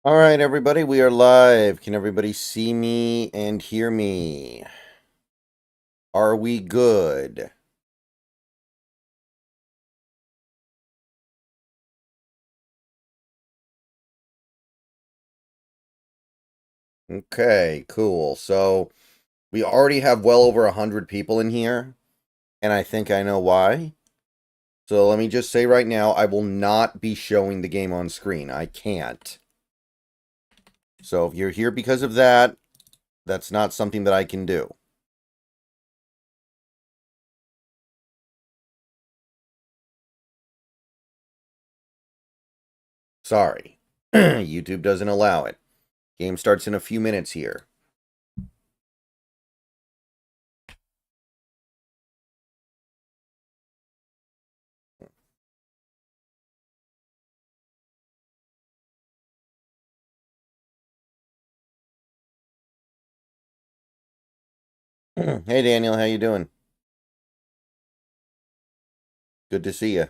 All right, everybody, we are live. Can everybody see me and hear me? Are we good? Okay, cool. So we already have well over 100 people in here, and I think I know why. So let me just say right now, I will not be showing the game on screen. I can't. So if you're here because of that, that's not something that I can do. Sorry. YouTube doesn't allow it. Game starts in a few minutes here. Hey, Daniel, how you doing? Good to see you.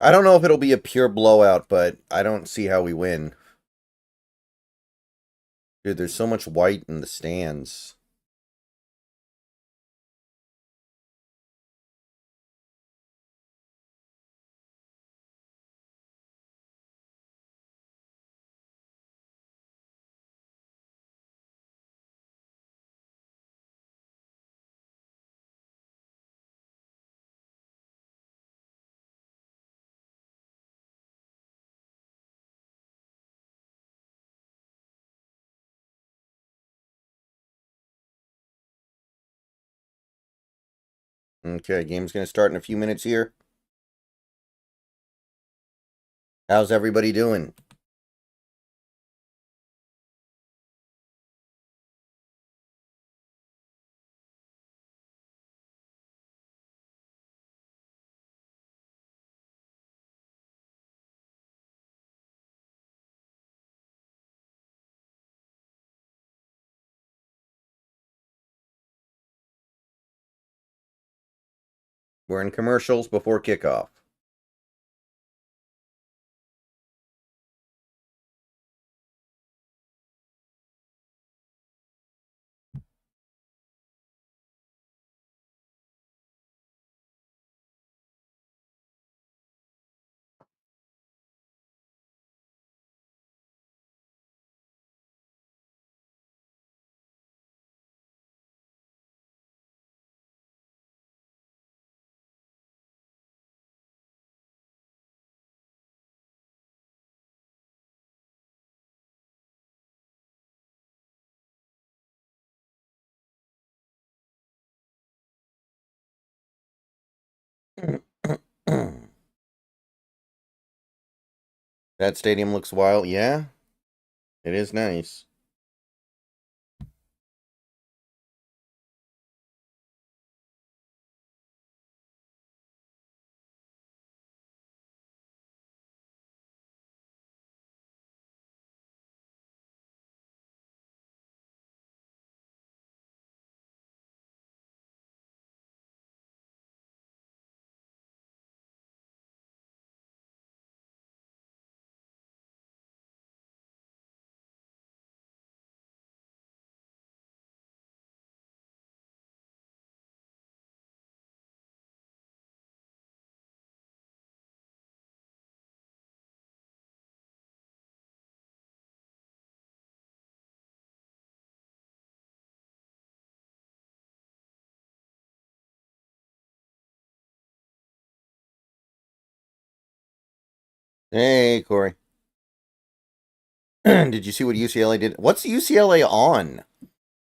I don't know if it'll be a pure blowout, but I don't see how we win. Dude, there's so much white in the stands. Okay, game's gonna start in a few minutes here. How's everybody doing? We're in commercials before kickoff. That stadium looks wild. Yeah, it is nice. Hey, Corey. Did you see what UCLA did? What's UCLA on?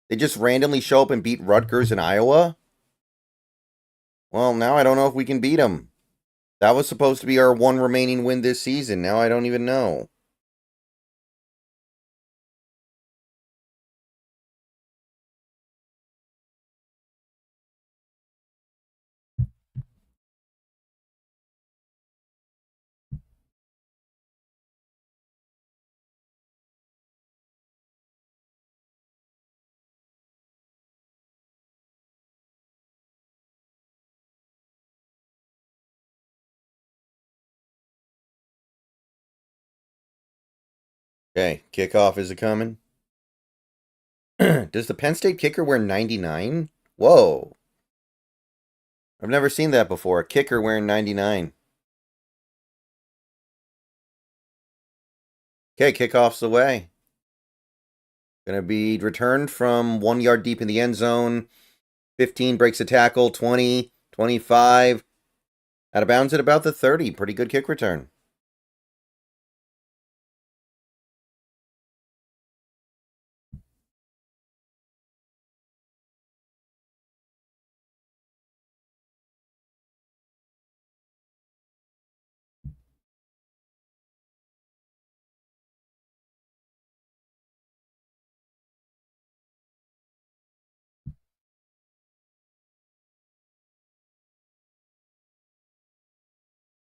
They just randomly show up and beat Rutgers in Iowa? Well, now I don't know if we can beat them. That was supposed to be our one remaining win this season. Now I don't even know. Okay, kickoff is it coming? Does the Penn State kicker wear 99? Whoa. I've never seen that before. A kicker wearing 99. Okay, kickoff's the way. Gonna be returned from 1 yard deep in the end zone. 15 breaks a tackle. 20, 25. Out of bounds at about the 30. Pretty good kick return.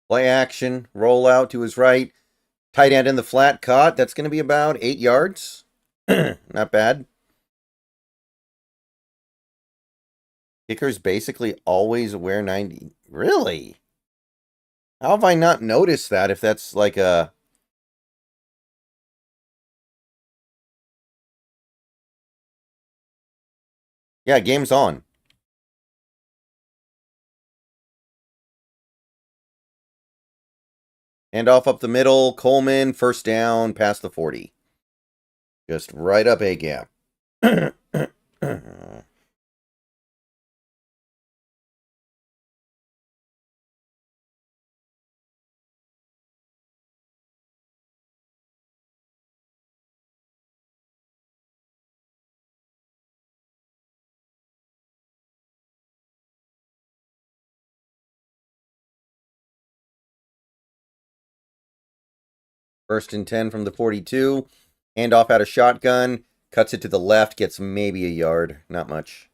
Play action. Roll out to his right. Tight end in the flat caught. That's going to be about 8 yards. Not bad. Kickers basically always wear 90. Really? How have I not noticed that if that's like a... Yeah, game's on. Hand off up the middle. Coleman, first down, past the 40. Just right up A gap. First and 10 from the 42. Hand off out of shotgun. Cuts it to the left. Gets maybe a yard. Not much.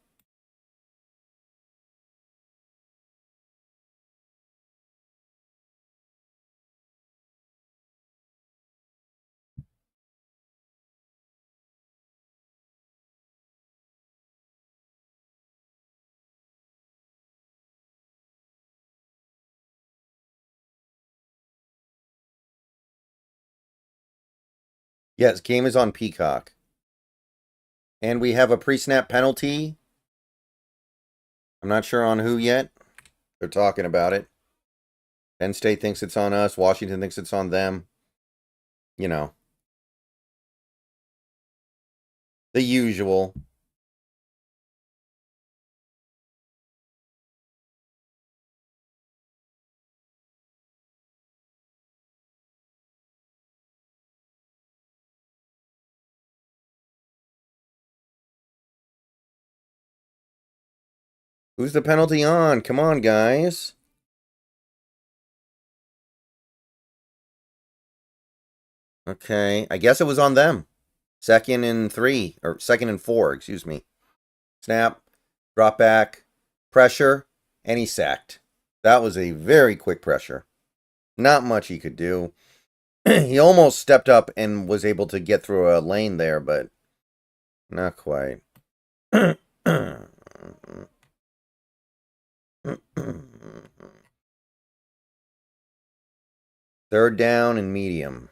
Yes, game is on Peacock. And we have a pre-snap penalty. I'm not sure on who yet. They're talking about it. Penn State thinks it's on us. Washington thinks it's on them. You know. The usual. Who's the penalty on? Come on, guys. Okay, I guess it was on them. 2nd and 3, or 2nd and 4, excuse me. Snap, drop back, pressure, and he sacked. That was a very quick pressure. Not much he could do. He almost stepped up and was able to get through a lane there, but not quite. Third down and medium.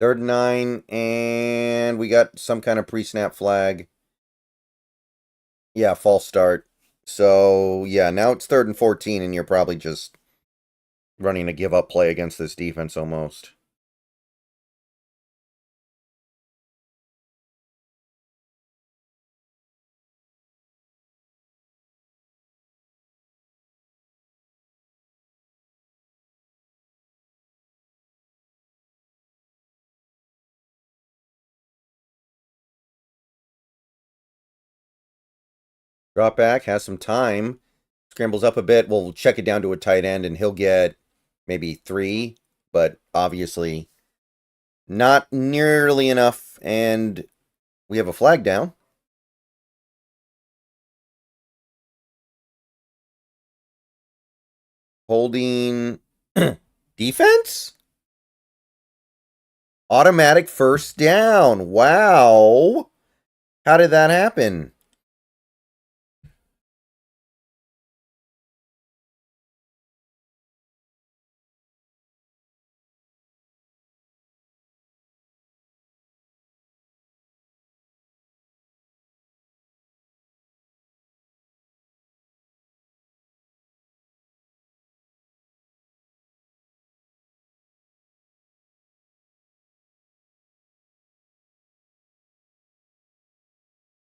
Third and 9, and we got some kind of pre-snap flag. Yeah, false start. So, yeah, now it's 3rd and 14, and you're probably just running a give-up play against this defense almost. Drop back, has some time. Scrambles up a bit. We'll check it down to a tight end, and he'll get maybe 3, but obviously not nearly enough. And we have a flag down. Holding defense? Automatic first down. Wow. How did that happen?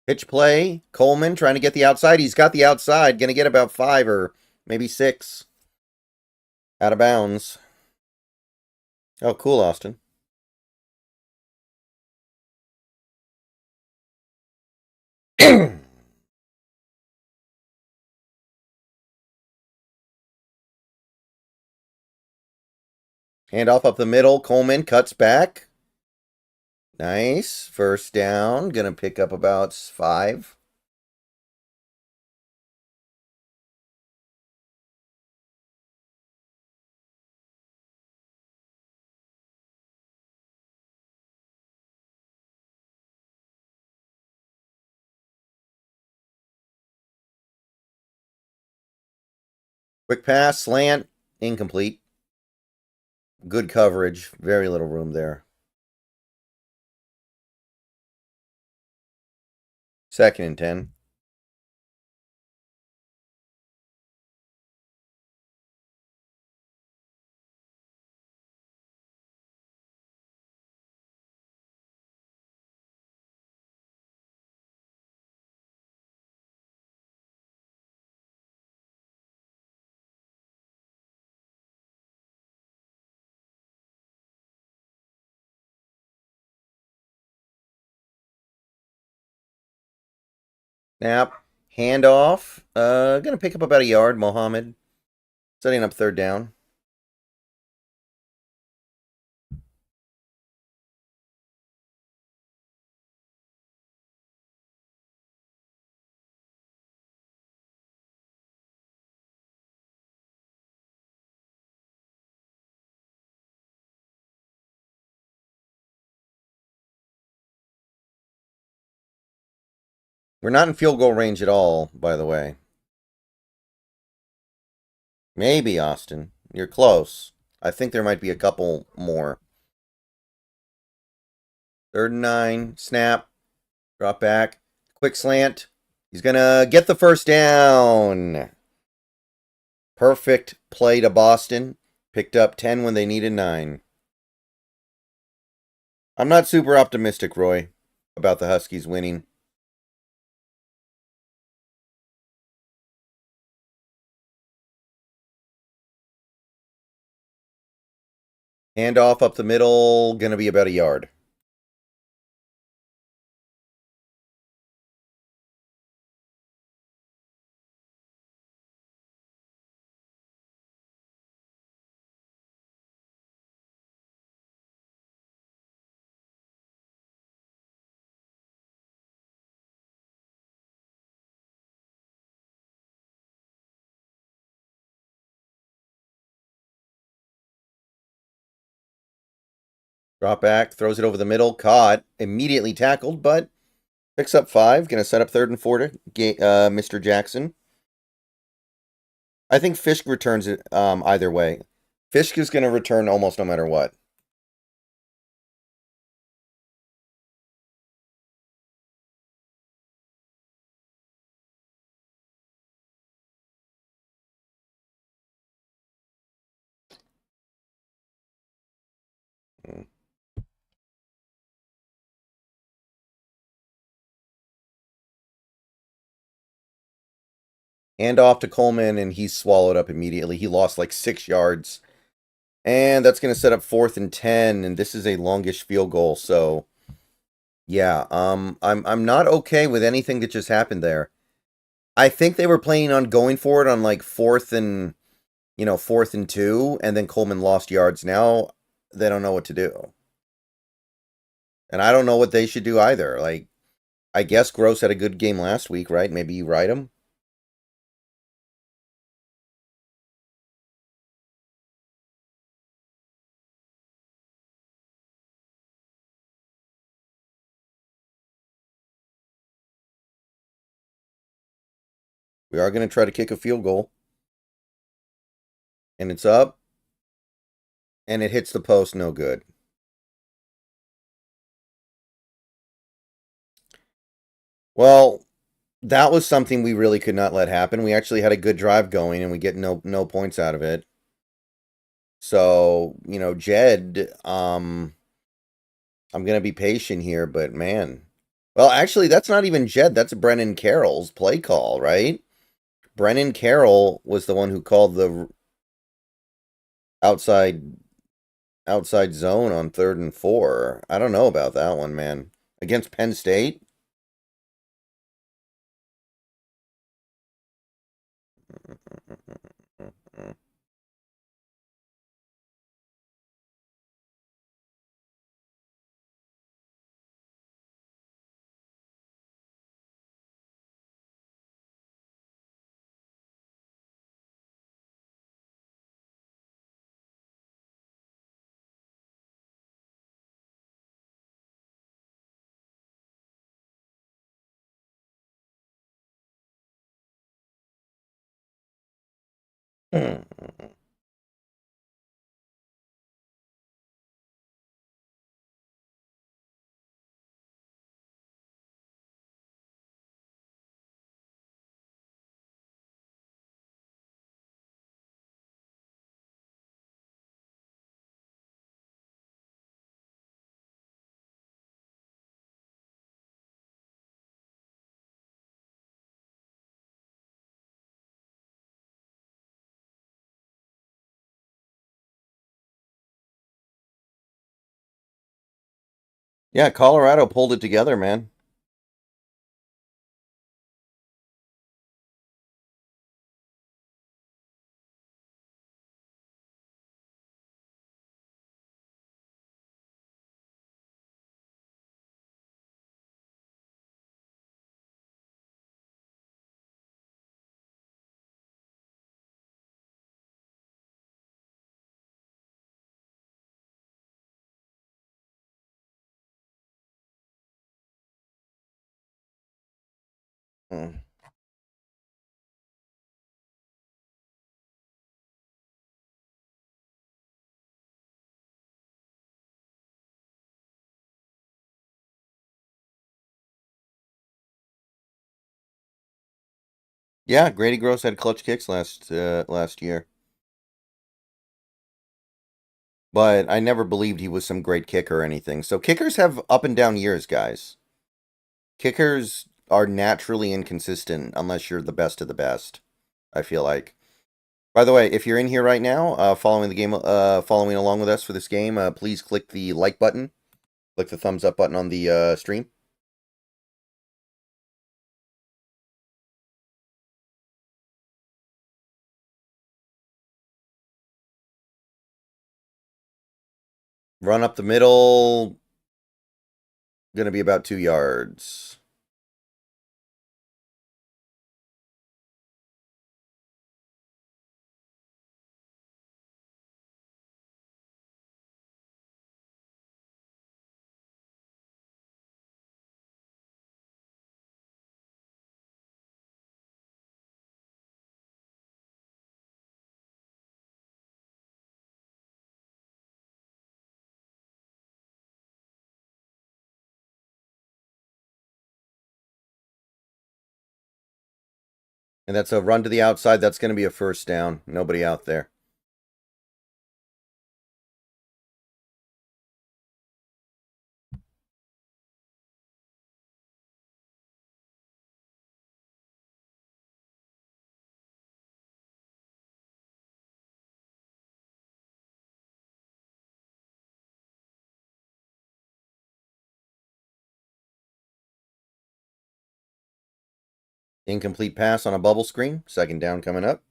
Pitch play. Coleman trying to get the outside. He's got the outside. Going to get about 5 or maybe 6. Out of bounds. Oh, cool, Austin. Handoff up the middle. Coleman cuts back. Nice. First down. Going to pick up about 5. Quick pass, slant, incomplete. Good coverage. Very little room there. Second and 10. Snap. Handoff. Gonna pick up about a yard. Mohammed. Setting up third down. We're not in field goal range at all, by the way. Maybe, Austin. You're close. I think there might be a couple more. 3rd and 9. Snap. Drop back. Quick slant. He's going to get the first down. Perfect play to Boston. Picked up 10 when they needed 9. I'm not super optimistic, Roy, about the Huskies winning. Handoff up the middle. Going to be about a yard. Drop back, throws it over the middle, caught, immediately tackled, but picks up 5. Going to set up 3rd and 4 to Mr. Jackson. I think Fisk returns it either way. Fisk is going to return almost no matter what. Hand off to Coleman, and he's swallowed up immediately. He lost like 6 yards. And that's going to set up 4th and 10, and this is a longish field goal, so yeah, I'm not okay with anything that just happened there. I think they were planning on going for it on like fourth and 4th and 2, and then Coleman lost yards. Now they don't know what to do. And I don't know what they should do either. Like, I guess Gross had a good game last week, right? Maybe you ride him. We are going to try to kick a field goal. And it's up. And it hits the post, no good. Well, that was something we really could not let happen. We actually had a good drive going, and we get no points out of it. So, Jed, I'm gonna be patient here, but man. Well, actually, that's not even Jed. That's Brennan Carroll's play call, right? Brennan Carroll was the one who called the outside zone on 3rd and 4. I don't know about that one, man. Against Penn State. Yeah, Colorado pulled it together, man. Hmm. Yeah, Grady Gross had clutch kicks last year, but I never believed he was some great kicker or anything. So kickers have up and down years, guys. Kickers are naturally inconsistent unless you're the best of the best, I feel like. By the way, if you're in here right now, following the game, following along with us for this game, please click the like button, click the thumbs up button on the stream. Run up the middle, gonna be about 2 yards. And that's a run to the outside. That's going to be a first down. Nobody out there. Incomplete pass on a bubble screen. Second down coming up.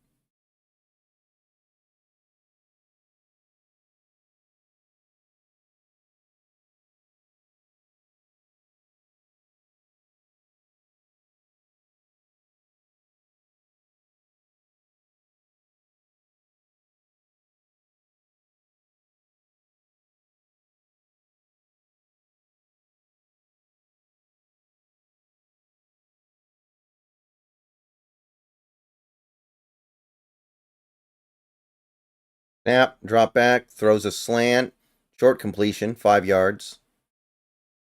Snap, drop back, throws a slant. Short completion, 5 yards.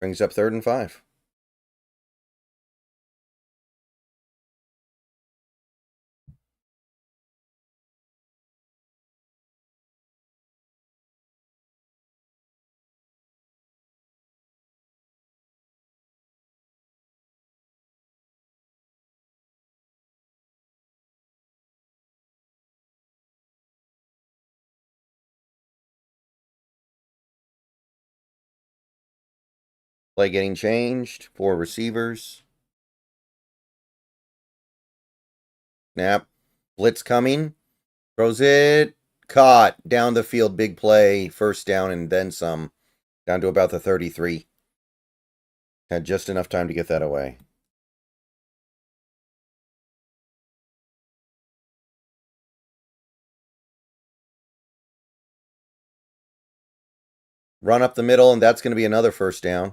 Brings up 3rd and 5. Play getting changed. 4 receivers. Snap. Blitz coming. Throws it. Caught. Down the field. Big play. First down and then some. Down to about the 33. Had just enough time to get that away. Run up the middle, and that's going to be another first down.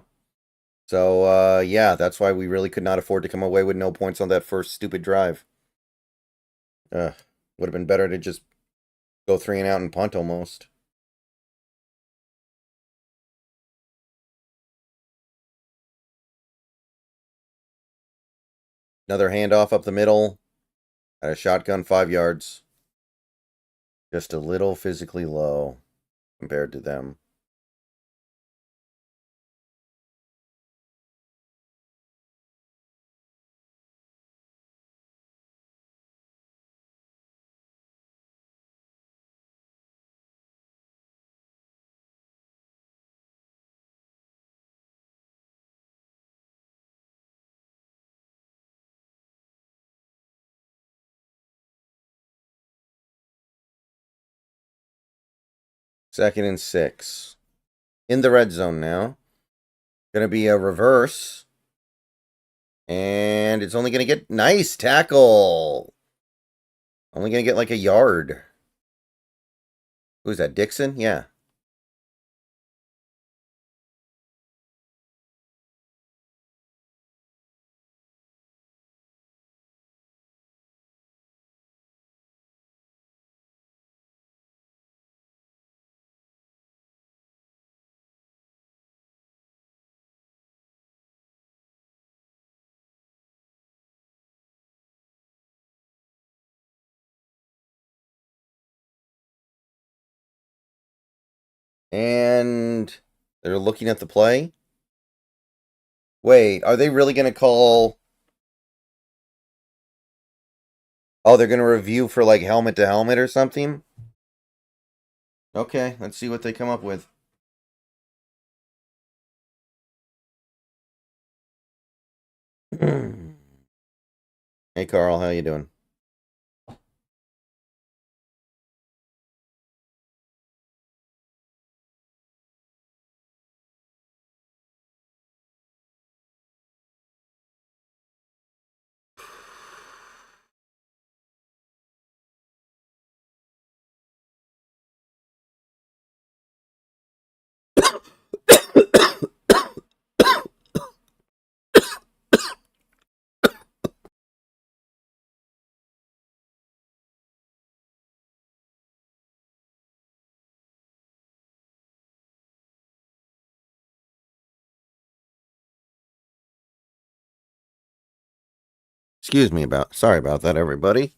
So, yeah, that's why we really could not afford to come away with no points on that first stupid drive. Would have been better to just go 3 and out and punt almost. Another handoff up the middle. At a shotgun, 5 yards. Just a little physically low compared to them. Second and 6. In the red zone now. Going to be a reverse. And it's only going to get... Nice tackle! Only going to get like a yard. Who's that, Dixon? Yeah. And they're looking at the play. Wait, are they really going to call... Oh, they're going to review for like helmet to helmet or something? Okay, let's see what they come up with. Hey, Carl, how you doing? Sorry about that, everybody.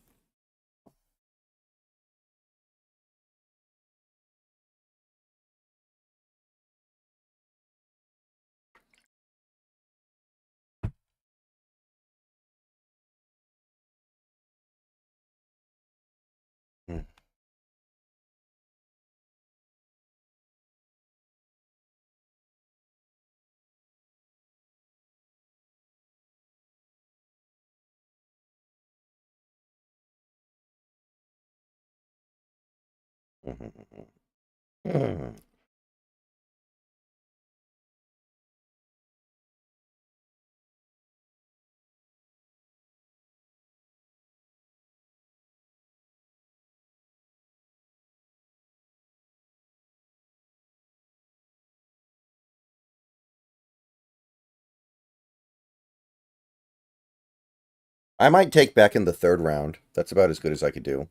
I might take back in the third round. That's about as good as I could do.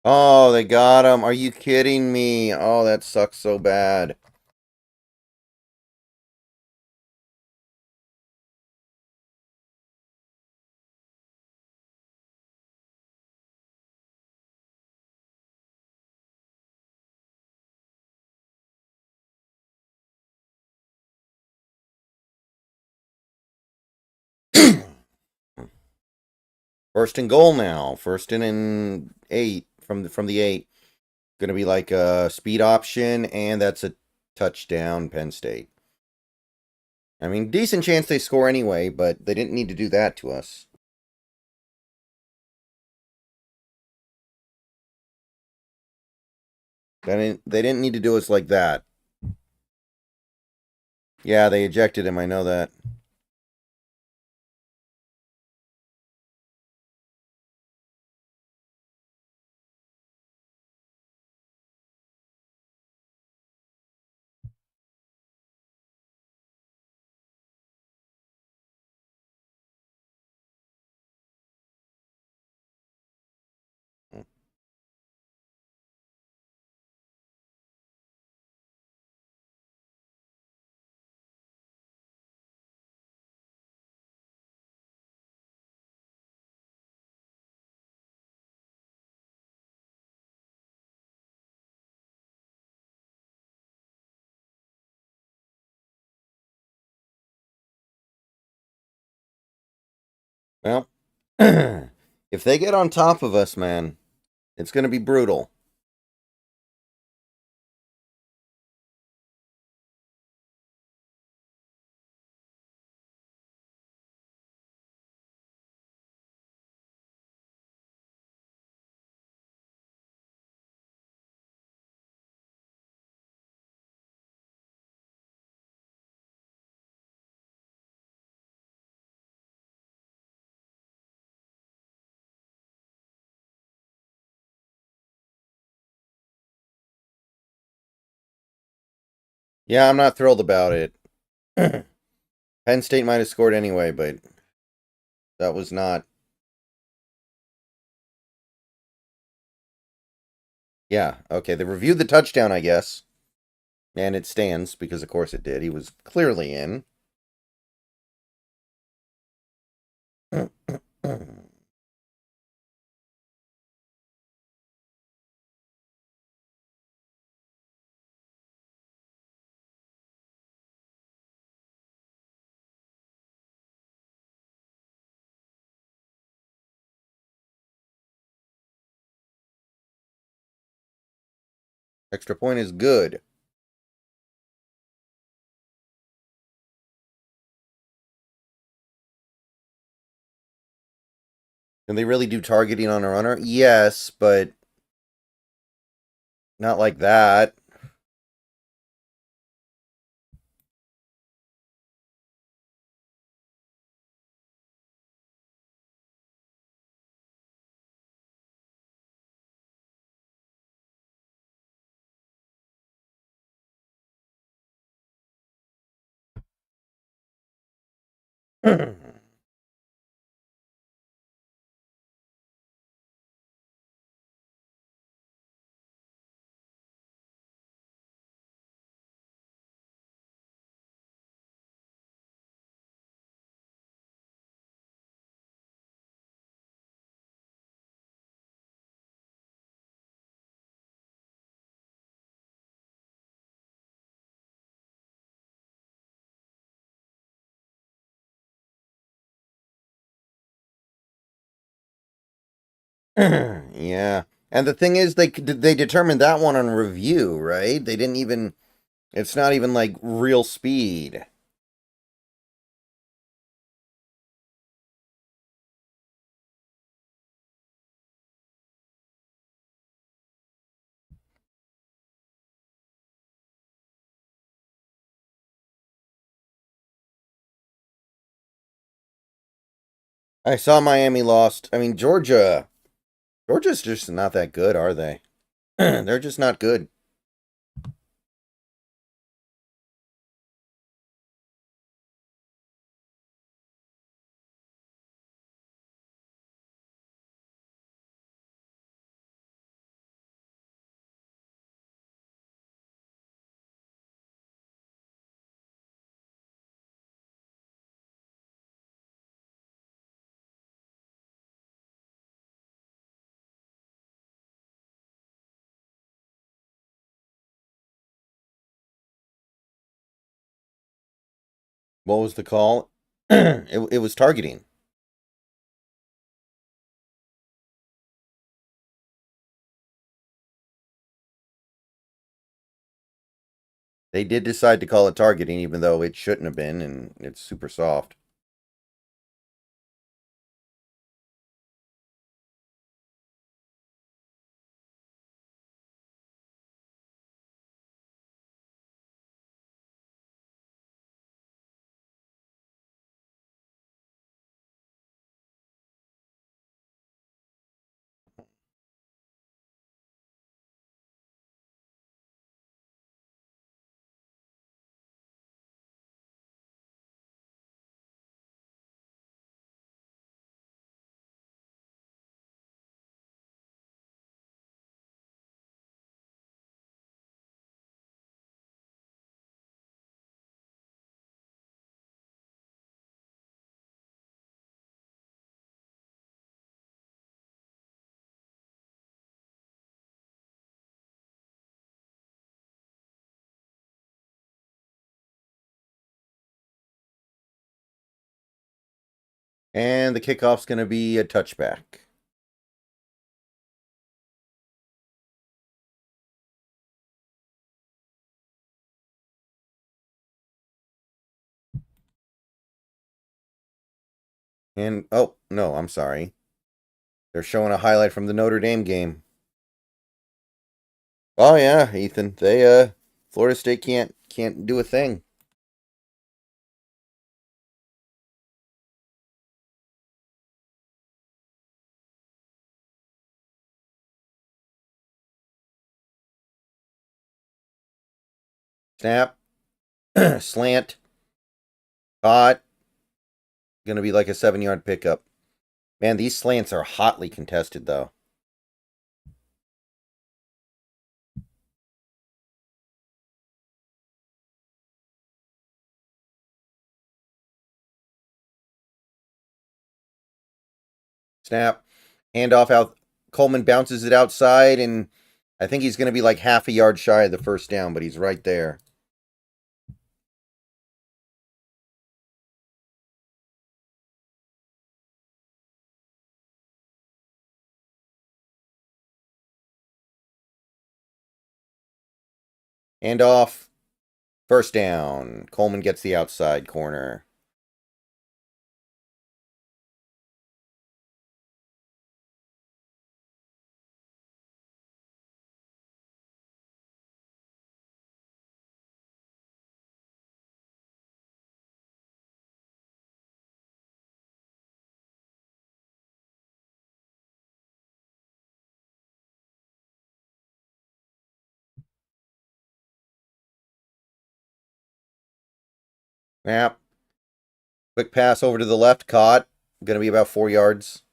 Oh, they got him. Are you kidding me? Oh, that sucks so bad. First and goal now. First and 8 from the 8. Going to be like a speed option, and that's a touchdown, Penn State. I mean, decent chance they score anyway, but they didn't need to do that to us. They didn't need to do us like that. Yeah, they ejected him. I know that. Well, if they get on top of us, man, it's going to be brutal. Yeah, I'm not thrilled about it. Penn State might have scored anyway, but that was not. Yeah, okay. They reviewed the touchdown, I guess. And it stands, because of course it did. He was clearly in. Extra point is good. Can they really do targeting on a runner? Yes, but not like that. Yeah. And the thing is, they determined that one on review, right? They didn't even. It's not even like real speed. I saw Miami lost. I mean, Georgia's just not that good, are they? They're just not good. What was the call? It was targeting. They did decide to call it targeting, even though it shouldn't have been, and it's super soft. And the kickoff's going to be a touchback. And, oh, no, I'm sorry. They're showing a highlight from the Notre Dame game. Oh, yeah, Ethan. Florida State can't do a thing. Snap, slant, caught. Going to be like a 7-yard pickup. Man, these slants are hotly contested, though. Snap, handoff out. Coleman bounces it outside, and I think he's going to be like half a yard shy of the first down, but he's right there. Handoff, first down. Coleman gets the outside corner. Snap, quick pass over to the left, caught. Going to be about 4 yards.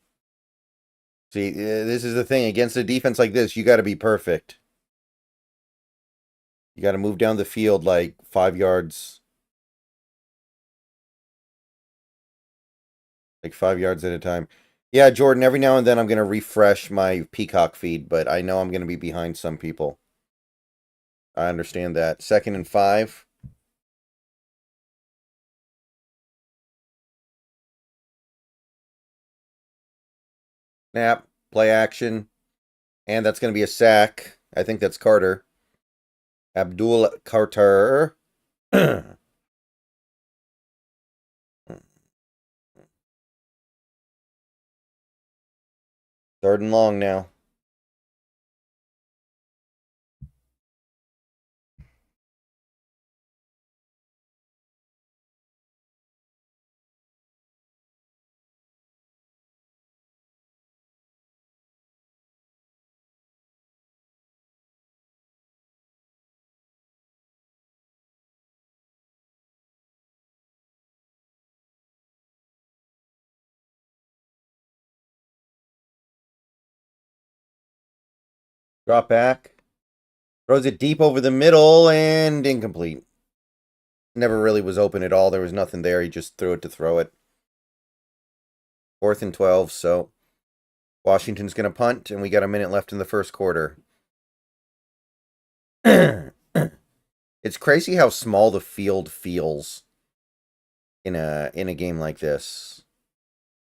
See, this is the thing. Against a defense like this, you got to be perfect. You got to move down the field like 5 yards. Like 5 yards at a time. Yeah, Jordan, every now and then I'm going to refresh my Peacock feed, but I know I'm going to be behind some people. I understand that. 2nd and 5. Snap. Play action. And that's going to be a sack. I think that's Carter. Abdul Carter. Third and long now. Drop back. Throws it deep over the middle and incomplete. Never really was open at all. There was nothing there. He just threw it to throw it. 4th and 12, so Washington's going to punt, and we got a minute left in the first quarter. It's crazy how small the field feels in a game like this.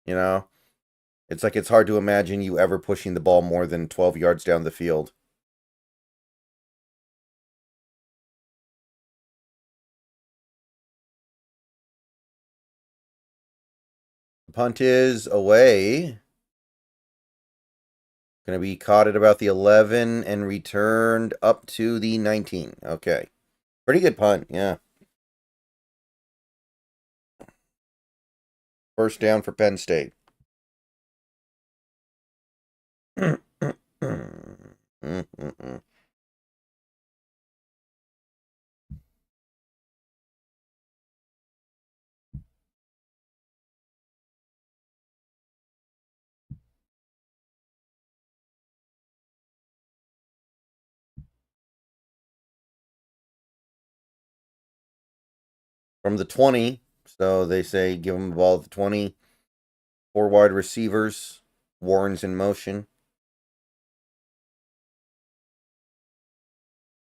You know? It's like it's hard to imagine you ever pushing the ball more than 12 yards down the field. The punt is away. Going to be caught at about the 11 and returned up to the 19. Okay. Pretty good punt, yeah. First down for Penn State. From the 20, so they say give them the ball at the 20. 4 wide receivers. Warren's in motion.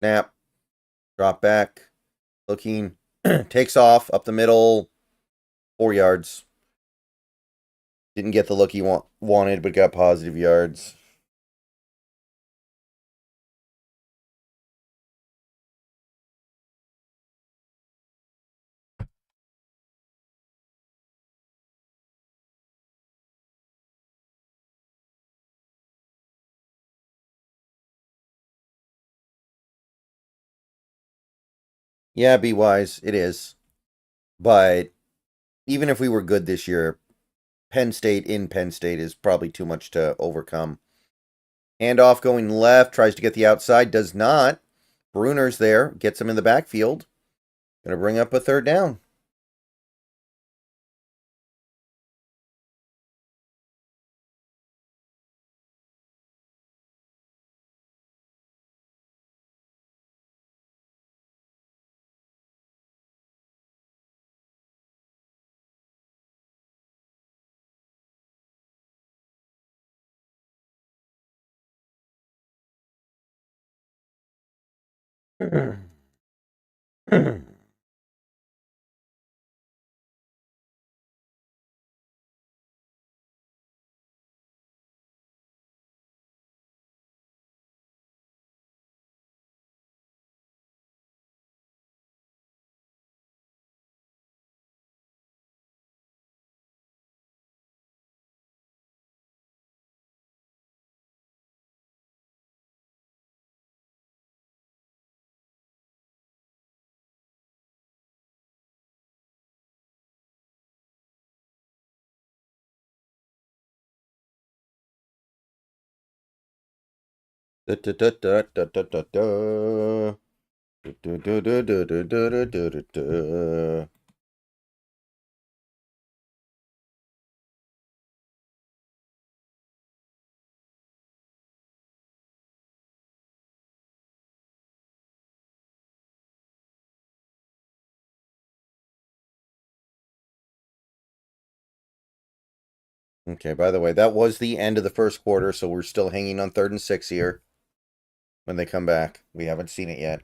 Snap. Drop back. Looking. Takes off up the middle. 4 yards. Didn't get the look he wanted, but got positive yards. Yeah, be wise. It is. But even if we were good this year, Penn State in Penn State is probably too much to overcome. Handoff going left, tries to get the outside, does not. Bruner's there, gets him in the backfield. Going to bring up a 3rd down. Okay, by the way, that was the end of the first quarter, so we're still hanging on 3rd and 6 here when they come back. We haven't seen it yet.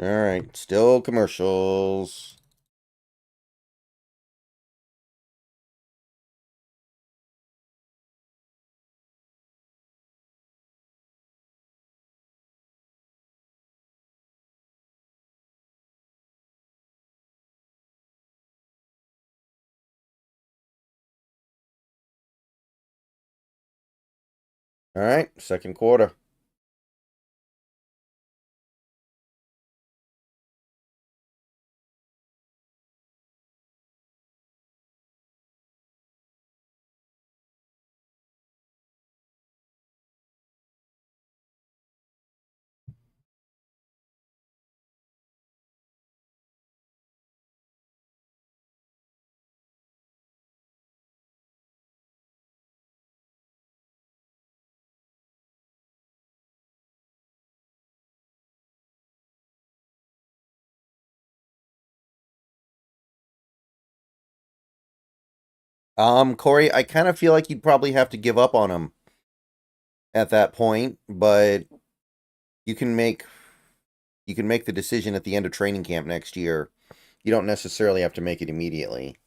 Alright, still commercials. Alright, second quarter. Corey, I kind of feel like you'd probably have to give up on him at that point, but you can make the decision at the end of training camp next year. You don't necessarily have to make it immediately.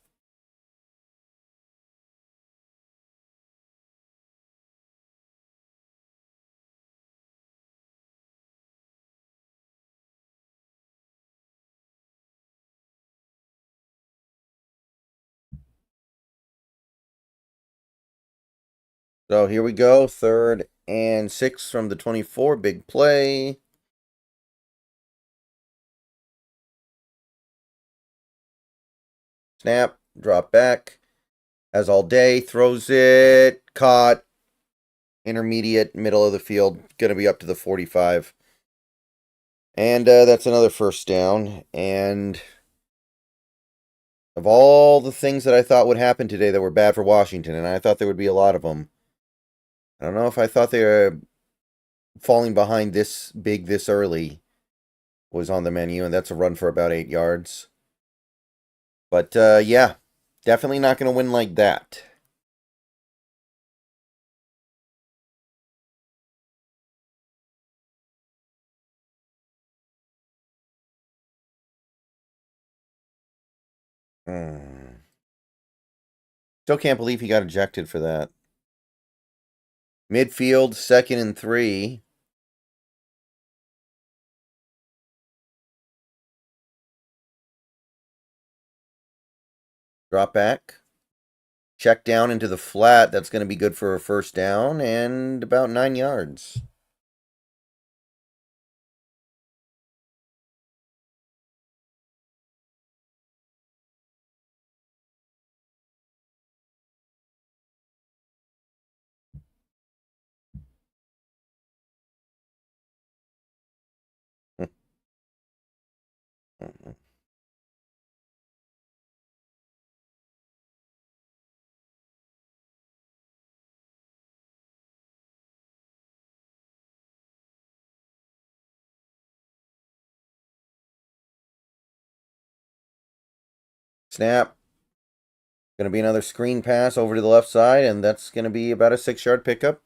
So here we go, 3rd and 6 from the 24, big play. Snap, drop back, as all day, throws it, caught, intermediate, middle of the field, going to be up to the 45. And that's another first down. And of all the things that I thought would happen today that were bad for Washington, and I thought there would be a lot of them, I don't know if I thought they were falling behind this big this early was on the menu, and that's a run for about 8 yards. But yeah, definitely not going to win like that. Still can't believe he got ejected for that. Midfield, 2nd and 3. Drop back. Check down into the flat. That's going to be good for a first down and about 9 yards. Snap. Going to be another screen pass over to the left side, and that's going to be about a 6-yard pickup.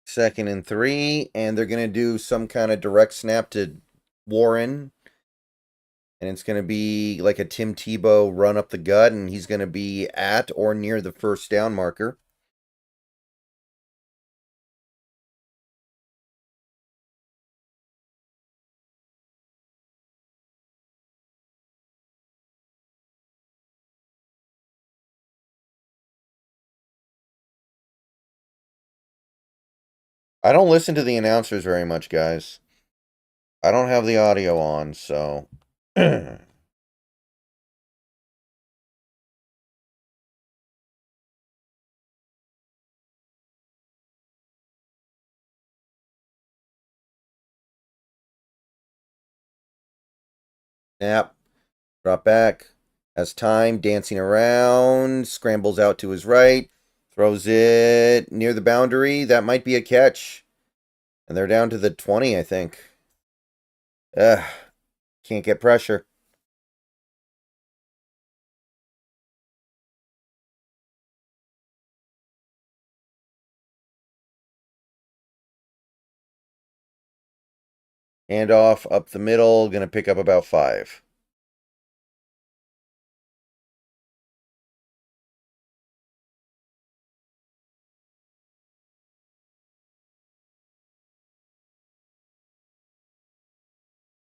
Second and 3, and they're going to do some kind of direct snap to Warren. And it's going to be like a Tim Tebow run up the gut, and he's going to be at or near the first down marker. I don't listen to the announcers very much, guys. I don't have the audio on, so. Snap. Drop back. Has time, dancing around, scrambles out to his right, throws it near the boundary. That might be a catch. And they're down to the 20, I think. Ugh, can't get pressure. Handoff up the middle, gonna pick up about 5.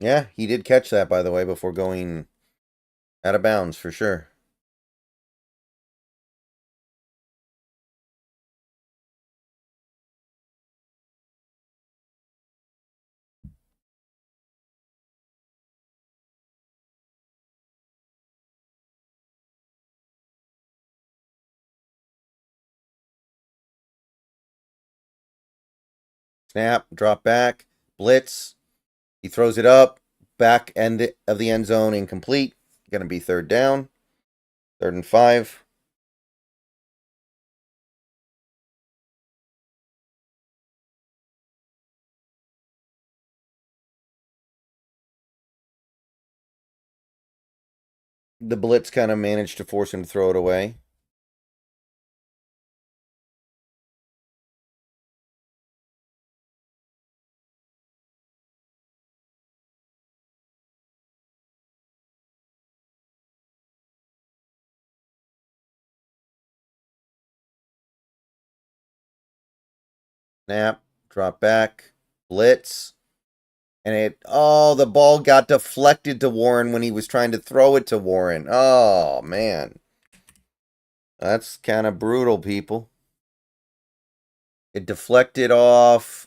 Yeah, he did catch that, by the way, before going out of bounds, for sure. Snap, drop back, blitz. He throws it up, back end of the end zone, incomplete. Gonna be third down. 3rd and 5. The blitz kind of managed to force him to throw it away. Snap, drop back, blitz. And the ball got deflected to Warren when he was trying to throw it to Warren. Oh, man. That's kind of brutal, people. It deflected off,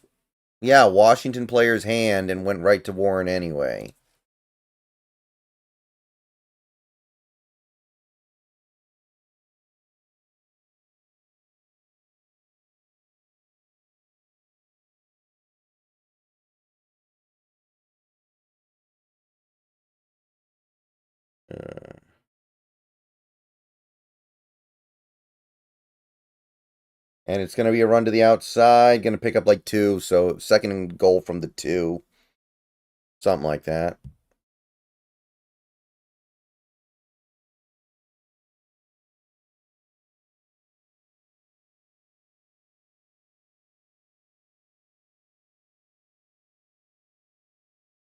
yeah, Washington player's hand and went right to Warren anyway. And it's going to be a run to the outside. Going to pick up like 2. So 2nd and goal from the 2. Something like that.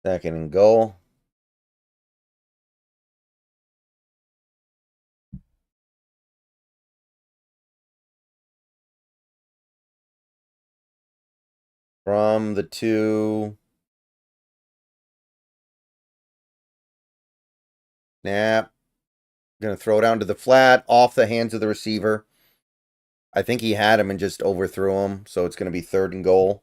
Second and goal. From the 2. Snap. Going to throw down to the flat, off the hands of the receiver. I think he had him and just overthrew him, so it's going to be 3rd and goal.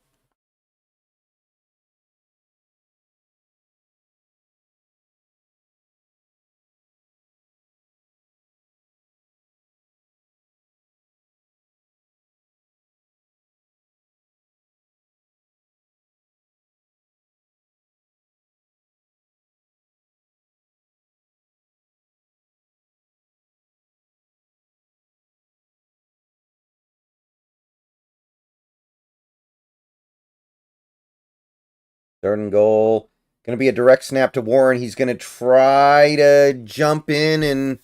Third and goal. Going to be a direct snap to Warren. He's going to try to jump in, and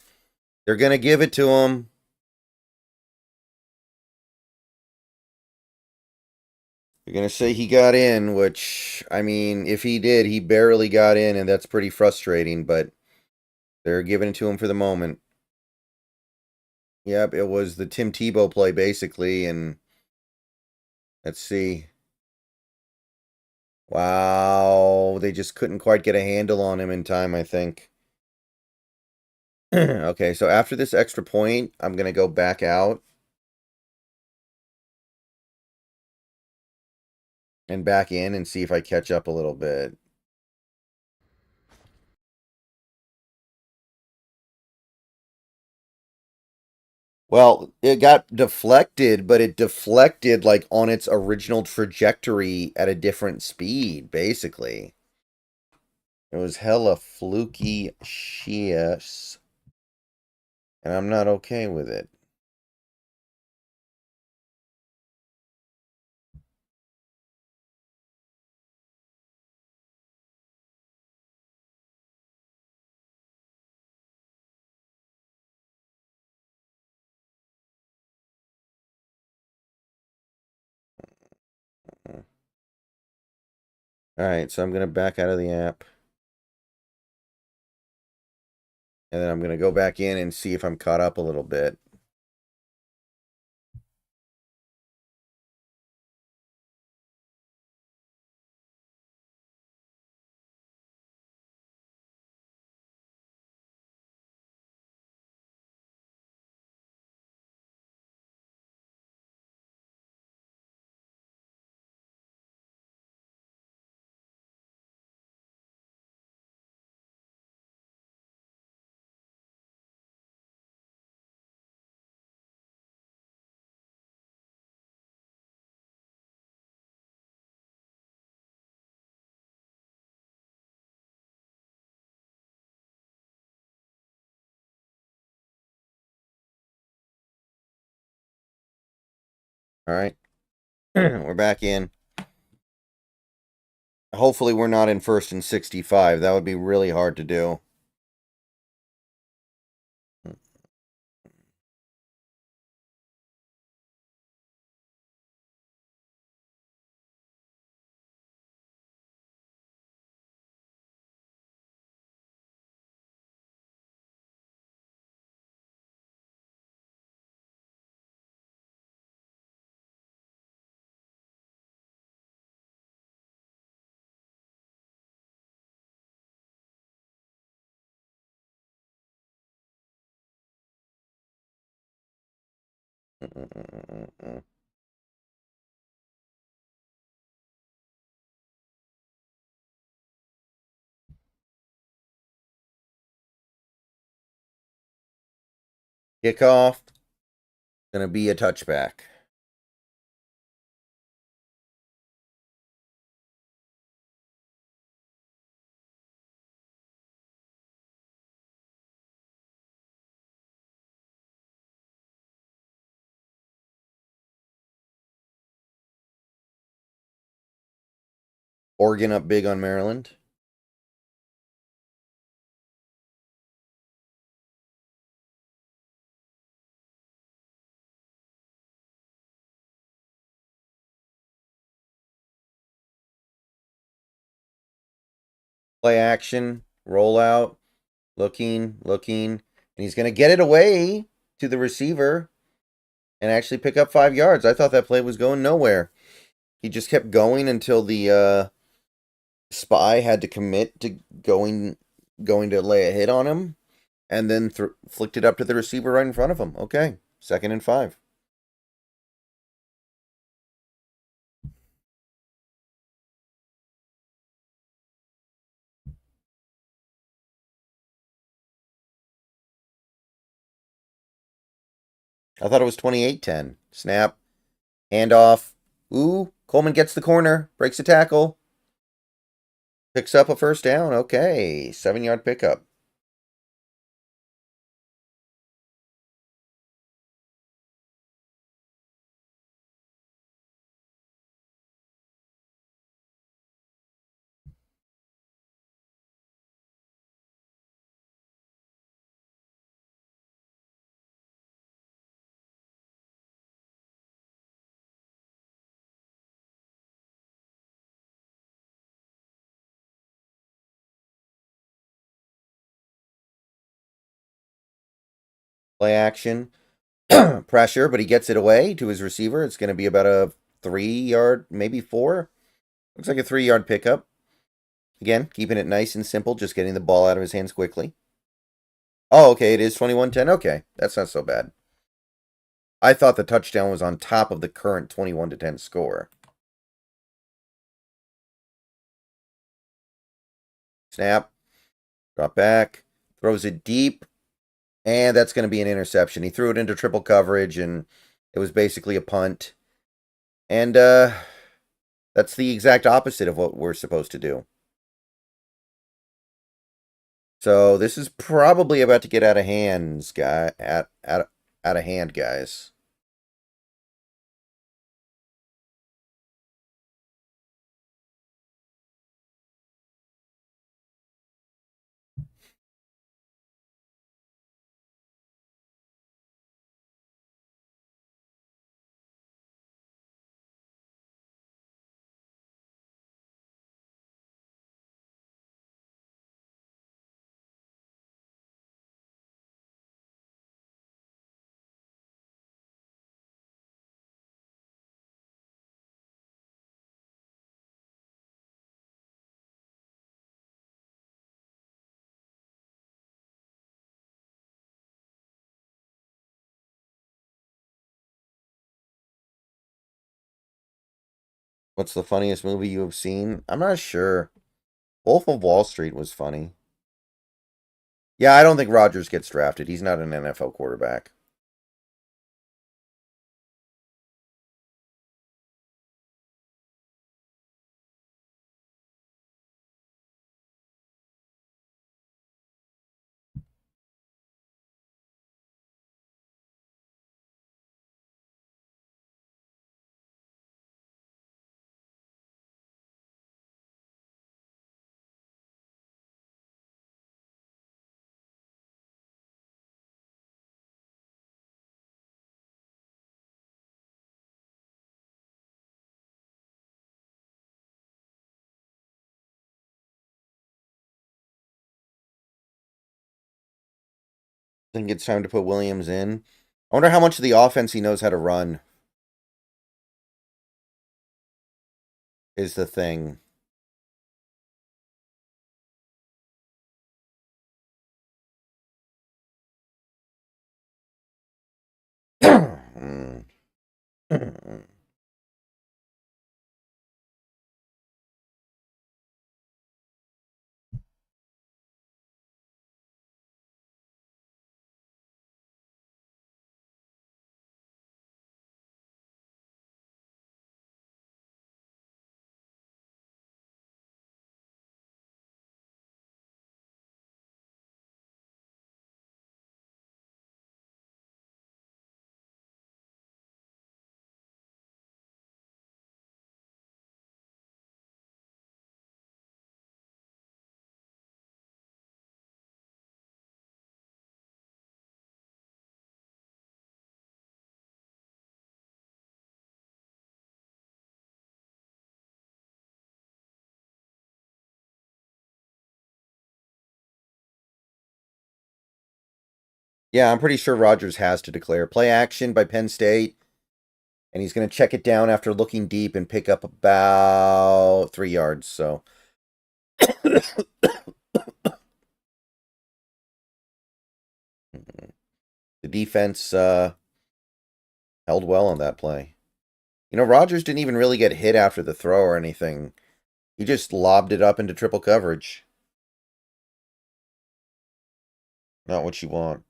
they're going to give it to him. They're going to say he got in, which, I mean, if he did, he barely got in, and that's pretty frustrating, but they're giving it to him for the moment. Yep, it was the Tim Tebow play, basically, and let's see. Wow, they just couldn't quite get a handle on him in time, I think. Okay, so after this extra point, I'm going to go back out. And back in and see if I catch up a little bit. Well, it got deflected, but it deflected like on its original trajectory at a different speed, basically. It was hella fluky shit. And I'm not okay with it. Alright, so I'm going to back out of the app. And then I'm going to go back in and see if I'm caught up a little bit. Alright. We're back in. Hopefully we're not in 1st and 65. That would be really hard to do. Kickoff. Gonna be a touchback. Oregon up big on Maryland. Play action, rollout, looking, and he's going to get it away to the receiver and actually pick up 5 yards. I thought that play was going nowhere. He just kept going until the spy had to commit to going to lay a hit on him, and then flicked it up to the receiver right in front of him. Okay, 2nd and 5. I thought it was 28-10. Snap. Handoff. Ooh, Coleman gets the corner. Breaks a tackle. Picks up a 1st down. Okay, 7-yard pickup. Play action. Pressure, but he gets it away to his receiver. It's going to be about a 3-yard, maybe 4. Looks like a 3-yard pickup. Again, keeping it nice and simple, just getting the ball out of his hands quickly. Oh, okay, it is 21-10. Okay, that's not so bad. I thought the touchdown was on top of the current 21-10 score. Snap. Drop back. Throws it deep. And that's going to be an interception. He threw it into triple coverage, and it was basically a punt. And that's the exact opposite of what we're supposed to do. So this is probably about to get out of hands, out of hand, guys. What's the funniest movie you have seen? I'm not sure. Wolf of Wall Street was funny. Yeah, I don't think Rodgers gets drafted. He's not an NFL quarterback. I think it's time to put Williams in. I wonder how much of the offense he knows how to run is the thing. Yeah, I'm pretty sure Rodgers has to declare play action by Penn State, and he's going to check it down after looking deep and pick up about 3 yards. So the defense held well on that play. You know, Rodgers didn't even really get hit after the throw or anything. He just lobbed it up into triple coverage. Not what you want.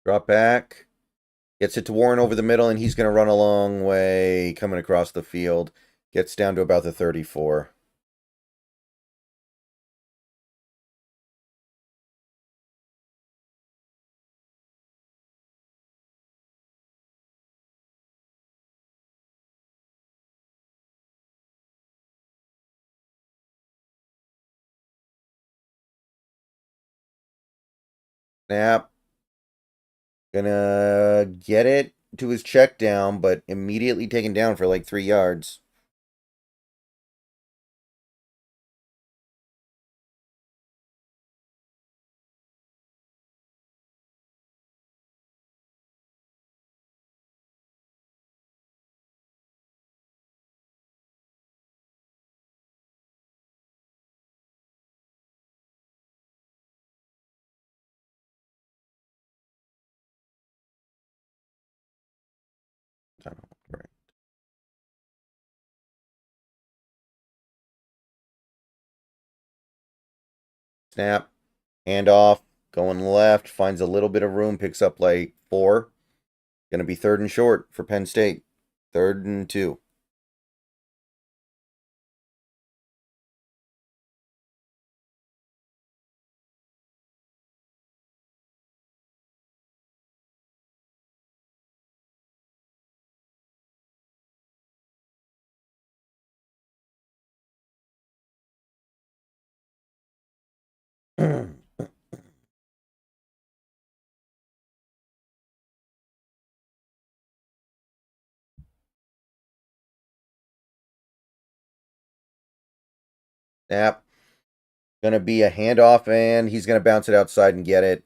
Drop back. Gets it to Warren over the middle, and he's going to run a long way coming across the field. Gets down to about the 34. Snap. Gonna get it to his check down, but immediately taken down for like 3 yards. Snap. Handoff. Going left. Finds a little bit of room. Picks up like 4. Going to be 3rd and short for Penn State. 3rd and 2. Snap. Going to be a handoff, and he's going to bounce it outside and get it.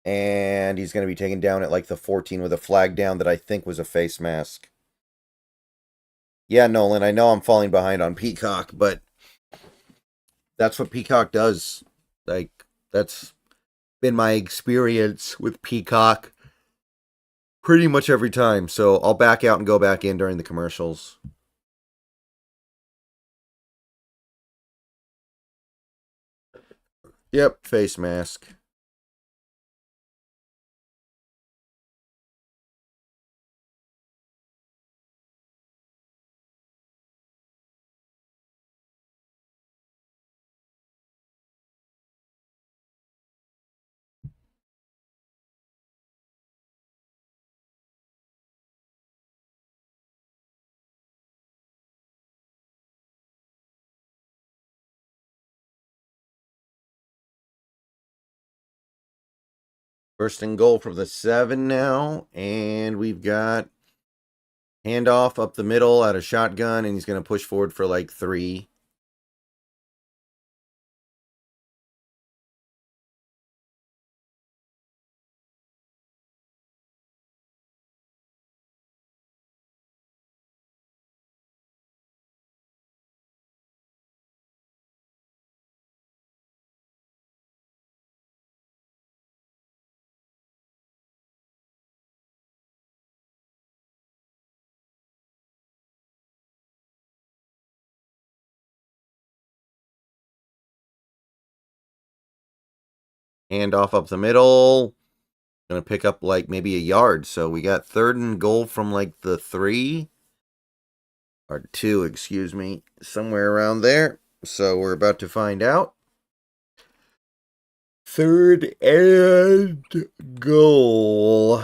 And he's going to be taken down at like the 14 with a flag down that I think was a face mask. Yeah, Nolan, I know I'm falling behind on Peacock, but that's what Peacock does. Like, that's been my experience with Peacock pretty much every time. So I'll back out and go back in during the commercials. Yep, face mask. First and goal from the 7 now. And we've got handoff up the middle at a shotgun. And he's going to push forward for like 3. Handoff up the middle. Going to pick up like maybe a yard. So we got 3rd and goal from like the 3. Or 2, excuse me. Somewhere around there. So we're about to find out. 3rd and goal.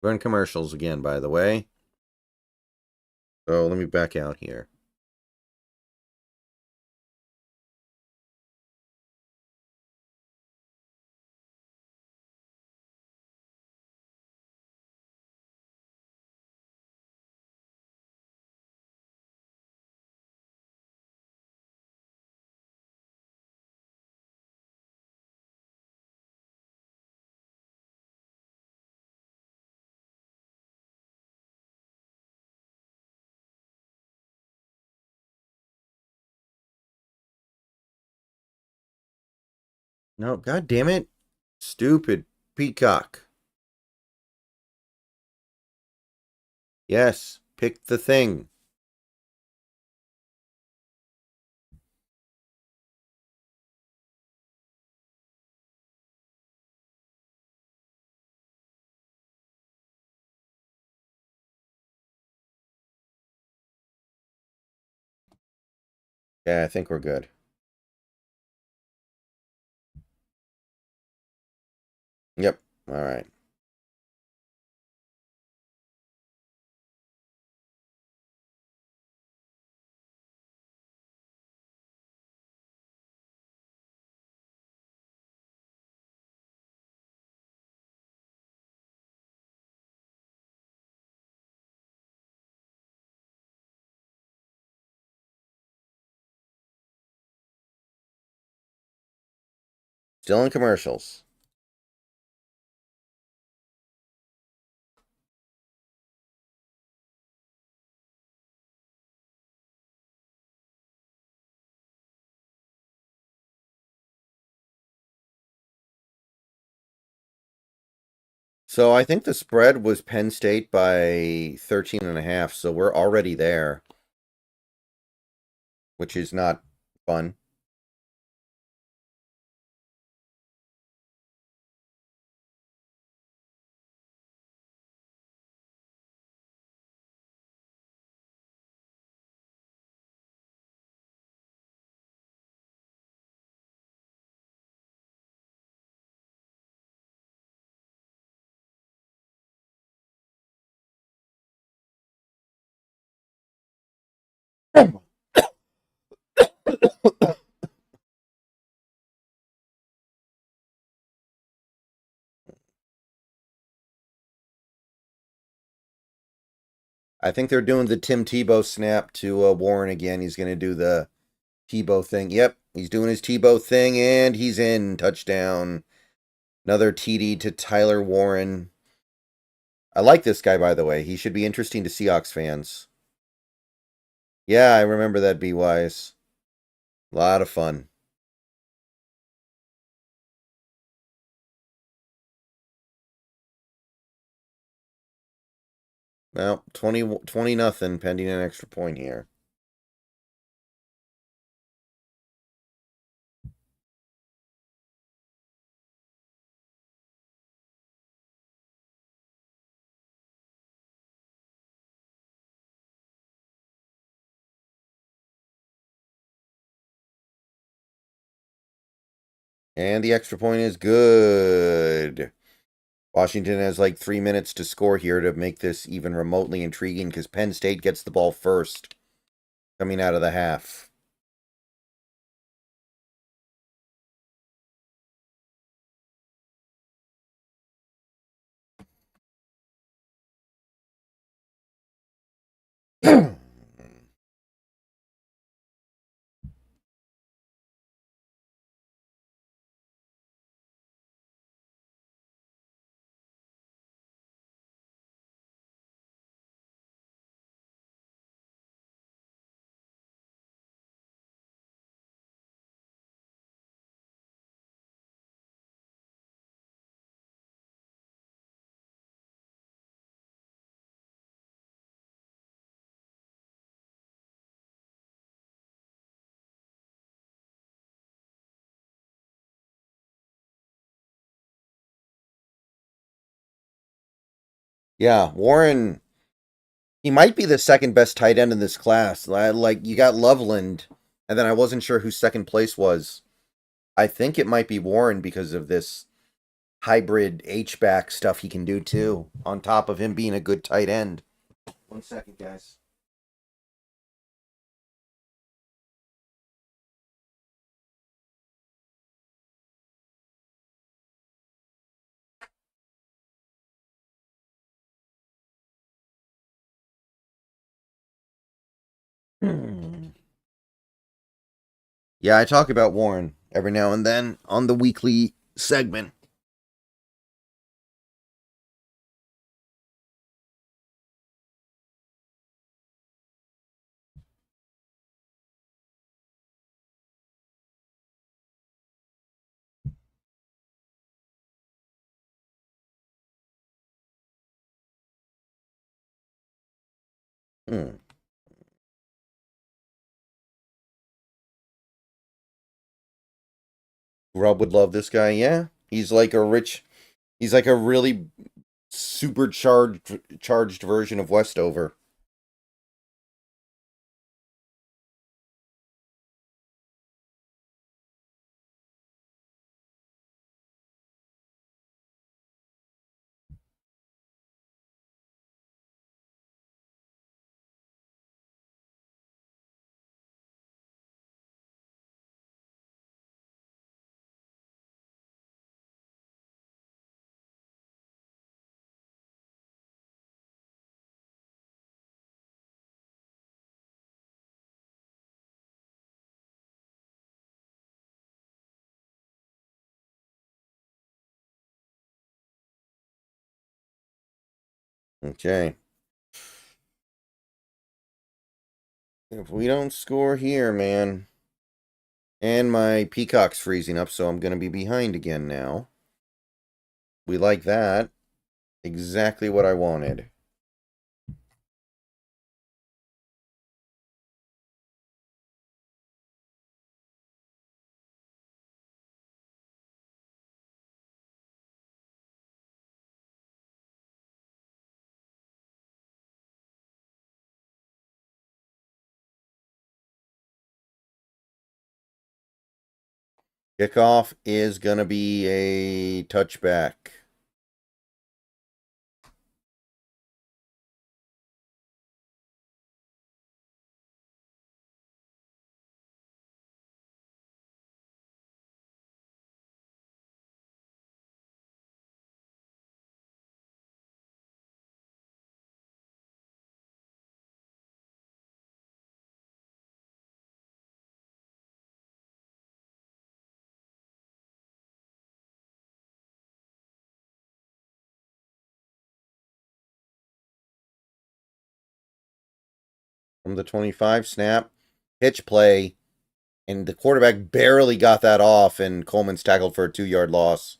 Run commercials again, by the way. So let me back out here. No, god damn it. Stupid Peacock. Yes, pick the thing. Yeah, I think we're good. Yep. All right. Still in commercials. So I think the spread was Penn State by 13.5, so we're already there, which is not fun. I think they're doing the Tim Tebow snap to Warren again. He's going to do the Tebow thing. Yep, he's doing his Tebow thing, and he's in. Touchdown. Another TD to Tyler Warren. I like this guy, by the way. He should be interesting to Seahawks fans. Yeah, I remember that, B-Wise. A lot of fun. Well, 20 nothing, pending an extra point here. And the extra point is good. Washington has like 3 minutes to score here to make this even remotely intriguing because Penn State gets the ball first coming out of the half. Yeah, Warren, he might be the second best tight end in this class. Like, you got Loveland, and then I wasn't sure who second place was. I think it might be Warren because of this hybrid H-back stuff he can do too, on top of him being a good tight end. 1 second, guys. Yeah, I talk about Warren every now and then on the weekly segment. Hmm. Rob would love this guy. Yeah, he's like a really supercharged charged version of Westover. Okay. If we don't score here, man. And my peacock's freezing up, so I'm going to be behind again now. We like that. Exactly what I wanted. Kickoff is going to be a touchback. From the 25, snap, pitch play, and the quarterback barely got that off, and Coleman's tackled for a 2-yard loss.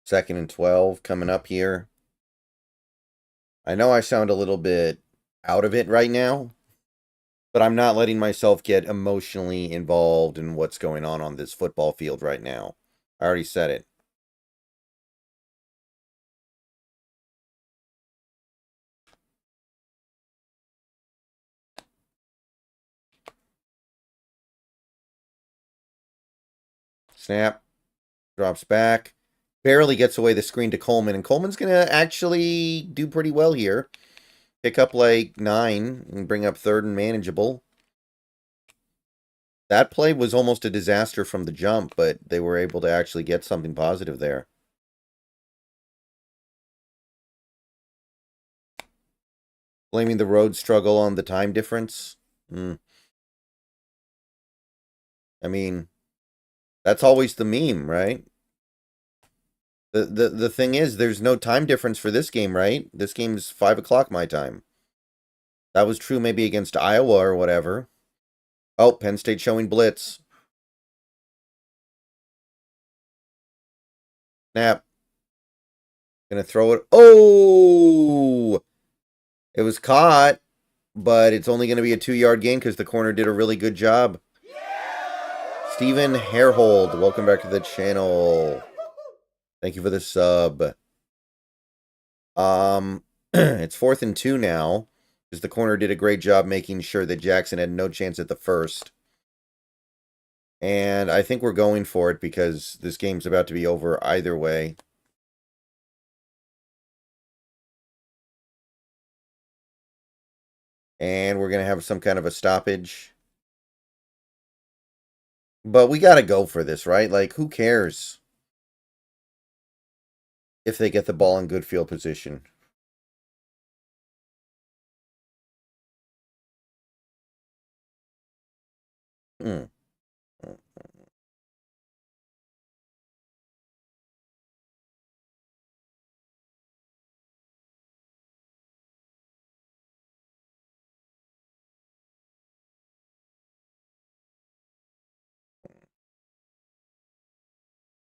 Second and 12 coming up here. I know I sound a little bit out of it right now, but I'm not letting myself get emotionally involved in what's going on this football field right now. I already said it. Snap. Drops back. Barely gets away the screen to Coleman. And Coleman's going to actually do pretty well here. Pick up like 9 and bring up 3rd and manageable. That play was almost a disaster from the jump, but they were able to actually get something positive there. Blaming the road struggle on the time difference. I mean, that's always the meme, right? The thing is, there's no time difference for this game, right? This game's 5 o'clock my time. That was true maybe against Iowa or whatever. Oh, Penn State showing blitz. Snap. Gonna throw it. Oh! It was caught, but it's only going to be a 2-yard gain because the corner did a really good job. Stephen Hairhold, welcome back to the channel. Thank you for the sub. It's 4th and 2 now because the corner did a great job making sure that Jackson had no chance at the first. And I think we're going for it because this game's about to be over either way. And we're going to have some kind of a stoppage. But we got to go for this, right? Like, who cares if they get the ball in good field position?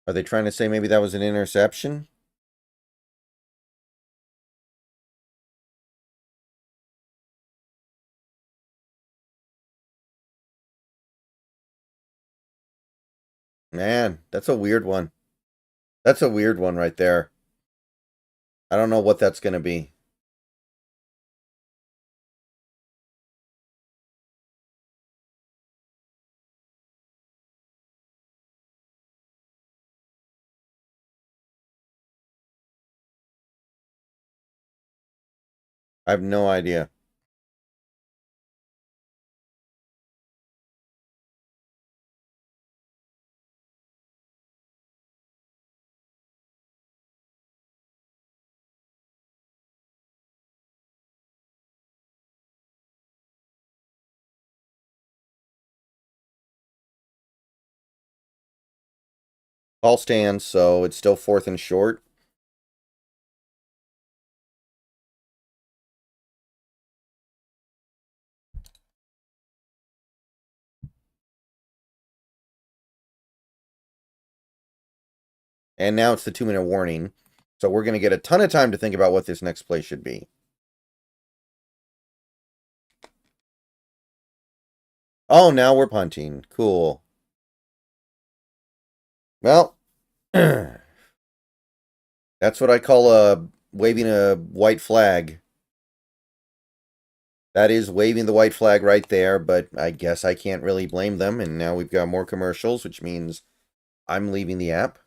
Are they trying to say maybe that was an interception? Man, that's a weird one. That's a weird one right there. I don't know what that's going to be. I have no idea. Ball stands, so it's still 4th and short. And now it's the 2-minute warning. So we're going to get a ton of time to think about what this next play should be. Oh, now we're punting. Cool. Well, that's what I call waving a white flag. That is waving the white flag right there, but I guess I can't really blame them. And now we've got more commercials, which means I'm leaving the app.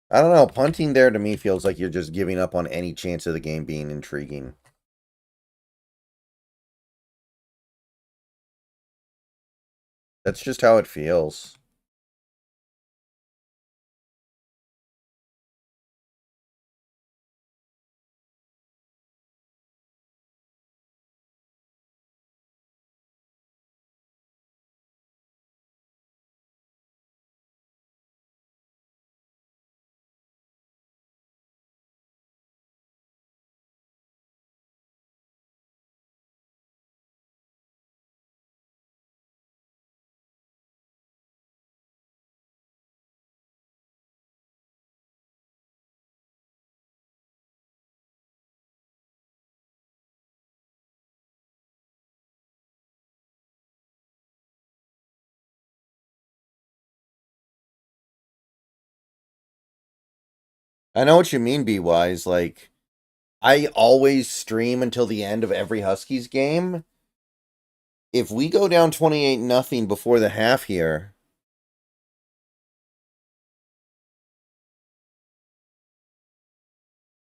I don't know. Punting there to me feels like you're just giving up on any chance of the game being intriguing. That's just how it feels. I know what you mean, B-Wise. Like, I always stream until the end of every Huskies game. If we go down 28-0 before the half here,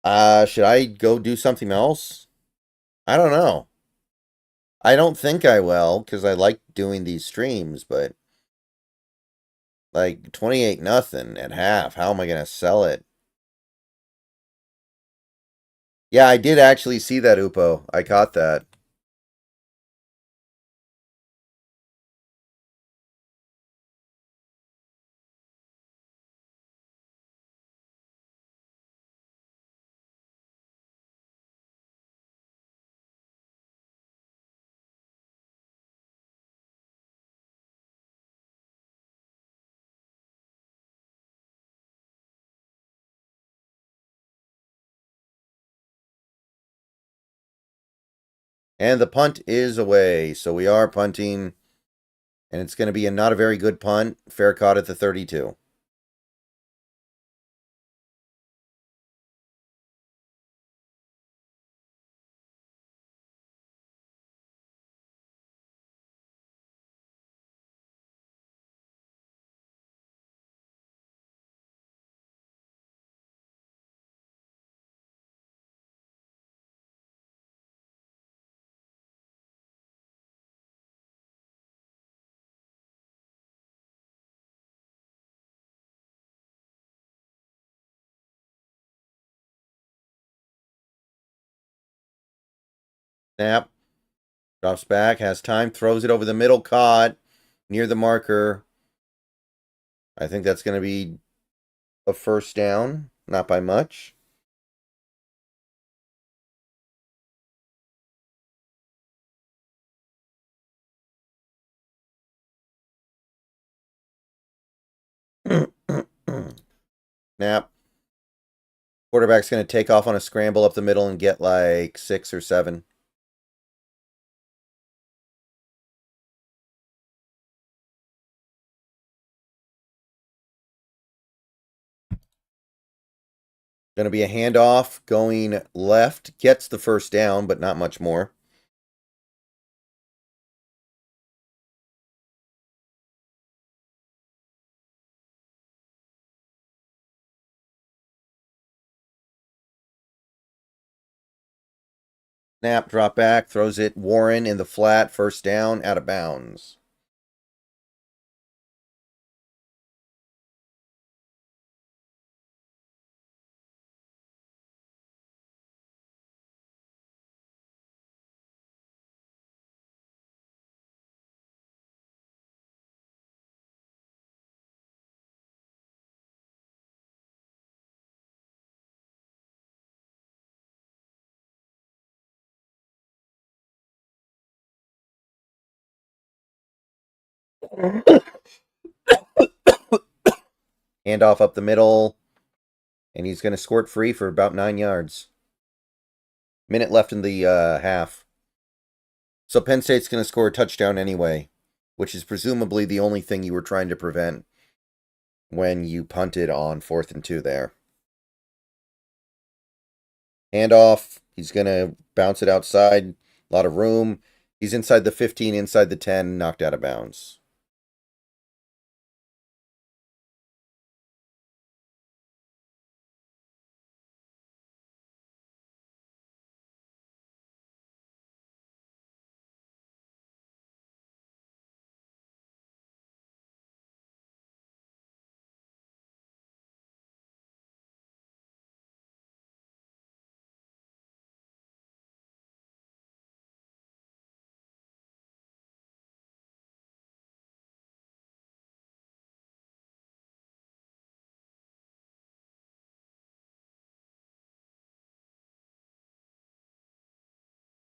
should I go do something else? I don't know. I don't think I will, because I like doing these streams, but like 28-0 at half, how am I gonna sell it? Yeah, I did actually see that, Upo. I caught that. And the punt is away, so we are punting. And it's going to be not a very good punt. Fair caught at the 32. Snap. Drops back, has time, throws it over the middle, caught near the marker. I think that's going to be a first down, not by much. Snap. Quarterback's going to take off on a scramble up the middle and get like 6 or 7. Going to be a handoff going left. Gets the first down, but not much more. Snap, drop back, throws it. Warren in the flat, first down, out of bounds. Handoff up the middle. And he's going to squirt free for about 9 yards. Minute left in the half. So Penn State's going to score a touchdown anyway, which is presumably the only thing you were trying to prevent when you punted on 4th and 2 there. Handoff. He's going to bounce it outside. A lot of room. He's inside the 15, inside the 10, knocked out of bounds.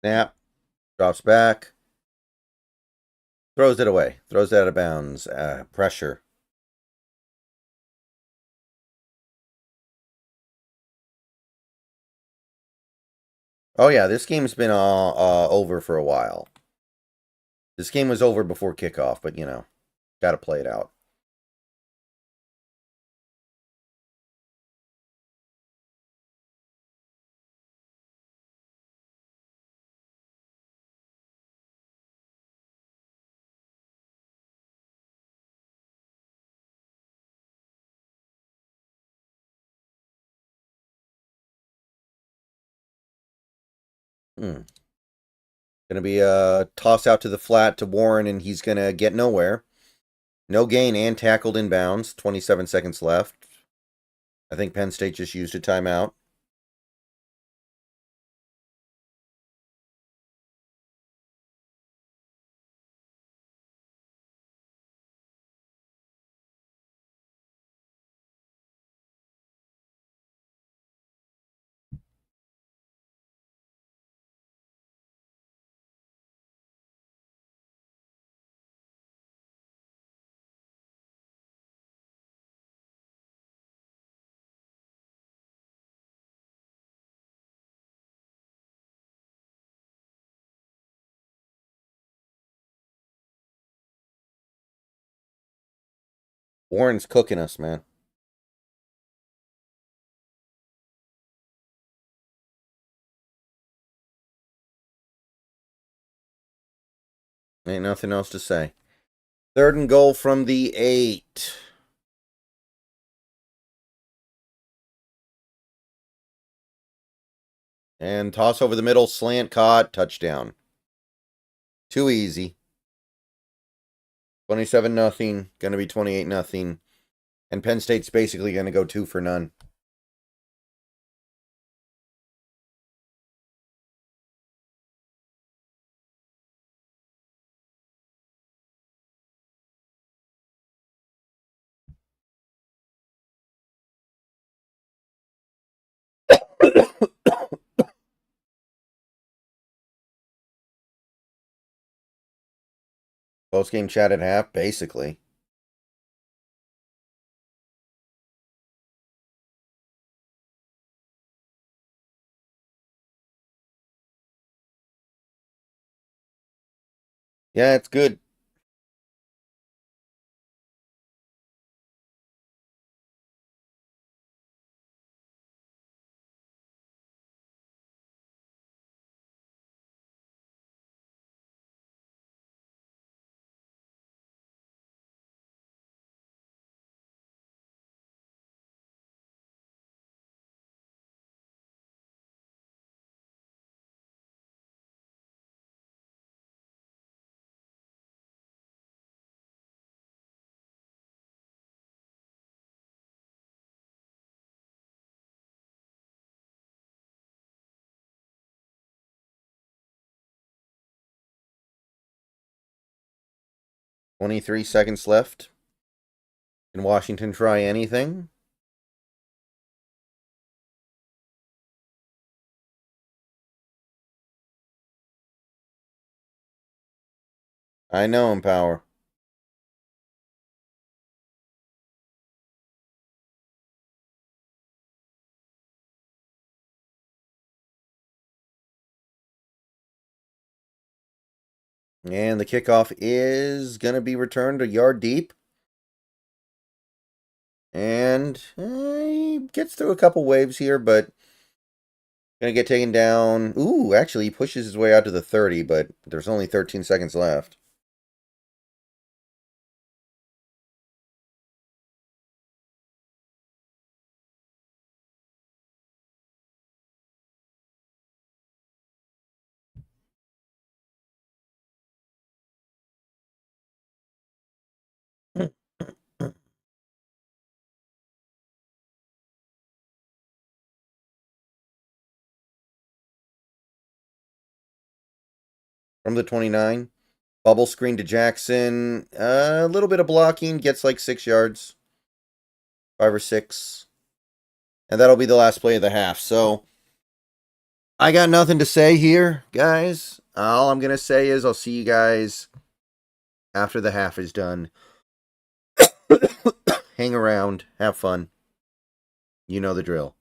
Snap. Drops back. Throws it away. Throws it out of bounds. Pressure. Oh, yeah, this game's been over for a while. This game was over before kickoff, but, got to play it out. Going to be a toss out to the flat to Warren, and he's going to get nowhere. No gain and tackled in bounds. 27 seconds left. I think Penn State just used a timeout. Warren's cooking us, man. Ain't nothing else to say. 3rd and goal from the 8. And toss over the middle, slant caught, touchdown. Too easy. 27-0, going to be 28-0. And Penn State's basically going to go 2 for none. Post-game chat at half, basically. Yeah, it's good. 23 seconds left. Can Washington try anything? I know him, Power. And the kickoff is going to be returned a yard deep. And he gets through a couple waves here, but going to get taken down. Ooh, actually, he pushes his way out to the 30, but there's only 13 seconds left. From the 29. Bubble screen to Jackson. A little bit of blocking. Gets like 6 yards. 5 or 6. And that'll be the last play of the half. So, I got nothing to say here, guys. All I'm going to say is I'll see you guys after the half is done. Hang around. Have fun. You know the drill.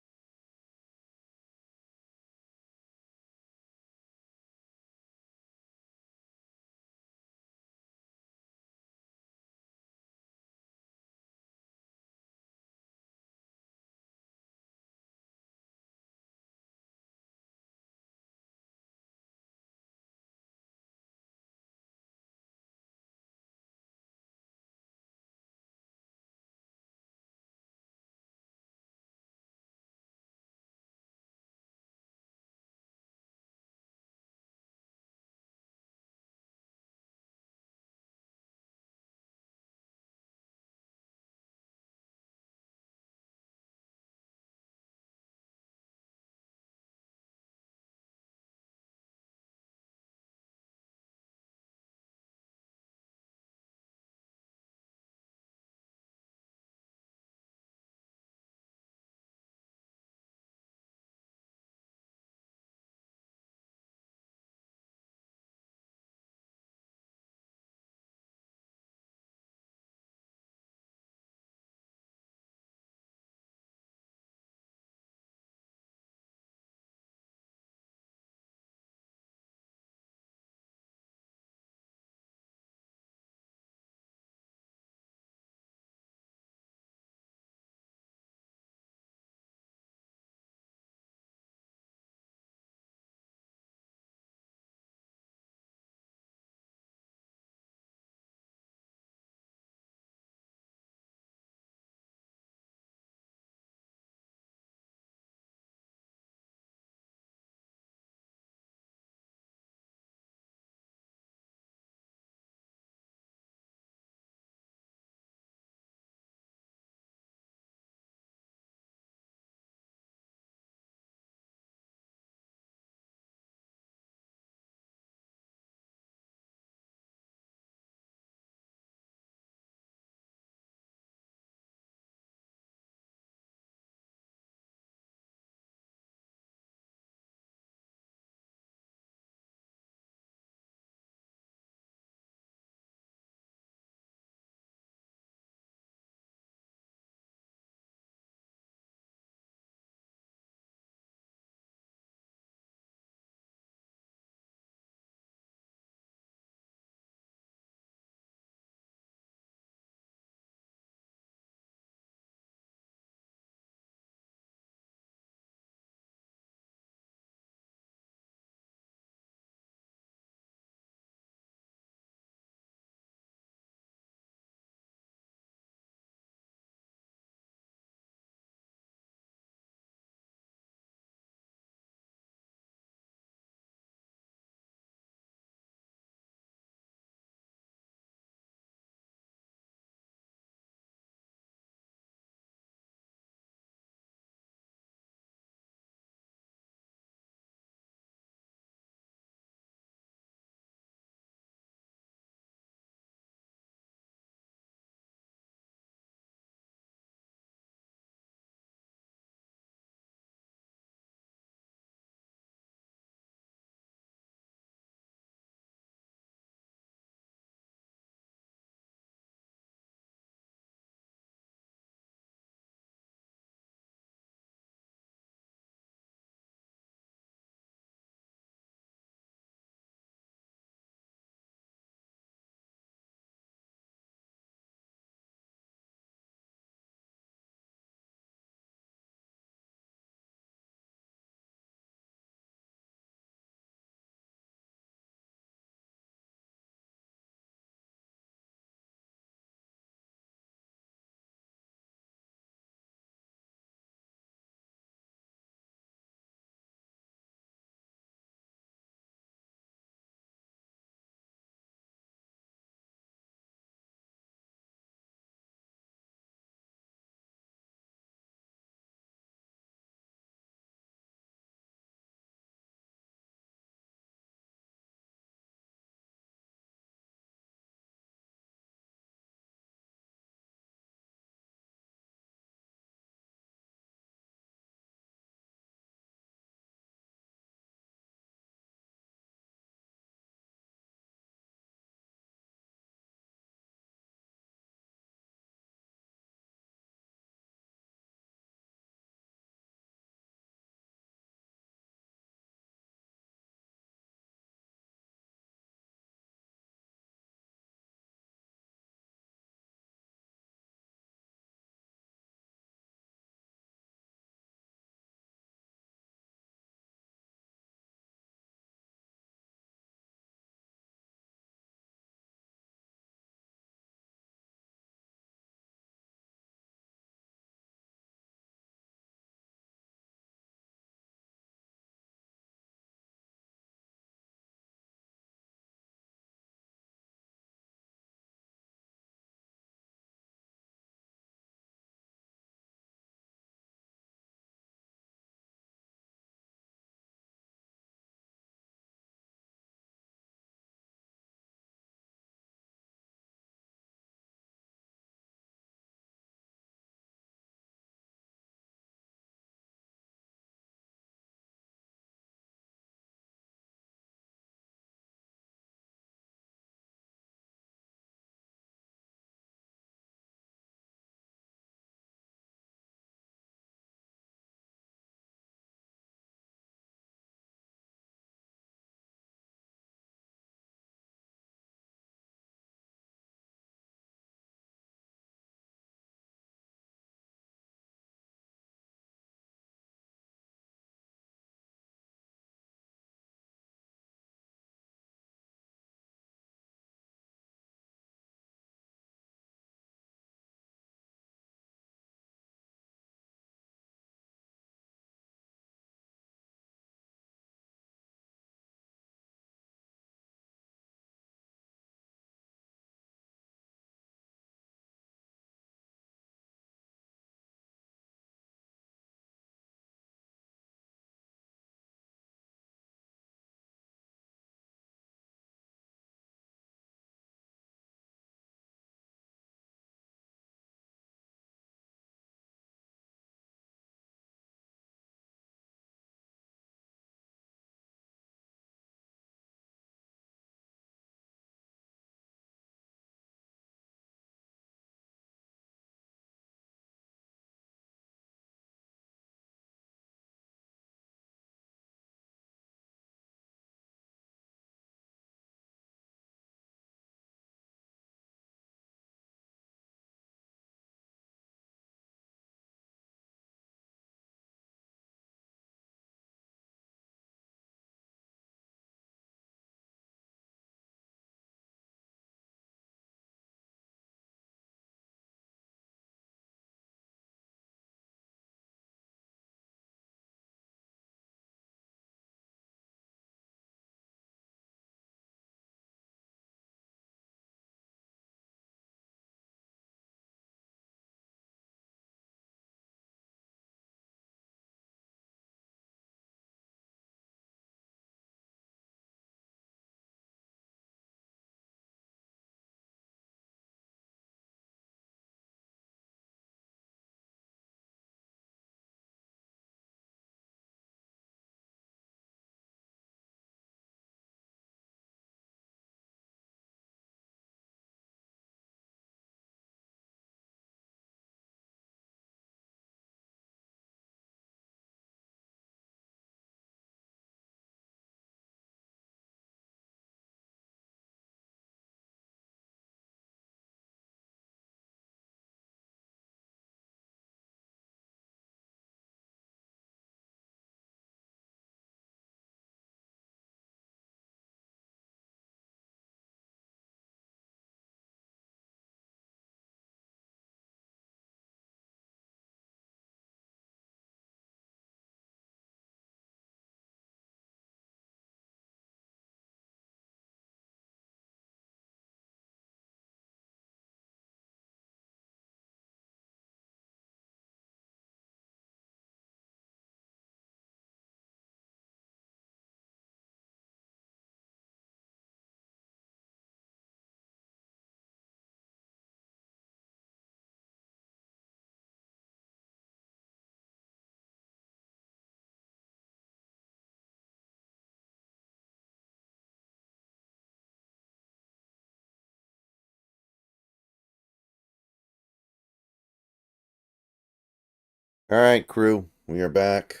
All right, crew, we are back.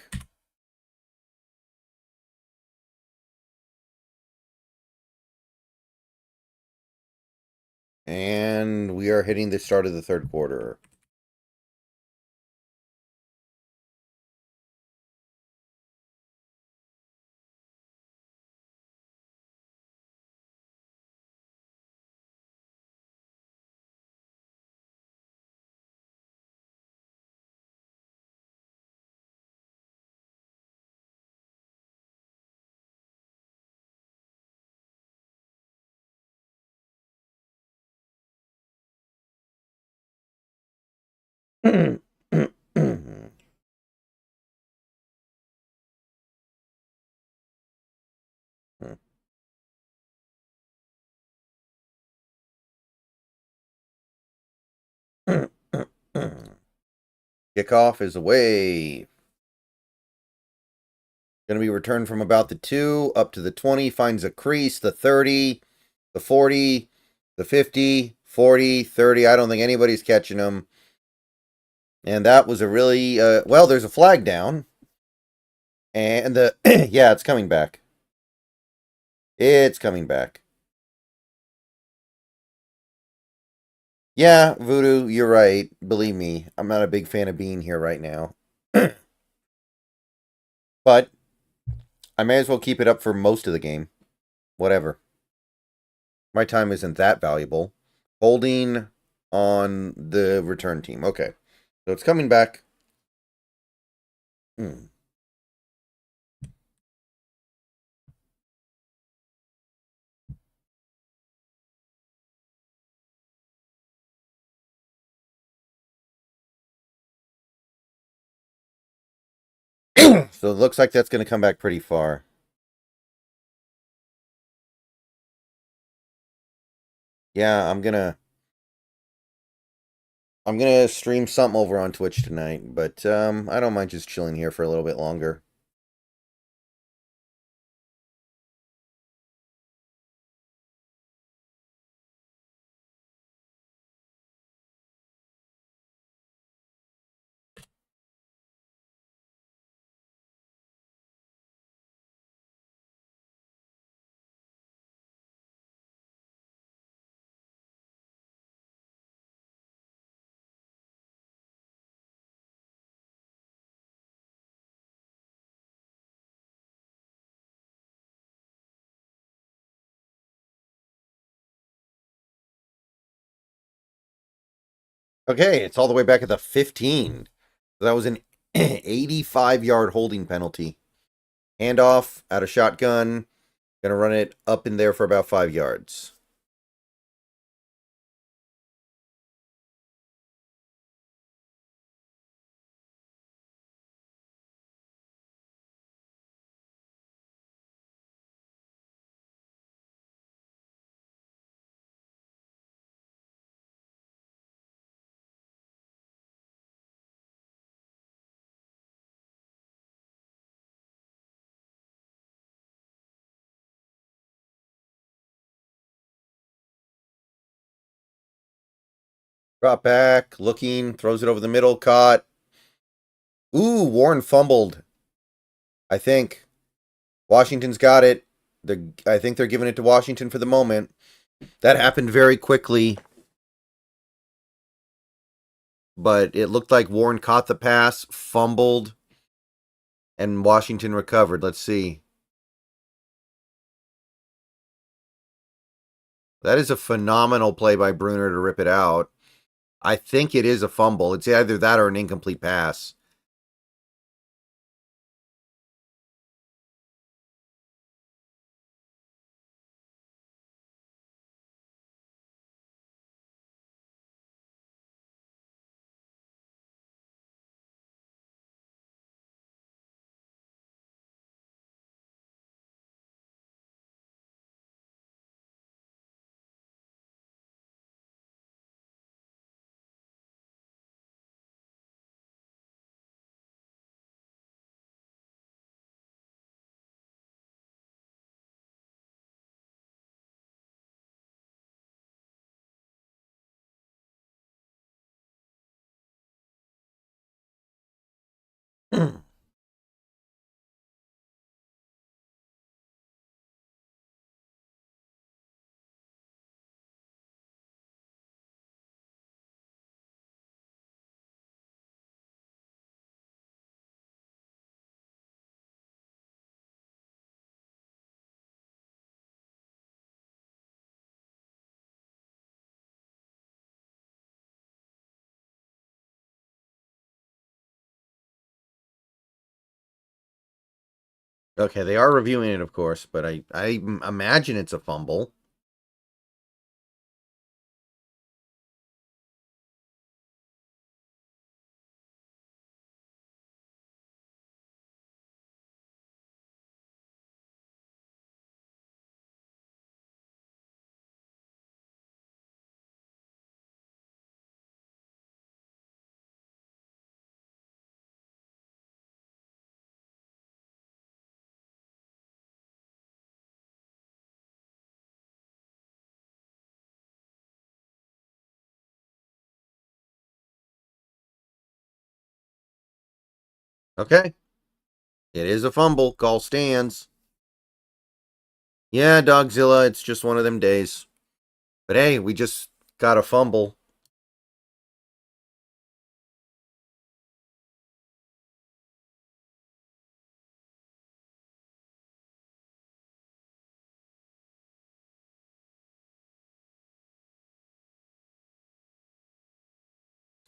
And we are hitting the start of the third quarter. Kickoff is away. Going to be returned from about the 2 up to the 20. Finds a crease, the 30, the 40, the 50, 40, 30. I don't think anybody's catching him. And that was a really, well, there's a flag down. And the, yeah, it's coming back. It's coming back. Yeah, Voodoo, you're right. Believe me, I'm not a big fan of being here right now. But I may as well keep it up for most of the game. Whatever. My time isn't that valuable. Holding on the return team. Okay. So it's coming back. So it looks like that's going to come back pretty far. Yeah, I'm gonna stream something over on Twitch tonight, but I don't mind just chilling here for a little bit longer. Okay, it's all the way back at the 15. That was an 85-yard holding penalty. Handoff out of shotgun. Gonna run it up in there for about 5 yards. Drop back, looking, throws it over the middle, caught. Ooh, Warren fumbled. I think Washington's got it. I think they're giving it to Washington for the moment. That happened very quickly. But it looked like Warren caught the pass, fumbled, and Washington recovered. Let's see. That is a phenomenal play by Bruna to rip it out. I think it is a fumble. It's either that or an incomplete pass. Okay, they are reviewing it, of course, but I imagine it's a fumble. Okay, it is a fumble. Call stands. Yeah, Dogzilla, it's just one of them days. But hey, we just got a fumble.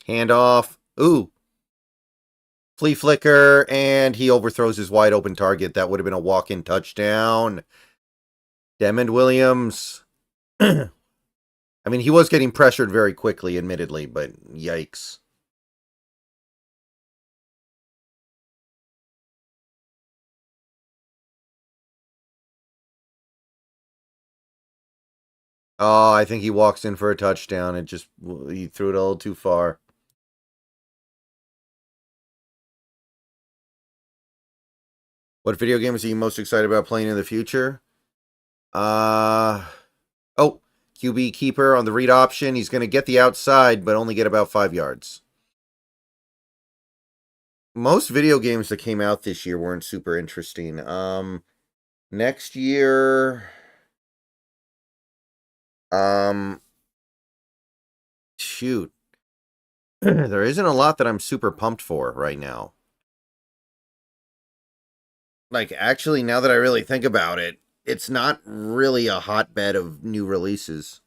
Handoff. Ooh. Flea flicker, and he overthrows his wide open target. That would have been a walk-in touchdown. Devin Williams. I mean, he was getting pressured very quickly, admittedly, but yikes. Oh, I think he walks in for a touchdown. He threw it a little too far. What video games are you most excited about playing in the future? Oh, QB keeper on the read option. He's going to get the outside, but only get about 5 yards. Most video games that came out this year weren't super interesting. Next year, shoot. There isn't a lot that I'm super pumped for right now. Like, actually, now that I really think about it, it's not really a hotbed of new releases.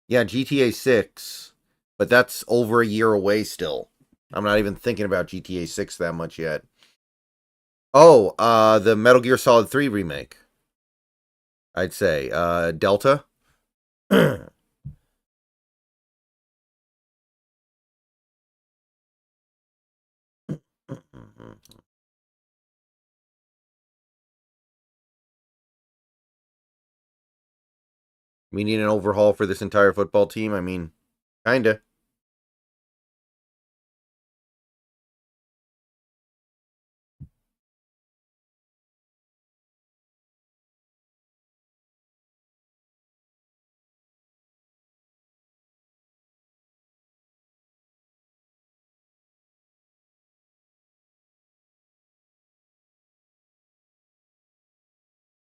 Yeah, GTA 6, but that's over a year away still. I'm not even thinking about GTA 6 that much yet. Oh, the Metal Gear Solid 3 remake. I'd say. Delta. We need an overhaul for this entire football team. I mean, kinda.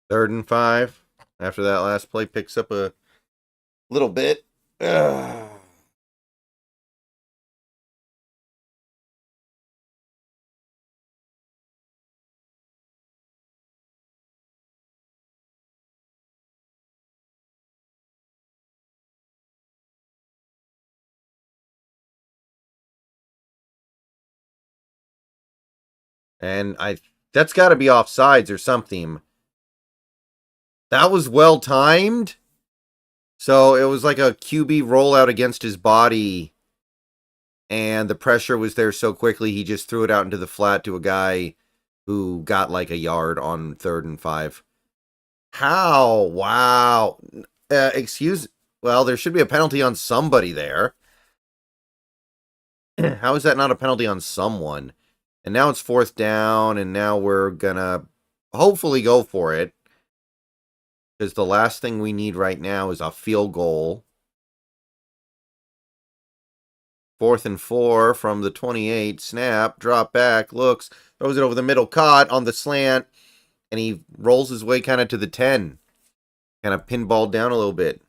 Third and 5. After that last play picks up a little bit. Ugh. And that's got to be offsides or something. That was well timed. So it was like a QB rollout against his body, and the pressure was there so quickly he just threw it out into the flat to a guy who got like a yard on 3rd and 5. How? Wow. Well, there should be a penalty on somebody there. How is that not a penalty on someone? And now it's 4th down, and now we're gonna hopefully go for it. Because the last thing we need right now is a field goal. 4th and 4 from the 28. Snap, drop back, looks, throws it over the middle, caught on the slant, and he rolls his way kind of to the 10. Kind of pinballed down a little bit.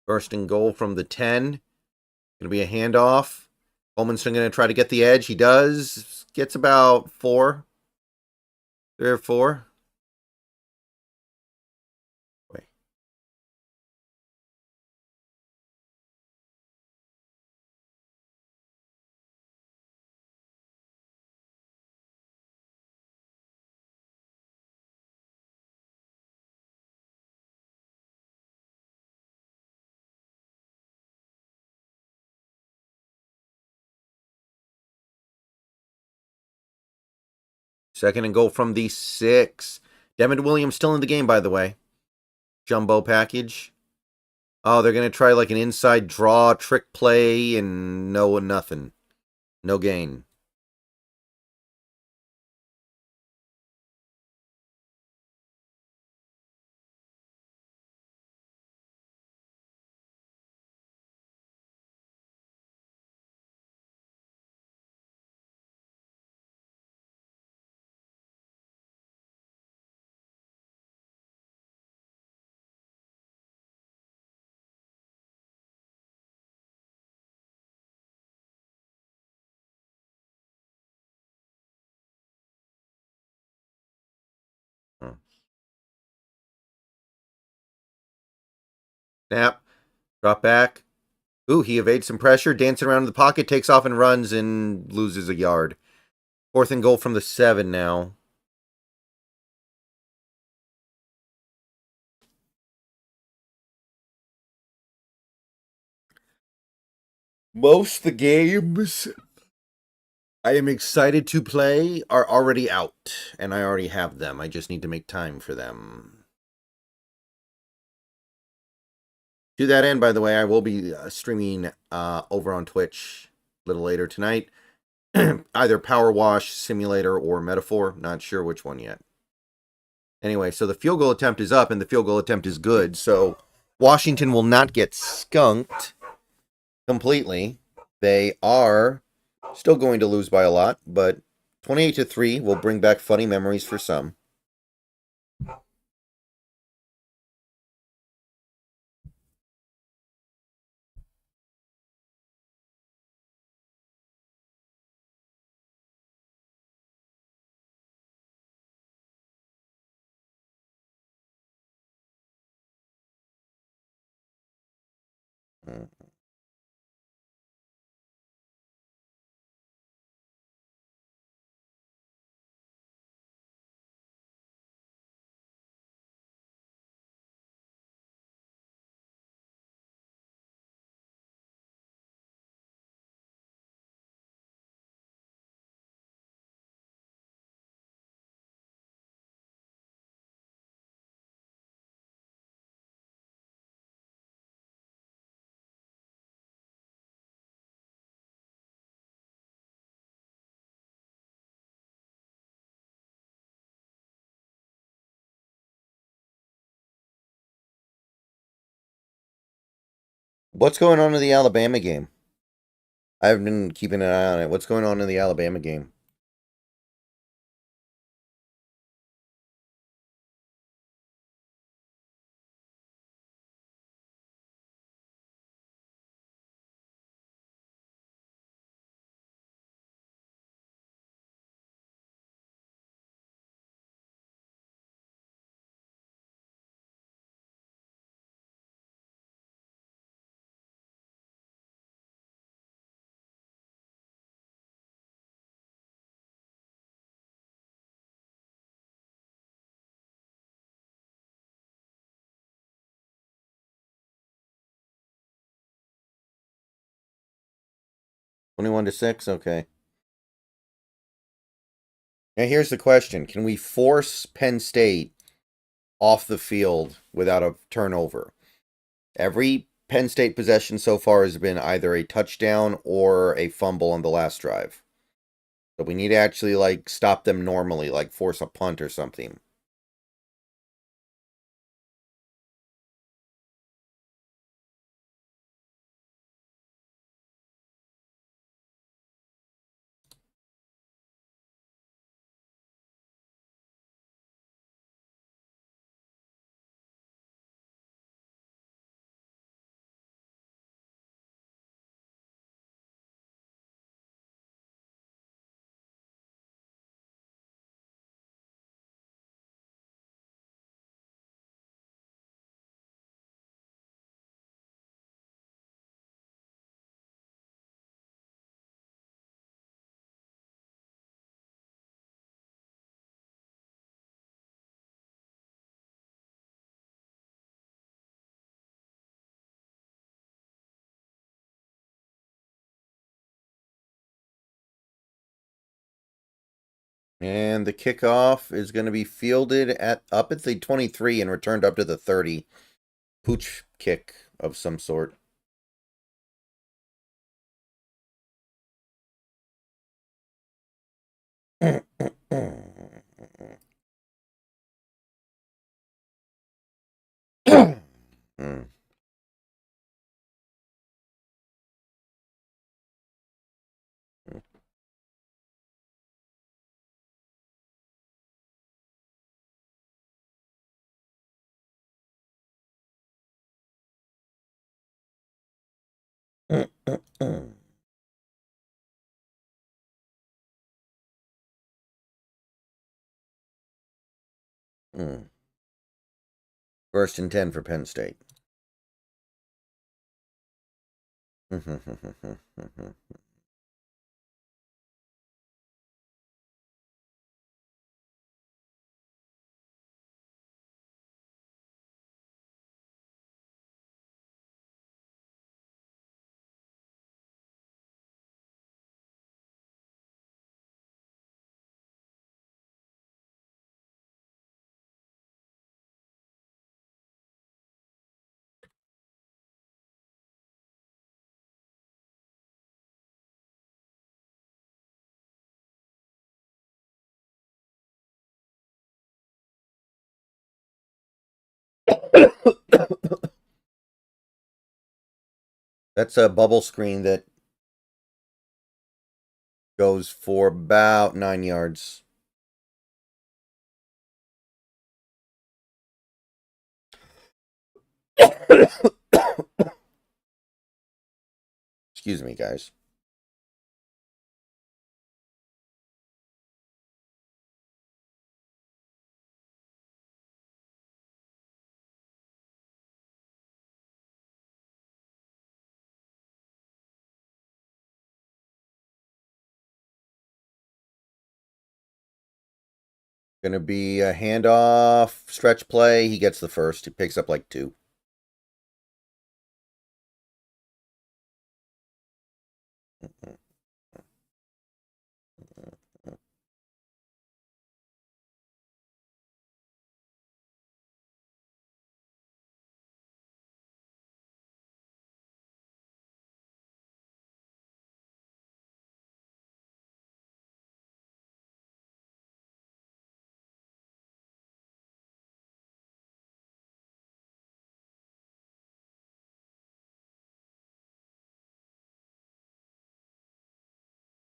First and goal from the 10. Going to be a handoff. Coleman's going to try to get the edge. He does. Gets about 4. 3 or 4. Wait. Second and goal from the 6. Devin Williams still in the game, by the way. Jumbo package. Oh, they're going to try like an inside draw, trick play, and nothing. No gain. Snap. Drop back. Ooh, he evades some pressure, dancing around in the pocket, takes off and runs and loses a yard. 4th and goal from the 7 now. Most of the games I am excited to play are already out, and I already have them. I just need to make time for them. To that end, by the way, I will be streaming over on Twitch a little later tonight. Either Power Wash, Simulator, or Metaphor. Not sure which one yet. Anyway, so the field goal attempt is up, and the field goal attempt is good. So Washington will not get skunked completely. They are still going to lose by a lot, but 28-3 will bring back funny memories for some. What's going on in the Alabama game? I've been keeping an eye on it. What's going on in the Alabama game? $21-6? Okay. Now here's the question. Can we force Penn State off the field without a turnover? Every Penn State possession so far has been either a touchdown or a fumble on the last drive. So we need to actually, like, stop them normally, like force a punt or something. And the kickoff is going to be fielded up at the 23 and returned up to the 30. Pooch kick of some sort. First and 10 for Penn State. That's a bubble screen that goes for about 9 yards. Excuse me, guys. Going to be a handoff, stretch play. He gets the first. He picks up like 2.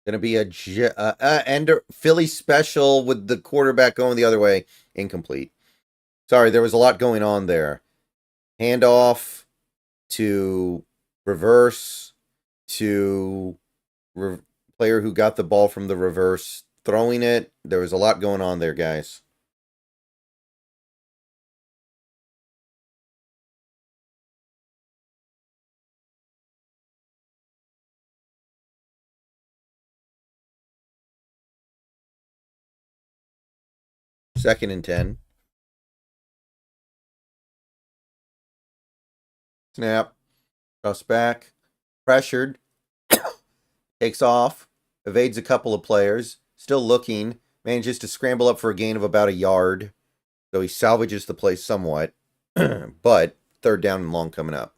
Going to be a Philly special with the quarterback going the other way. Incomplete. Sorry, there was a lot going on there. Handoff to reverse to player who got the ball from the reverse, throwing it. There was a lot going on there, guys. Second and 10. Snap. Cuffs back. Pressured. Takes off. Evades a couple of players. Still looking. Manages to scramble up for a gain of about a yard. So he salvages the play somewhat. But third down and long coming up.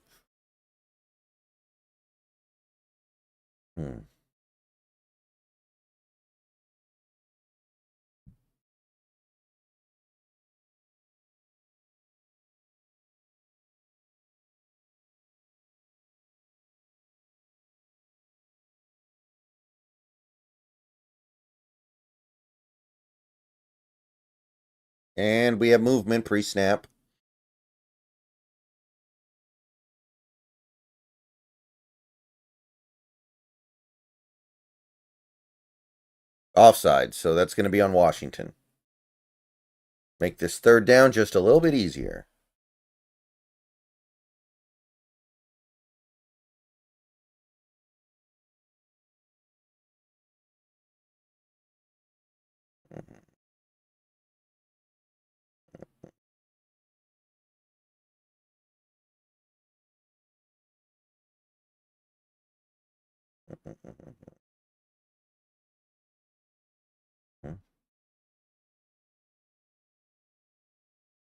And we have movement pre-snap. Offside, so that's going to be on Washington. Make this third down just a little bit easier.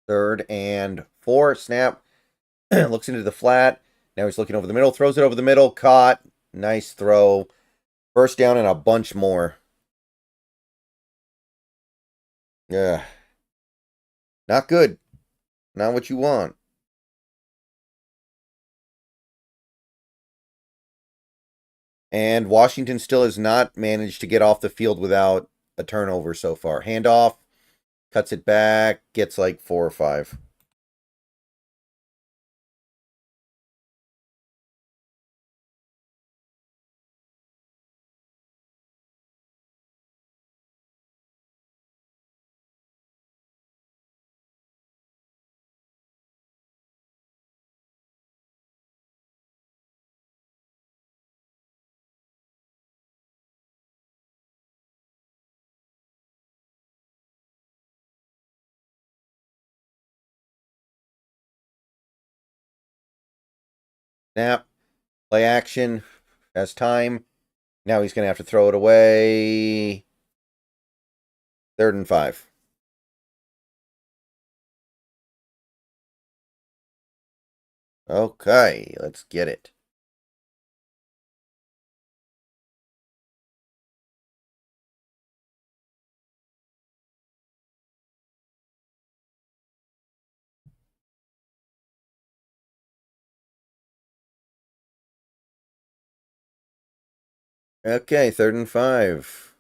Third and 4. Snap. Looks into the flat. Now he's looking over the middle. Throws it over the middle. Caught. Nice throw. First down and a bunch more. Yeah. Not good. Not what you want. And Washington still has not managed to get off the field without a turnover so far. Handoff. Cuts it back. Gets like 4 or 5. Snap. Play action. Has time. Now he's going to have to throw it away. Third and 5. Okay, let's get it. Okay, third and 5.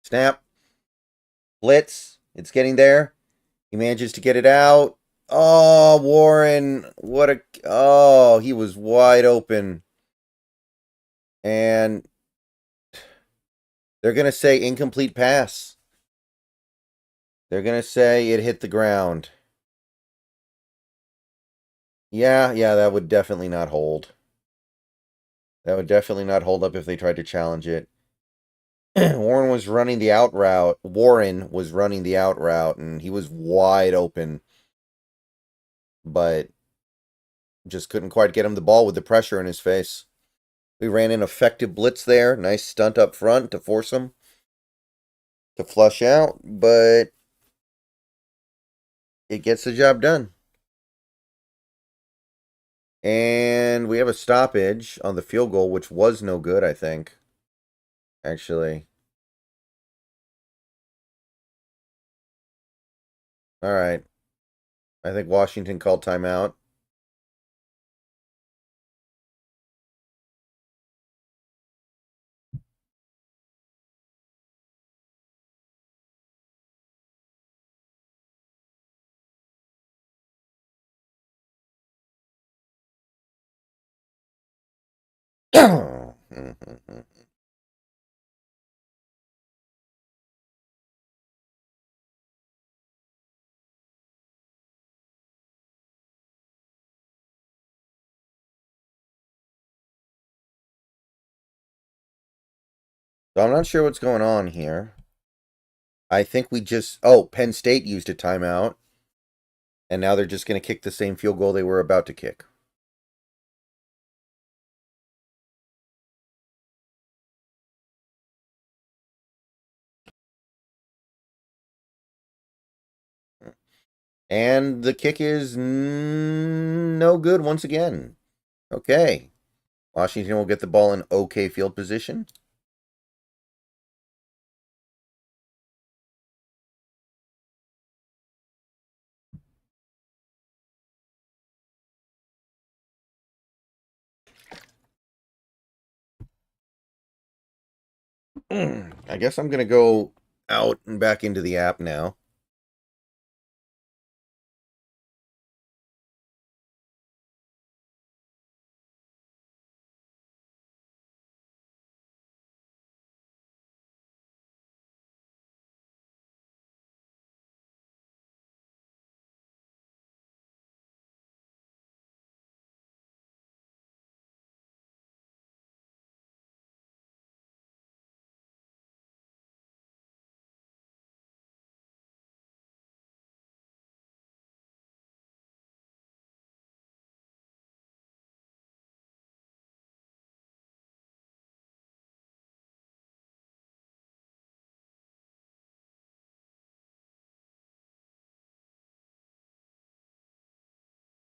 Snap. Blitz. It's getting there. He manages to get it out. Oh, Warren. What a... Oh, he was wide open. And they're going to say incomplete pass. They're going to say it hit the ground. Yeah, that would definitely not hold. That would definitely not hold up if they tried to challenge it. Warren was running the out route, and he was wide open. But just couldn't quite get him the ball with the pressure in his face. We ran an effective blitz there. Nice stunt up front to force him to flush out, but it gets the job done. And we have a stoppage on the field goal, which was no good, I think. Actually. All right. I think Washington called timeout. So I'm not sure what's going on here. I think we just... Oh, Penn State used a timeout. And now they're just going to kick the same field goal they were about to kick. And the kick is no good once again. Okay. Washington will get the ball in okay field position. I guess I'm going to go out and back into the app now.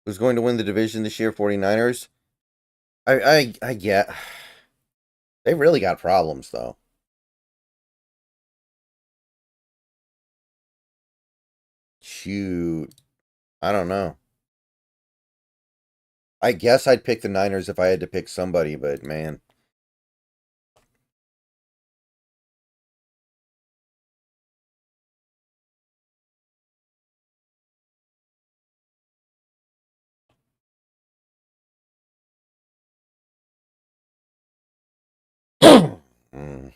Who's going to win the division this year? 49ers? I get. They really got problems, though. Shoot. I don't know. I guess I'd pick the Niners if I had to pick somebody, but man. Mm.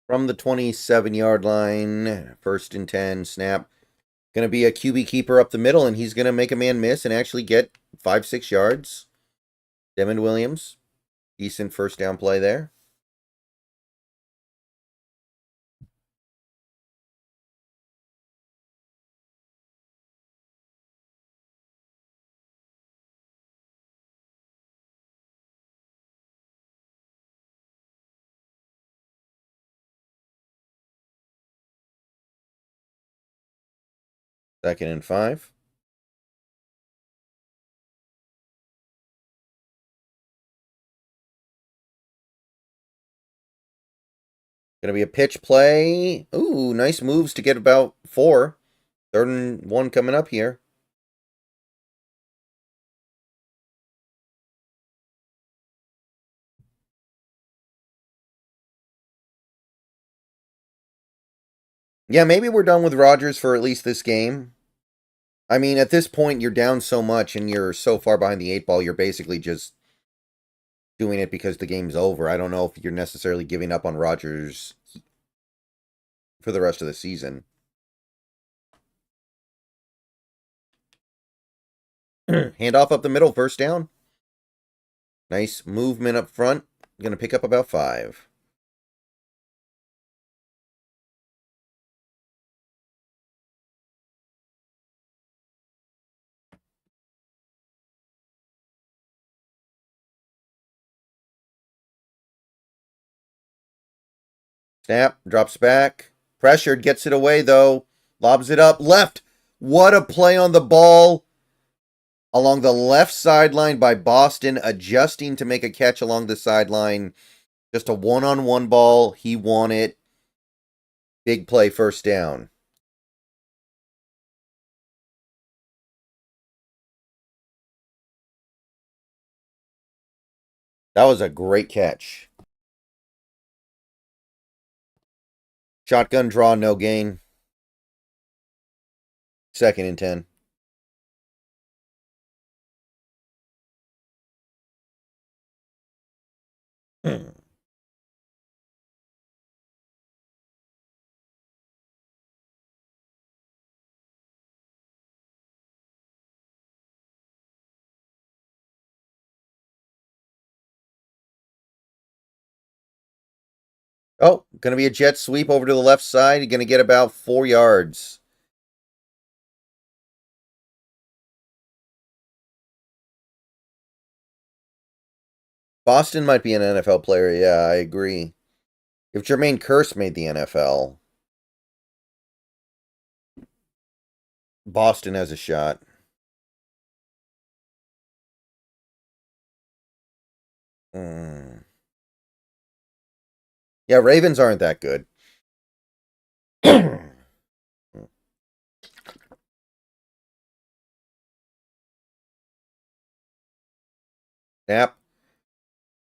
From the 27-yard line, 1st and 10, snap. Going to be a QB keeper up the middle, and he's going to make a man miss and actually get 5-6 yards. Devin Williams, decent first down play there. Second and 5. Going to be a pitch play. Ooh, nice moves to get about 4. 3rd and 1 coming up here. Yeah, maybe we're done with Rodgers for at least this game. I mean, at this point, you're down so much and you're so far behind the 8 ball, you're basically just doing it because the game's over. I don't know if you're necessarily giving up on Rodgers for the rest of the season. Handoff up the middle, first down. Nice movement up front. Going to pick up about 5. Snap, drops back. Pressured, gets it away though. Lobs it up. Left. What a play on the ball. Along the left sideline by Boston, adjusting to make a catch along the sideline. Just a one-on-one ball. He won it. Big play, first down. That was a great catch. Shotgun draw, no gain. 2nd and 10. Oh, going to be a jet sweep over to the left side. You're going to get about 4 yards. Boston might be an NFL player. Yeah, I agree. If Jermaine Kearse made the NFL, Boston has a shot. Mm. Yeah, Ravens aren't that good. Snap.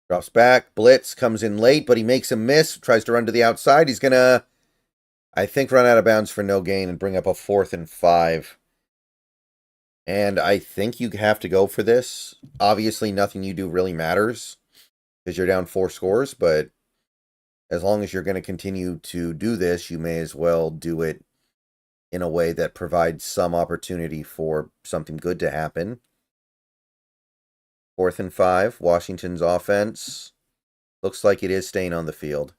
Drops back. Blitz comes in late, but he makes a miss. Tries to run to the outside. He's going to, I think, run out of bounds for no gain and bring up a 4th and 5. And I think you have to go for this. Obviously, nothing you do really matters because you're down 4 scores, but as long as you're going to continue to do this, you may as well do it in a way that provides some opportunity for something good to happen. 4th and 5, Washington's offense. Looks like it is staying on the field.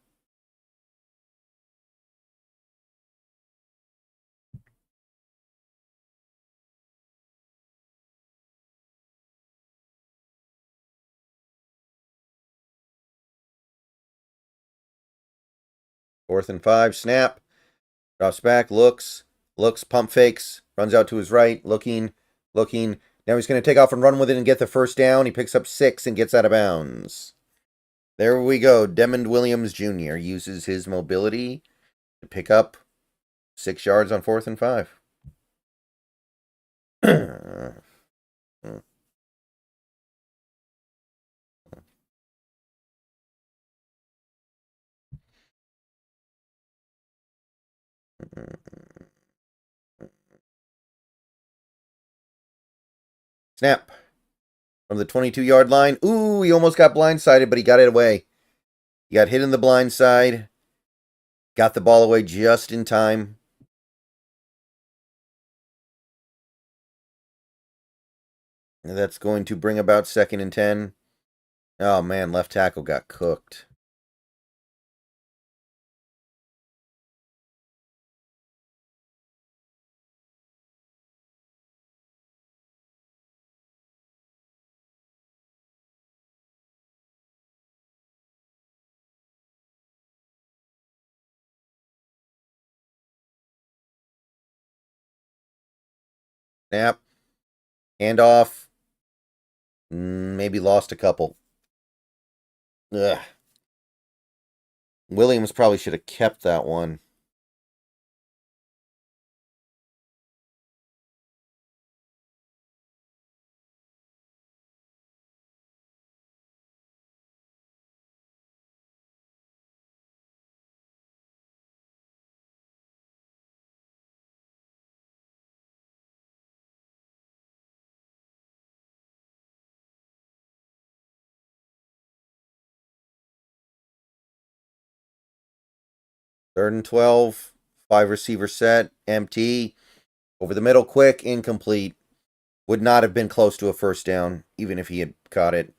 Fourth and 5, snap. Drops back, looks, pump fakes, runs out to his right, looking. Now he's going to take off and run with it and get the first down. He picks up 6 and gets out of bounds. There we go. Devin Williams Jr. uses his mobility to pick up 6 yards on 4th and 5. Snap. From the 22-yard line. Ooh, he almost got blindsided, but he got it away. He got hit in the blind side. Got the ball away just in time. And that's going to bring about 2nd and 10. Oh, man, left tackle got cooked. Snap. Handoff. Maybe lost a couple. Ugh. Williams probably should have kept that one. Third and 12. 5 receiver set. Empty. Over the middle, quick. Incomplete. Would not have been close to a first down, even if he had caught it.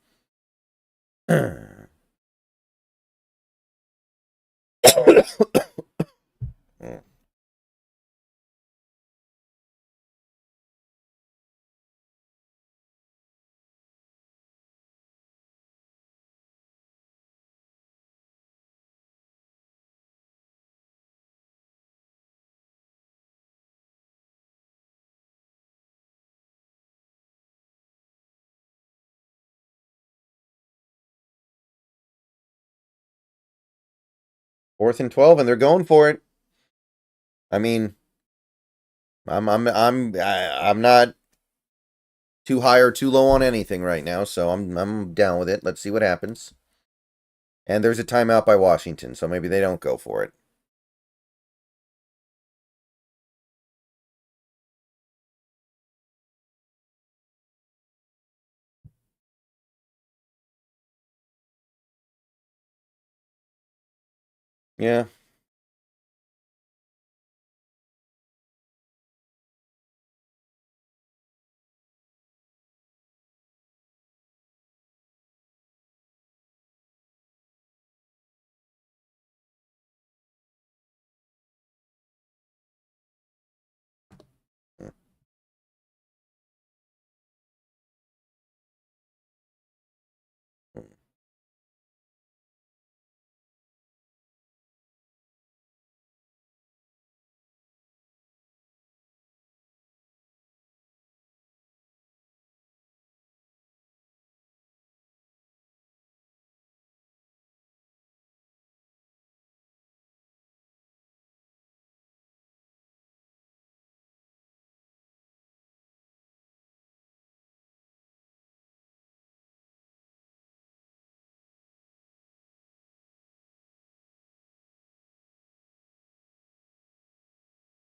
4th and 12, and they're going for it. I mean, I'm not too high or too low on anything right now, so I'm down with it. Let's see what happens. And there's a timeout by Washington, so maybe they don't go for it. Yeah.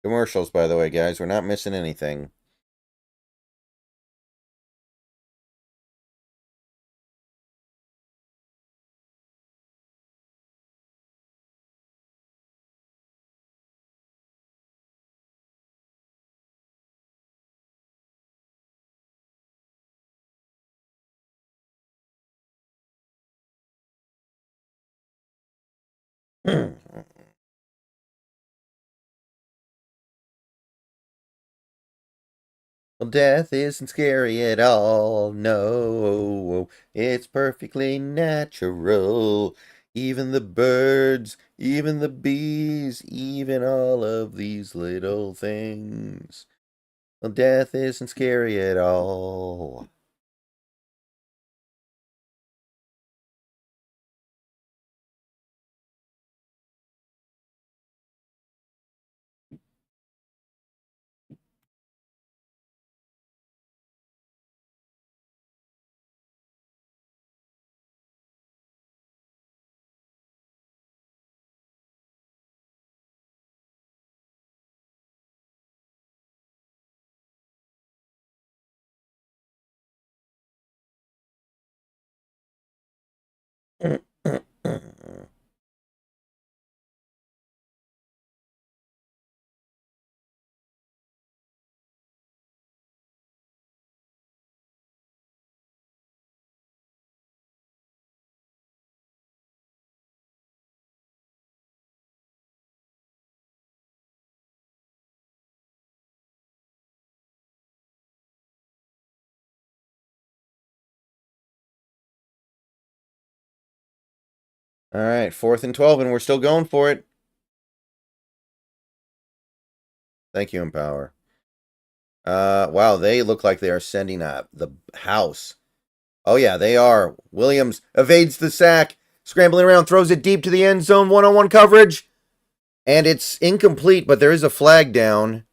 Commercials, by the way, guys. We're not missing anything. Well, death isn't scary at all. No, it's perfectly natural. Even the birds, even the bees, even all of these little things. Well, death isn't scary at all. All right, 4th and 12, and we're still going for it. Thank you, Empower. Wow, they look like they are sending up the house. Oh, yeah, they are. Williams evades the sack, scrambling around, throws it deep to the end zone, one-on-one coverage. And it's incomplete, but there is a flag down.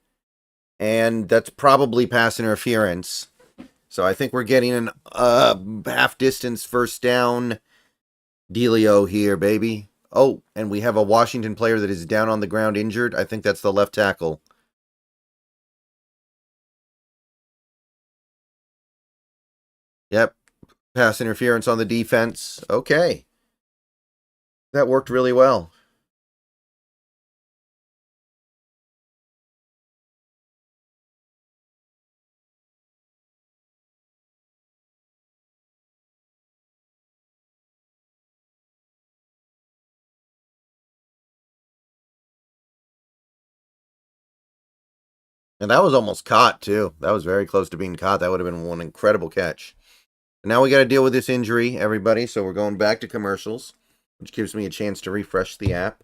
And that's probably pass interference. So I think we're getting an half-distance first down dealio here, baby. Oh, and we have a Washington player that is down on the ground injured. I think that's the left tackle. Yep. Pass interference on the defense. Okay. That worked really well. And that was almost caught, too. That was very close to being caught. That would have been one incredible catch. And now we got to deal with this injury, everybody. So we're going back to commercials, which gives me a chance to refresh the app.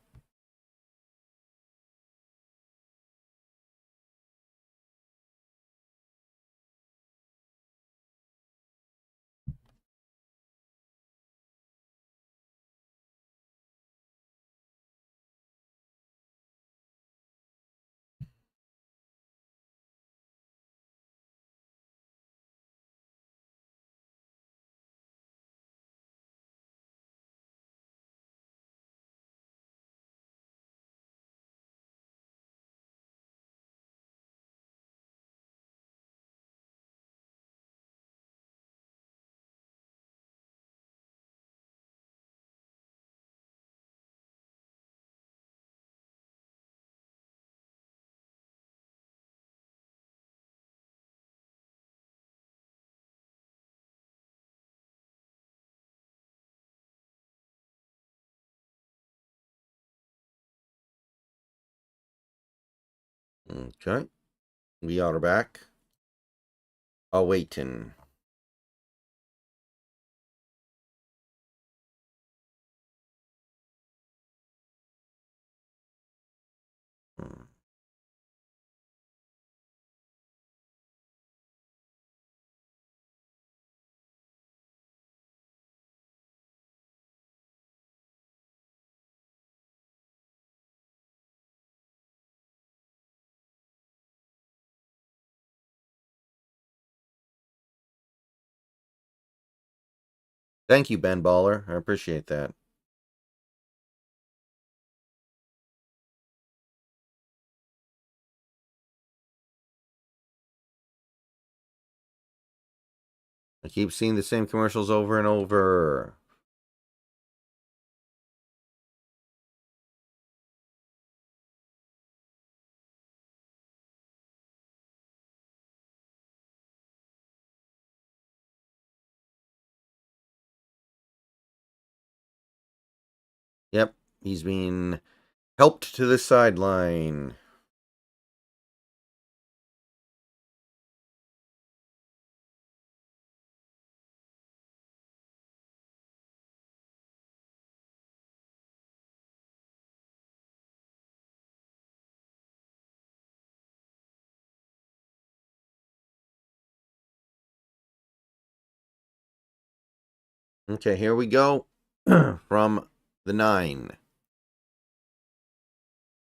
Okay. We are back. Awaiting. Thank you, Ben Baller. I appreciate that. I keep seeing the same commercials over and over. Yep, he's being helped to the sideline. Okay, here we go. From the 9.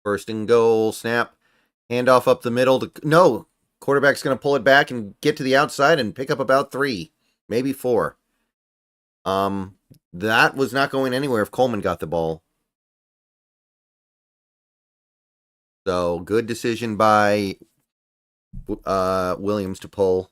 First and goal, snap. Handoff up the middle. No, quarterback's going to pull it back and get to the outside and pick up about 3, maybe 4. That was not going anywhere if Coleman got the ball. So, good decision by Williams to pull.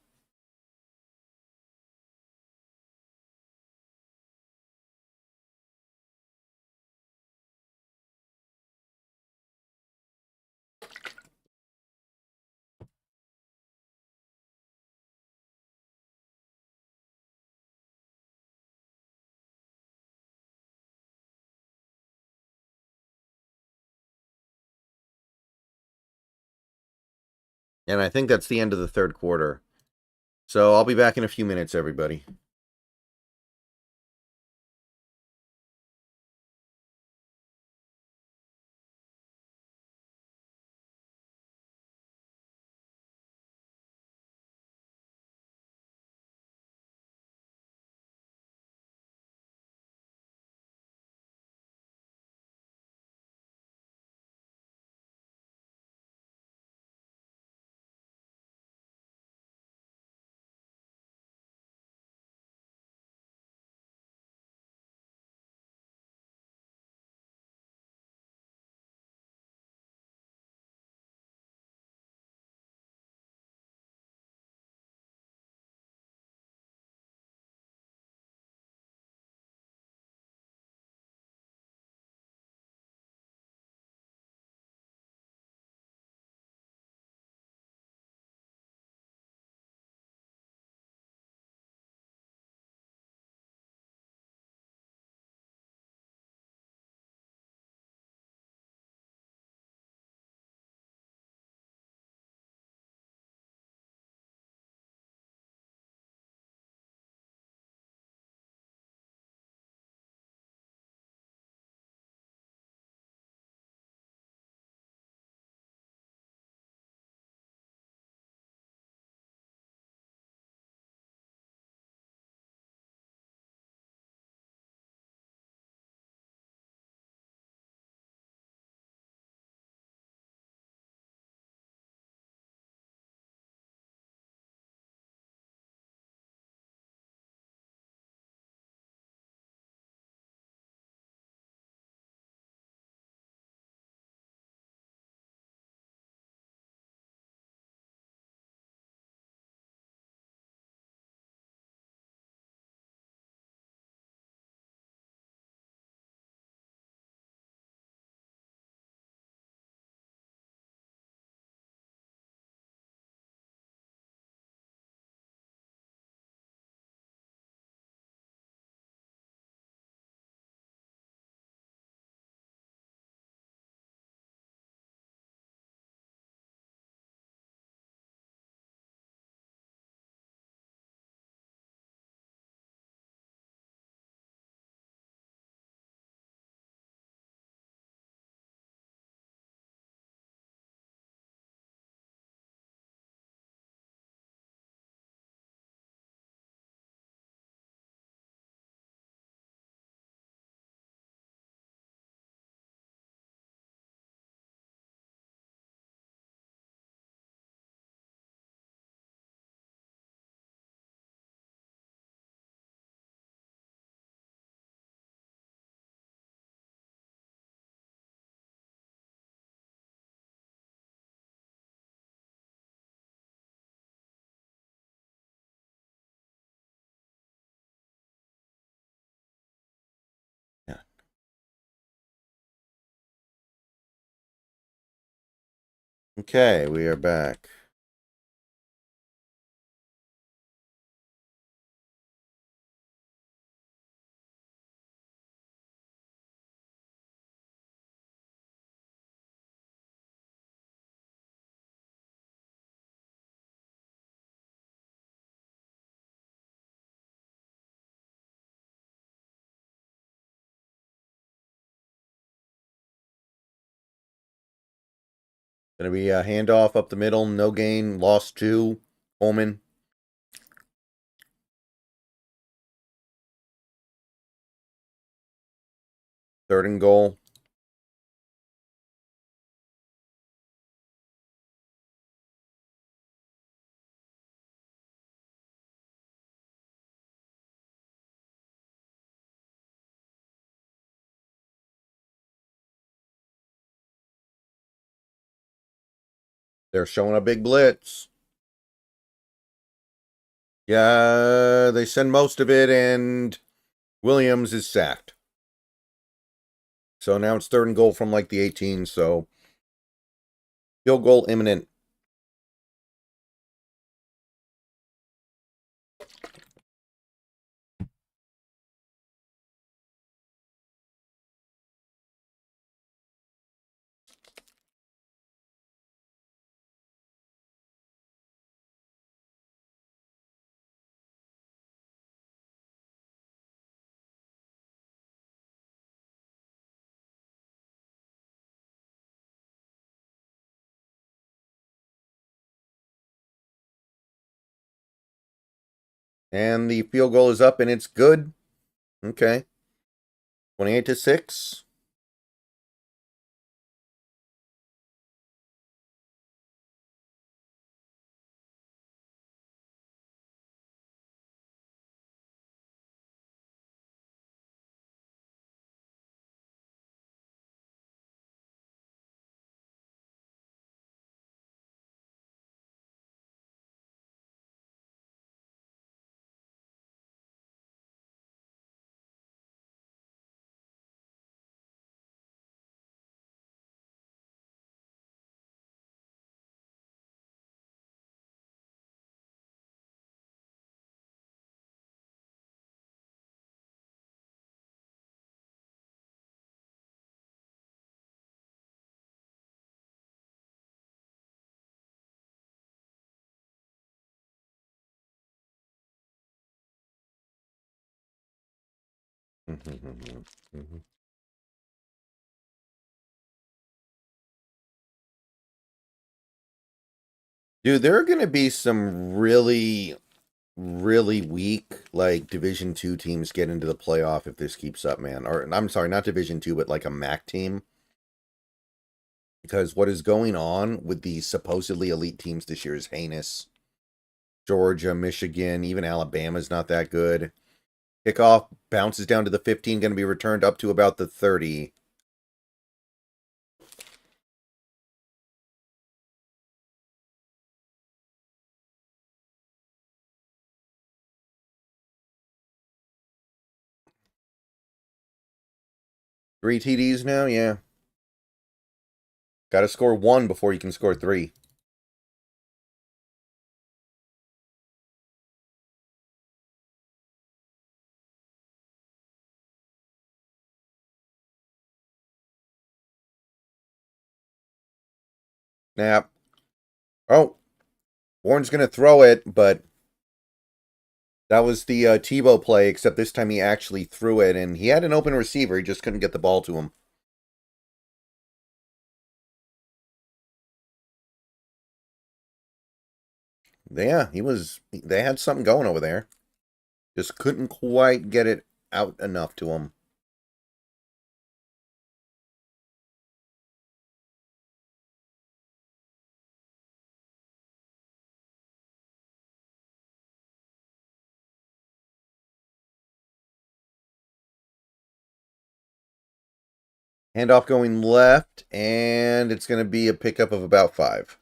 And I think that's the end of the third quarter. So, I'll be back in a few minutes, everybody. Okay, we are back. Gonna be a handoff up the middle, no gain, lost 2. Holman. Third and goal. They're showing a big blitz. Yeah, they send most of it, and Williams is sacked. So now it's third and goal from like the 18, so field goal imminent. And the field goal is up, and it's good. Okay. 28-6. Dude, there are going to be some really, really weak, like, Division 2 teams get into the playoff if this keeps up, man. Or, I'm sorry, not Division 2, but like a MAC team. Because what is going on with these supposedly elite teams this year is heinous. Georgia, Michigan, even Alabama's not that good. Kickoff bounces down to the 15, going to be returned up to about the 30. Three TDs now? Yeah. Got to score 1 before you can score 3. Snap. Oh, Warren's going to throw it, but that was the Tebow play, except this time he actually threw it, and he had an open receiver. He just couldn't get the ball to him. Yeah, they had something going over there. Just couldn't quite get it out enough to him. Handoff going left, and it's going to be a pickup of about 5.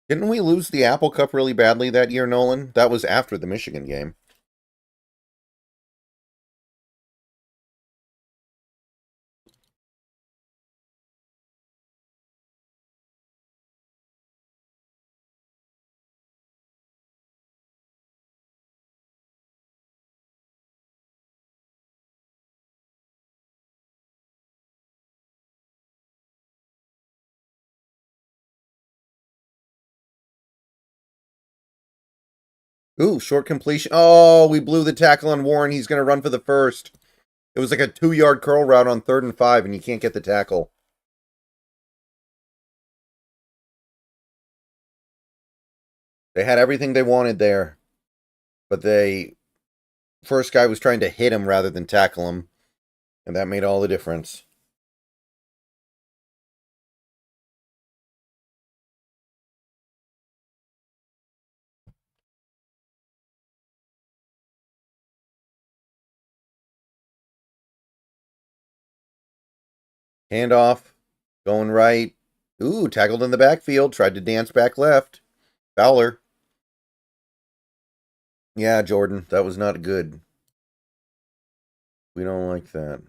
Didn't we lose the Apple Cup really badly that year, Nolan? That was after the Michigan game. Ooh, short completion. Oh, we blew the tackle on Warren. He's going to run for the first. It was like a 2-yard curl route on 3rd and 5, and you can't get the tackle. They had everything they wanted there, but first guy was trying to hit him rather than tackle him, and that made all the difference. Handoff, going right. Ooh, tackled in the backfield, tried to dance back left. Fowler. Yeah, Jordan, that was not good. We don't like that.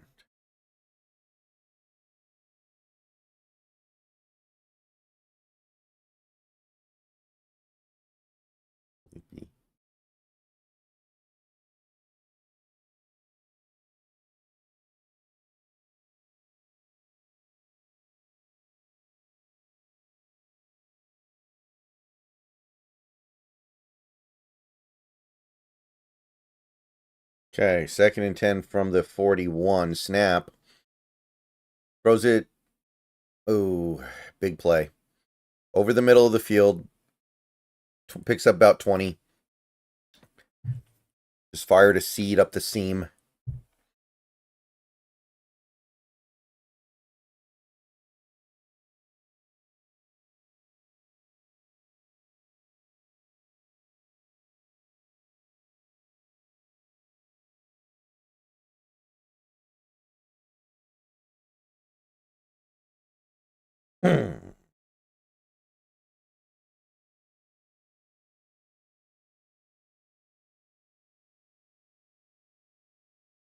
Okay, 2nd and 10 from the 41. Snap. Throws it. Ooh, big play. Over the middle of the field. Picks up about 20. Just fired a seed up the seam.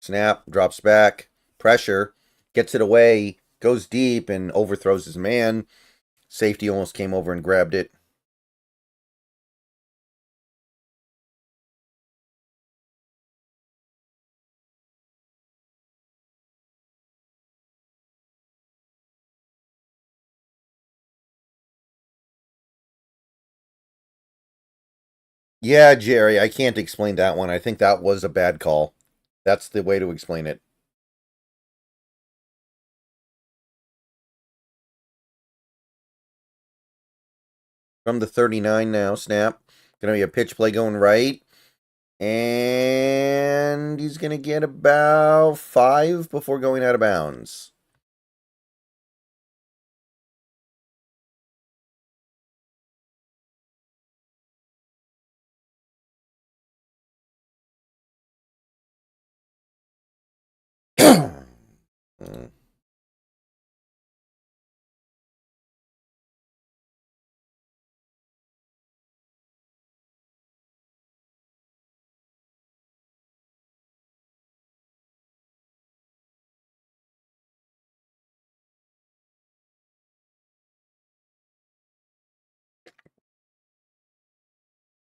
Snap, drops back, pressure, gets it away, goes deep, and overthrows his man. Safety almost came over and grabbed it. Yeah, Jerry, I can't explain that one. I think that was a bad call. That's the way to explain it. From the 39 now, snap. Gonna be a pitch play going right. And he's gonna get about 5 before going out of bounds.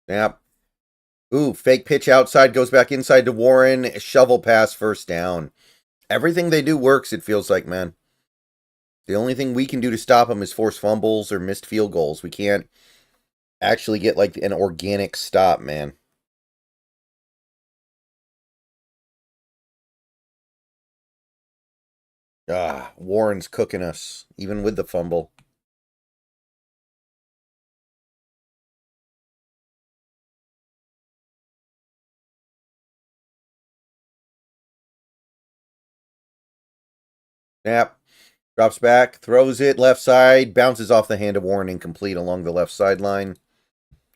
Snap. Ooh, fake pitch outside, goes back inside to Warren. Shovel pass, first down. Everything they do works, it feels like, man. The only thing we can do to stop them is force fumbles or missed field goals. We can't actually get like an organic stop, man. Warren's cooking us, even with the fumble. Snap. Drops back, throws it left side, bounces off the hand of Warren, incomplete along the left sideline.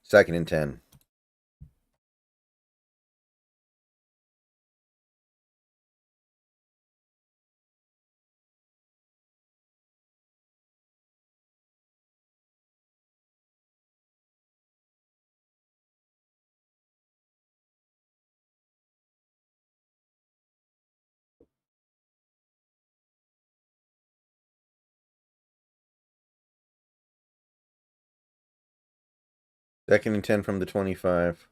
2nd and 10. Second and 10 from the 25.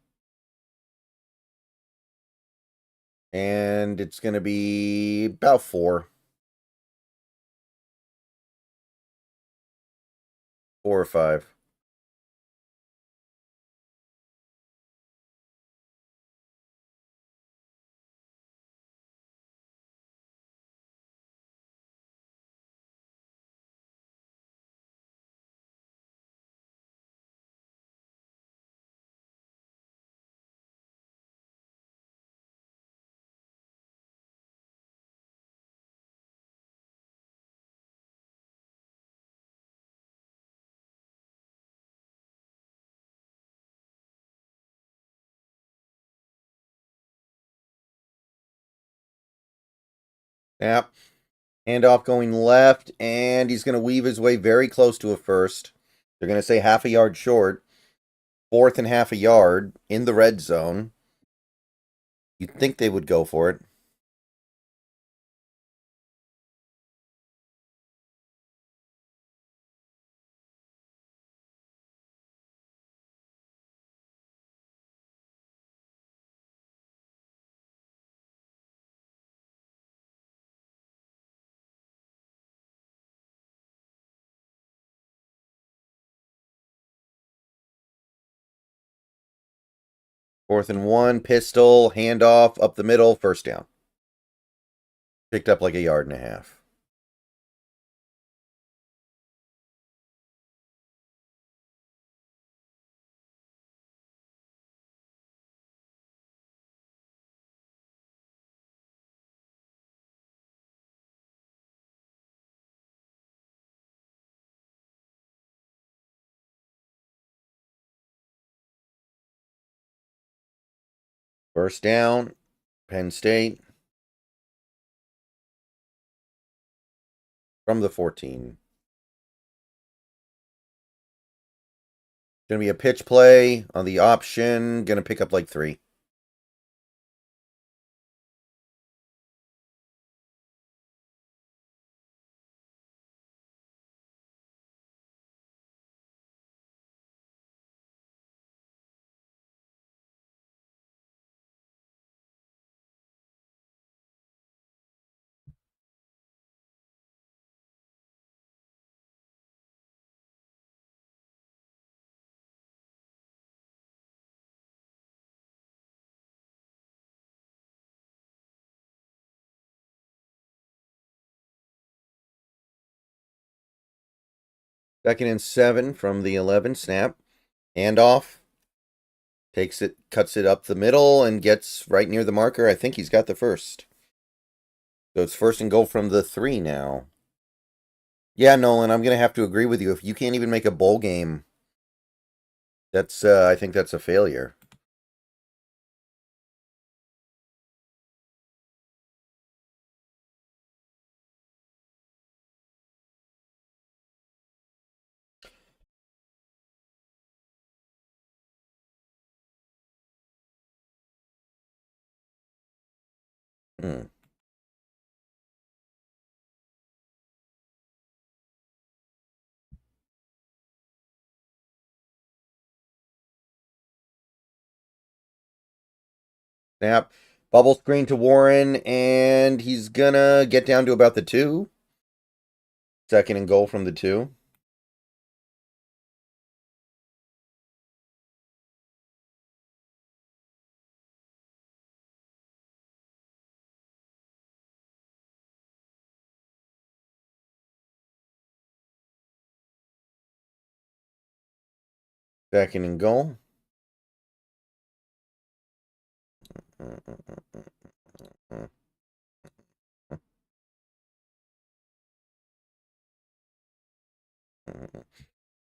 And it's going to be about 4. 4 or 5. Yep. Handoff going left, and he's going to weave his way very close to a first. They're going to say half a yard short. 4th and half a yard in the red zone. You'd think they would go for it. Fourth and 1, pistol, handoff, up the middle, first down. Picked up like a yard and a half. First down, Penn State. From the 14. Going to be a pitch play on the option. Going to pick up like 3. Second and 7 from the 11 snap. Handoff. Takes it, cuts it up the middle, and gets right near the marker. I think he's got the first. So it's first and goal from the 3 now. Yeah, Nolan, I'm going to have to agree with you. If you can't even make a bowl game, that's I think that's a failure. Hmm. Snap. Bubble screen to Warren, and he's going to get down to about the 2. Second and goal from the 2. Second and goal.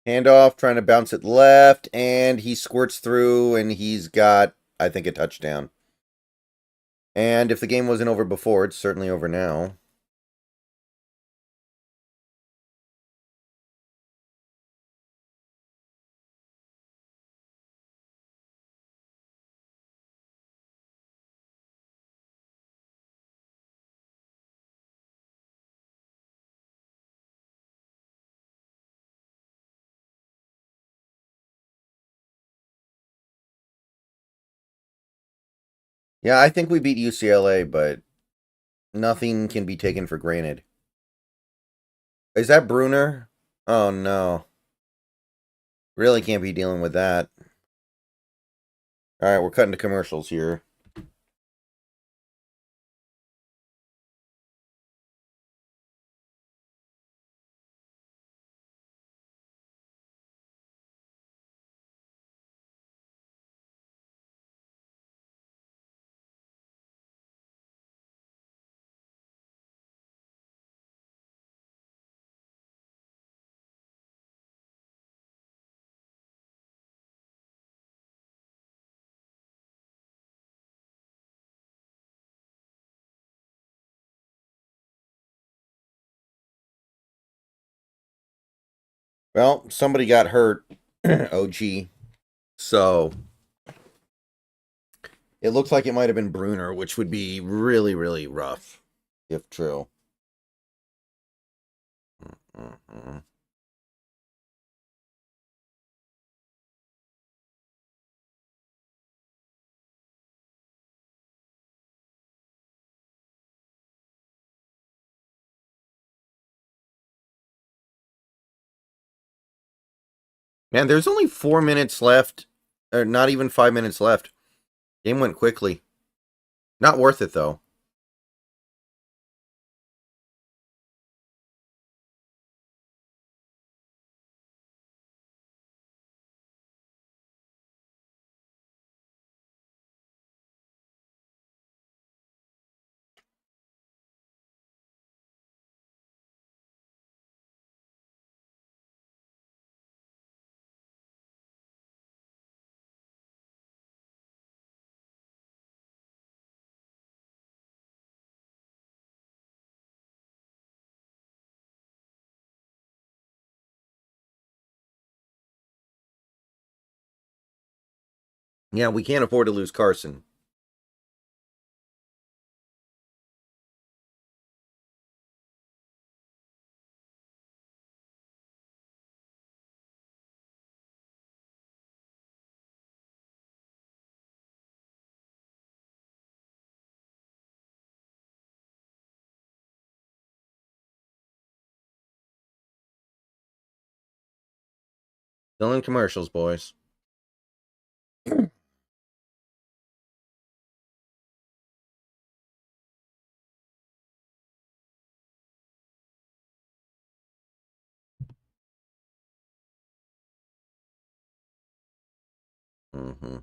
Handoff, trying to bounce it left, and he squirts through, and he's got, I think, a touchdown. And if the game wasn't over before, it's certainly over now. Yeah, I think we beat UCLA, but nothing can be taken for granted. Is that Brunner? Oh, no. Really can't be dealing with that. All right, we're cutting to commercials here. Well, somebody got hurt, OG. So it looks like it might have been Bruna, which would be really, really rough if true. Mm-hmm. Man, there's only 4 minutes left, or not even 5 minutes left. Game went quickly. Not worth it though. Yeah, we can't afford to lose Carson. Still in commercials, boys. Mm-hmm.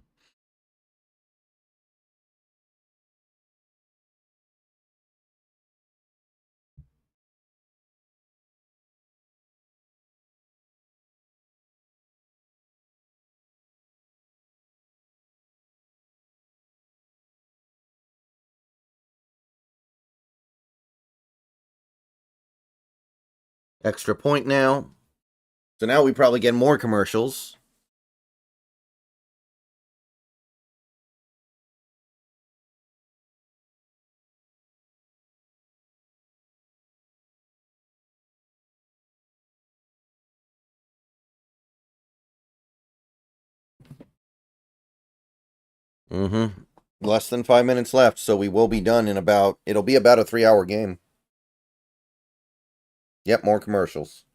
Extra point now. So now we probably get more commercials. Mm-hmm. Less than 5 minutes left, so we will be done in about, it'll be about a 3-hour game. Yep, more commercials.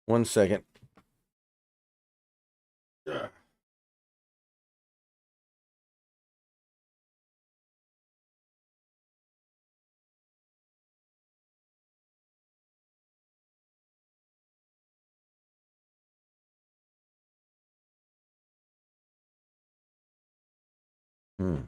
One second. Hmm.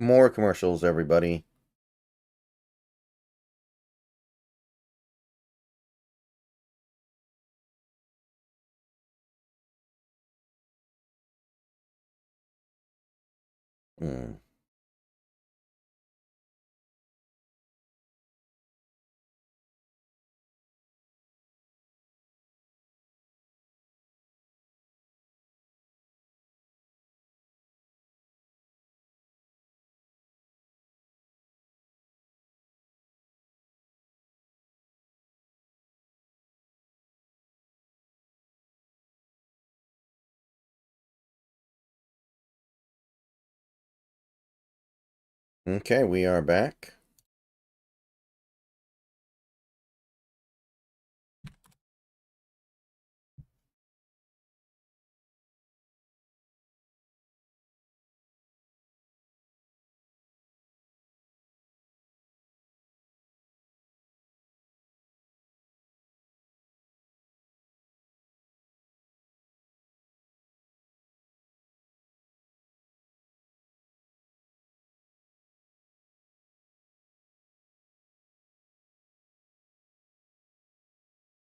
More commercials, everybody. Mm. Okay, we are back.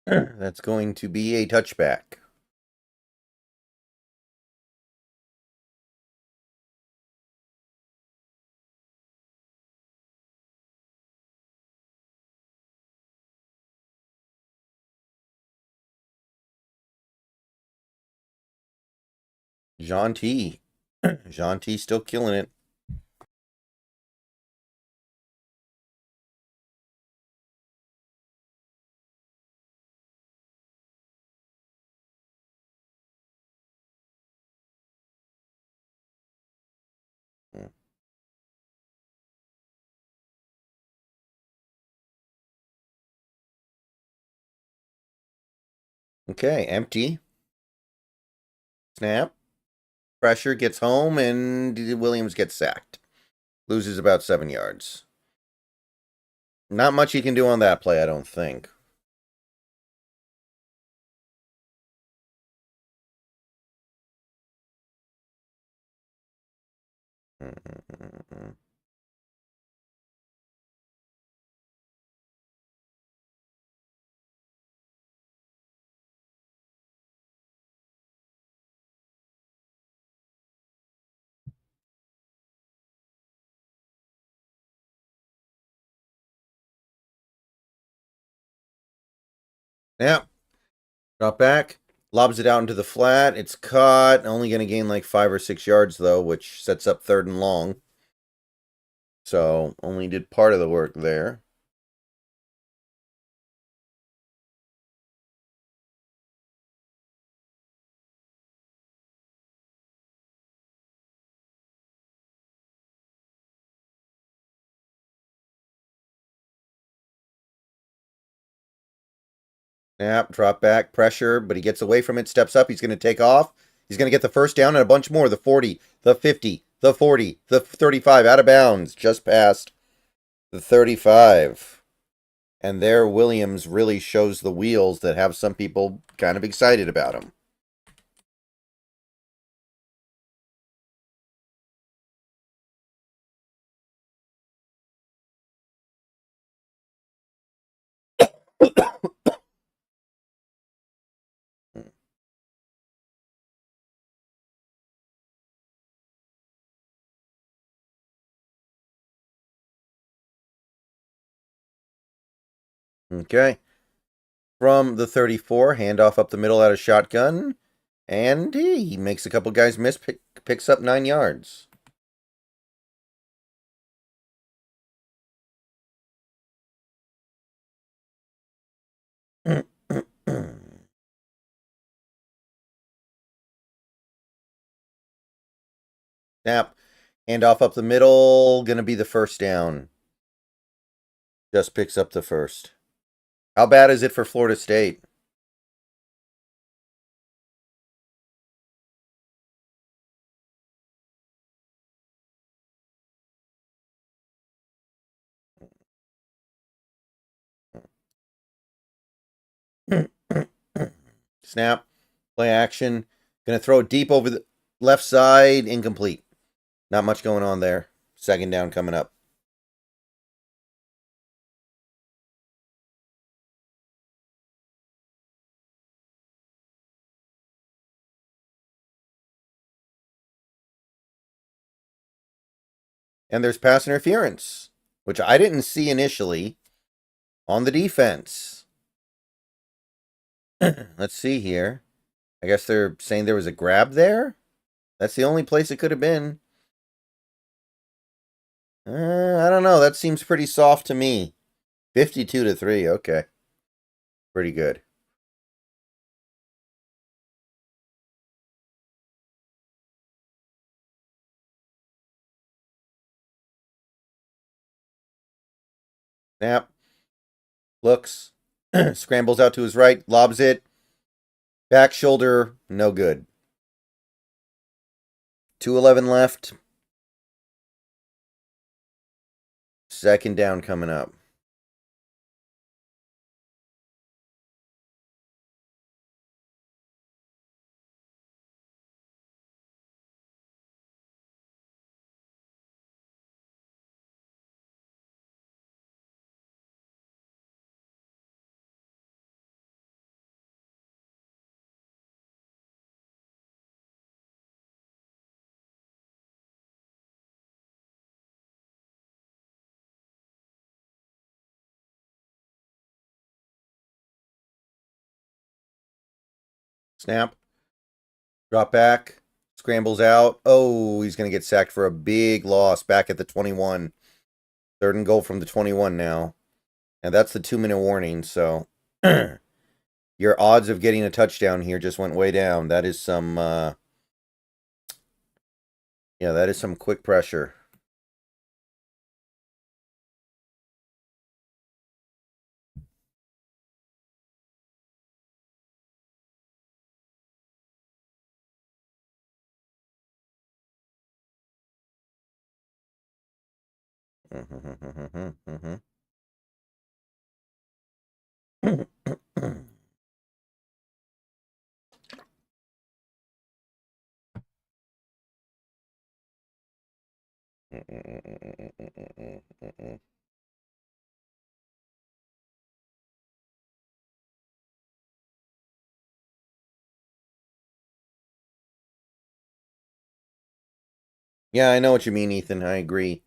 That's going to be a touchback. Jean T. Jean T still killing it. Okay, empty. Snap. Pressure gets home, and Williams gets sacked. Loses about 7 yards. Not much he can do on that play, I don't think. Yeah. Drop back. Lobs it out into the flat. It's caught. Only going to gain like 5 or 6 yards, though, which sets up 3rd and long. So, only did part of the work there. Snap, drop back, pressure, but he gets away from it, steps up. He's going to take off. He's going to get the first down and a bunch more. The 40, the 50, the 40, the 35, out of bounds, just past the 35. And there, Williams really shows the wheels that have some people kind of excited about him. Okay. From the 34, handoff up the middle out of shotgun. And he makes a couple guys miss, picks up 9 yards. Snap. Handoff up the middle. Going to be the first down. Just picks up the first. How bad is it for Florida State? Snap. Play action. Going to throw it deep over the left side. Incomplete. Not much going on there. 2nd down coming up. And there's pass interference, which I didn't see initially on the defense. Let's see here. I guess they're saying there was a grab there. That's the only place it could have been. I don't know. That seems pretty soft to me. 52-3. Okay. Pretty good. Snap. Looks. Scrambles out to his right. Lobs it. Back shoulder. No good. 2:11 left. Second down coming up. Snap. Drop back. Scrambles out. Oh, he's going to get sacked for a big loss back at the 21. Third and goal from the 21 now. And that's the 2-minute warning, so your odds of getting a touchdown here just went way down. That is some, that is some quick pressure. Yeah, I know what you mean, Ethan. I agree.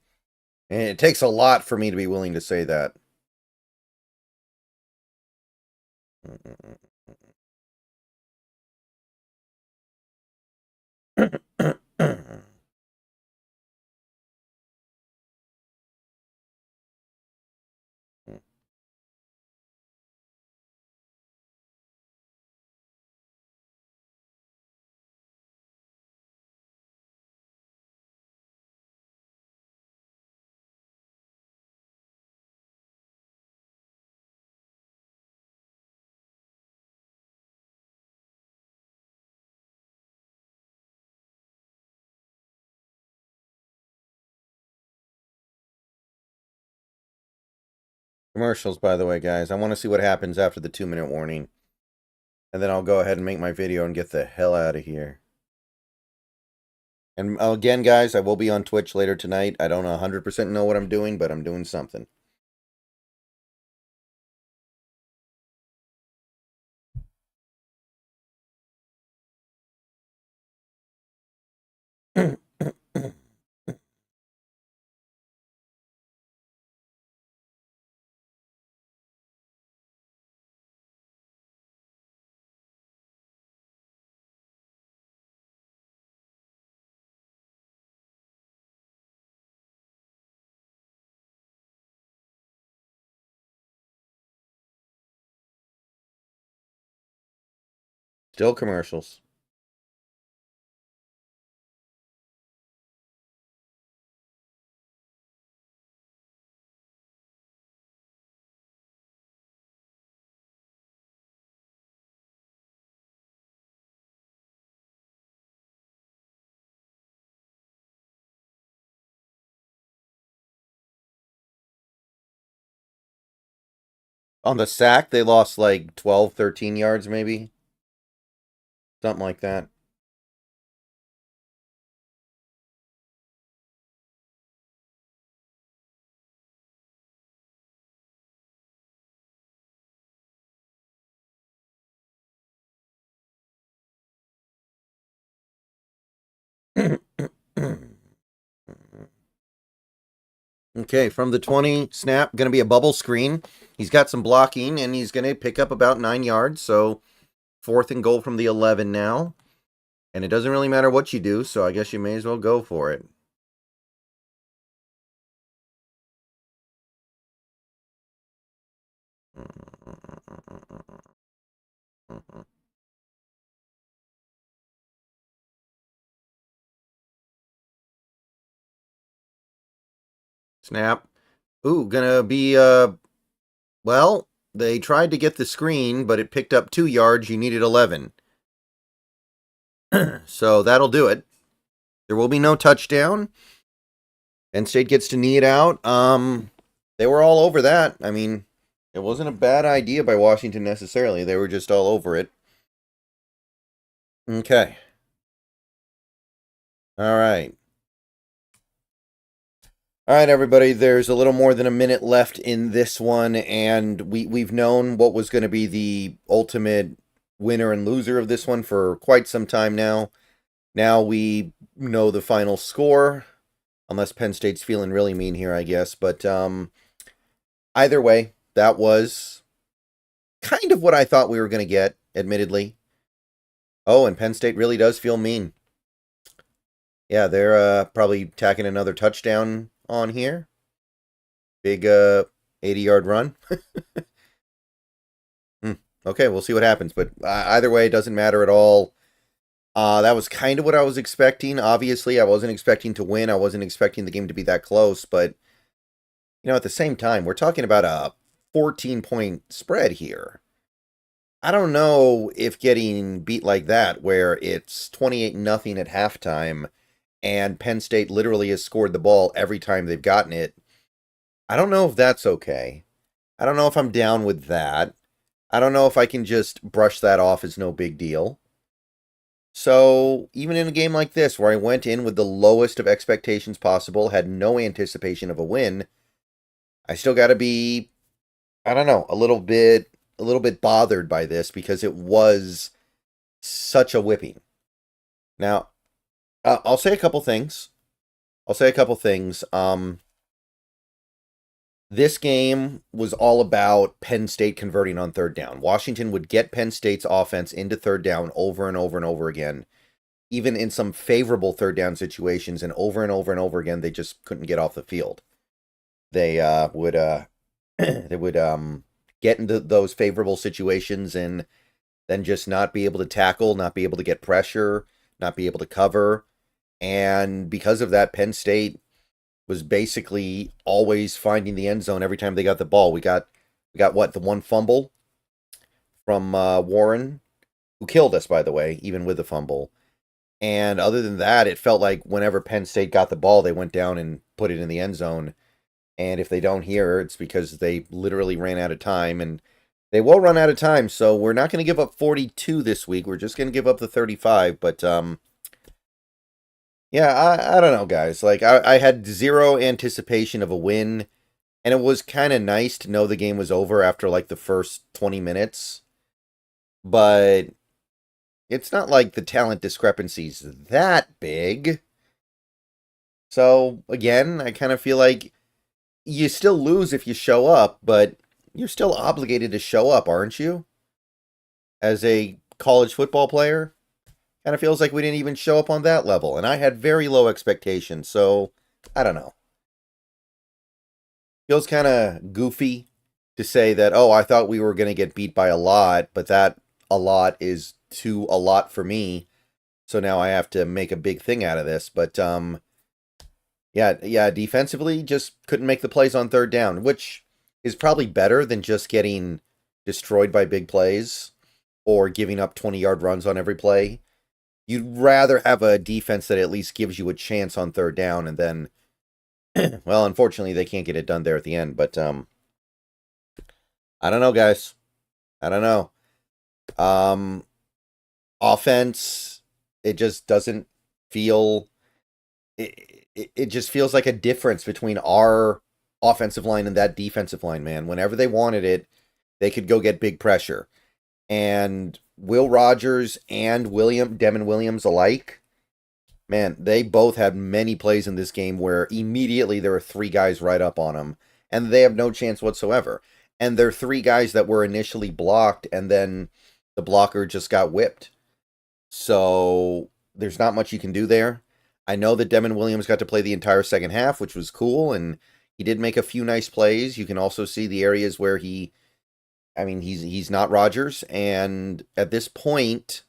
And it takes a lot for me to be willing to say that. Commercials, by the way, guys. I want to see what happens after the 2-minute warning. And then I'll go ahead and make my video and get the hell out of here. And again, guys, I will be on Twitch later tonight. I don't 100% know what I'm doing, but I'm doing something. Still commercials. On the sack, they lost like 12, 13 yards, maybe. Something like that. Okay, from the 20, snap, going to be a bubble screen. He's got some blocking, and he's going to pick up about 9 yards. So, 4th and goal from the 11 now. And it doesn't really matter what you do, so I guess you may as well go for it. Snap. Ooh, gonna be Well, they tried to get the screen, but it picked up 2 yards. You needed 11. So that'll do it. There will be no touchdown. Penn State gets to knee it out. They were all over that. I mean, it wasn't a bad idea by Washington necessarily. They were just all over it. Okay. All right. All right, everybody. There's a little more than a minute left in this one, and we've known what was going to be the ultimate winner and loser of this one for quite some time now. Now we know the final score, unless Penn State's feeling really mean here, I guess. But either way, that was kind of what I thought we were going to get, admittedly. Oh, and Penn State really does feel mean. Yeah, they're probably tacking another touchdown on here. Big 80-yard run. Okay, we'll see what happens. But either way, it doesn't matter at all. That was kind of what I was expecting. Obviously, I wasn't expecting to win. I wasn't expecting the game to be that close. But, you know, at the same time, we're talking about a 14-point spread here. I don't know if getting beat like that, where it's 28-0 at halftime, and Penn State literally has scored the ball every time they've gotten it. I don't know if that's okay. I don't know if I'm down with that. I don't know if I can just brush that off as no big deal. So, even in a game like this, where I went in with the lowest of expectations possible, had no anticipation of a win, I still got to be, I don't know, a little bit bothered by this, because it was such a whipping. Now, I'll say a couple things. This game was all about Penn State converting on third down. Washington would get Penn State's offense into third down over and over and over again, even in some favorable third down situations, and over again, they just couldn't get off the field. They would get into those favorable situations and then just not be able to tackle, not be able to get pressure, not be able to cover. And because of that, Penn State was basically always finding the end zone every time they got the ball. We got what, the one fumble from Warren, who killed us, by the way, even with the fumble. And other than that, it felt like whenever Penn State got the ball, they went down and put it in the end zone. And if they don't hear, it's because they literally ran out of time. And they will run out of time, so we're not going to give up 42 this week. We're just going to give up the 35. But, yeah, I don't know, guys. Like, I had zero anticipation of a win. And it was kind of nice to know the game was over after, like, the first 20 minutes. But it's not like the talent discrepancy's that big. So, again, I kind of feel like you still lose if you show up, but you're still obligated to show up, aren't you? As a college football player? Kind of feels like we didn't even show up on that level, and I had very low expectations, so I don't know. Feels kind of goofy to say that, oh, I thought we were going to get beat by a lot, but that a lot is too a lot for me, so now I have to make a big thing out of this. But yeah, defensively, just couldn't make the plays on third down, which is probably better than just getting destroyed by big plays or giving up 20-yard runs on every play. You'd rather have a defense that at least gives you a chance on third down, and then, well, unfortunately, they can't get it done there at the end. But I don't know, guys. I don't know. Offense, it just doesn't feel... It just feels like a difference between our offensive line and that defensive line, man. Whenever they wanted it, they could go get big pressure. And Will Rogers and Devin Williams alike, man, they both had many plays in this game where immediately there were 3 guys right up on them, and they have no chance whatsoever. And they're 3 guys that were initially blocked, and then the blocker just got whipped. So there's not much you can do there. I know that Devin Williams got to play the entire second half, which was cool, and he did make a few nice plays. You can also see the areas where he's not Rodgers, and at this point,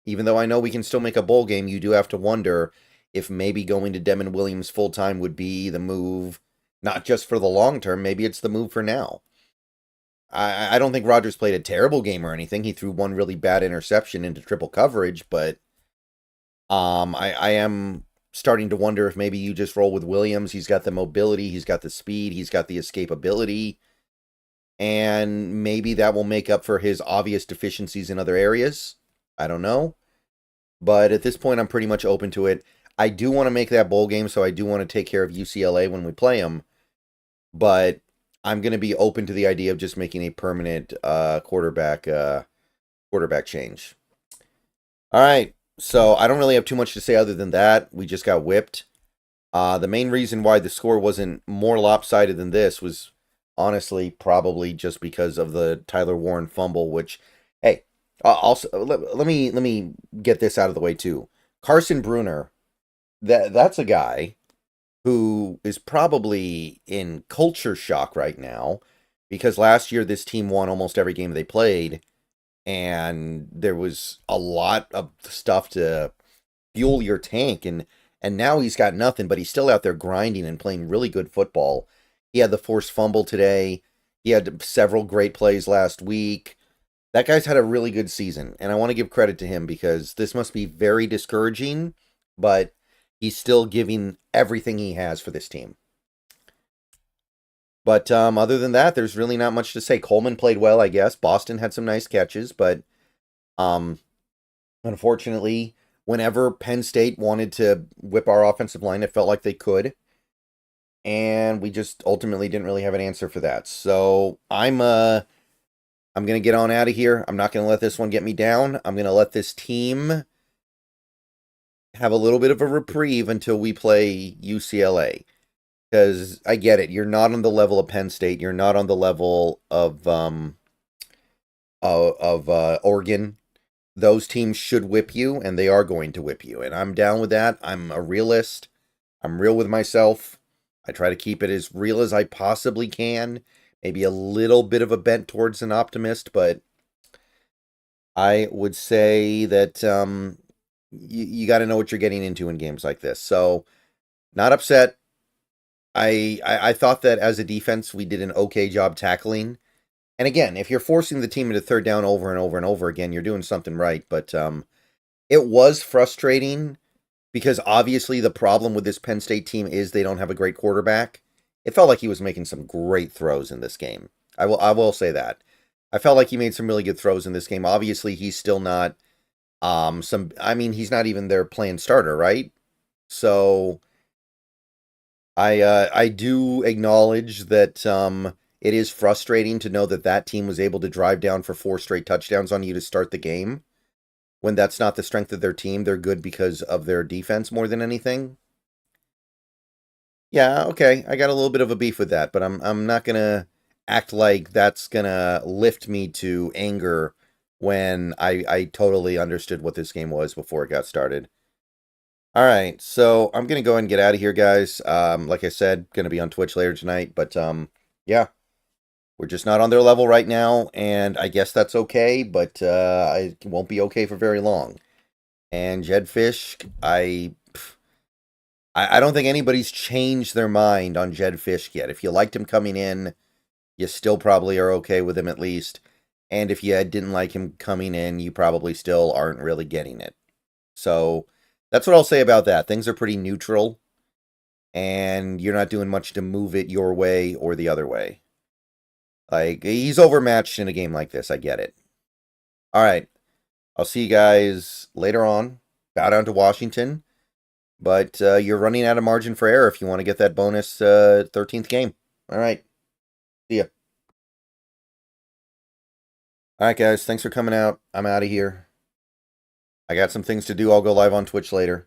even though I know we can still make a bowl game, you do have to wonder if maybe going to Devin Williams full-time would be the move, not just for the long term, maybe it's the move for now. I don't think Rodgers played a terrible game or anything. He threw one really bad interception into triple coverage, but I am starting to wonder if maybe you just roll with Williams. He's got the mobility, he's got the speed, he's got the escapability, and maybe that will make up for his obvious deficiencies in other areas. I don't know. But at this point, I'm pretty much open to it. I do want to make that bowl game, so I do want to take care of UCLA when we play them. But I'm going to be open to the idea of just making a permanent quarterback change. All right. So I don't really have too much to say other than that. We just got whipped. The main reason why the score wasn't more lopsided than this was honestly probably just because of the Tyler Warren fumble, which, hey, also let me get this out of the way too. Carson Brunner, that's a guy who is probably in culture shock right now because last year this team won almost every game they played, and there was a lot of stuff to fuel your tank, and now he's got nothing, but he's still out there grinding and playing really good football. He had the forced fumble today. He had several great plays last week. That guy's had a really good season, and I want to give credit to him because this must be very discouraging, but he's still giving everything he has for this team. But other than that, there's really not much to say. Coleman played well, I guess. Boston had some nice catches, but unfortunately, whenever Penn State wanted to whip our offensive line, it felt like they could. And we just ultimately didn't really have an answer for that. So I'm going to get on out of here. I'm not going to let this one get me down. I'm going to let this team have a little bit of a reprieve until we play UCLA. Because I get it. You're not on the level of Penn State. You're not on the level of Oregon. Those teams should whip you, and they are going to whip you. And I'm down with that. I'm a realist. I'm real with myself. I try to keep it as real as I possibly can. Maybe a little bit of a bent towards an optimist, but I would say that you got to know what you're getting into in games like this. So, not upset. I thought that as a defense, we did an okay job tackling. And again, if you're forcing the team into third down over and over and over again, you're doing something right. But it was frustrating because obviously the problem with this Penn State team is they don't have a great quarterback. It felt like he was making some great throws in this game. I will say that. I felt like he made some really good throws in this game. Obviously, he's still not he's not even their playing starter, right? So I do acknowledge that it is frustrating to know that team was able to drive down for 4 straight touchdowns on you to start the game. When that's not the strength of their team, they're good because of their defense more than anything. Yeah, okay, I got a little bit of a beef with that, but I'm not gonna act like that's gonna lift me to anger when I totally understood what this game was before it got started. All right, so I'm gonna go ahead and get out of here, guys. Like I said, gonna be on Twitch later tonight, but yeah, we're just not on their level right now, and I guess that's okay, but I won't be okay for very long. And Jedfish, I don't think anybody's changed their mind on Jedfish yet. If you liked him coming in, you still probably are okay with him at least. And if you didn't like him coming in, you probably still aren't really getting it. So that's what I'll say about that. Things are pretty neutral, and you're not doing much to move it your way or the other way. Like, he's overmatched in a game like this. I get it. All right. I'll see you guys later on. Bow down to Washington. But you're running out of margin for error if you want to get that bonus 13th game. All right. See ya. All right, guys. Thanks for coming out. I'm out of here. I got some things to do. I'll go live on Twitch later.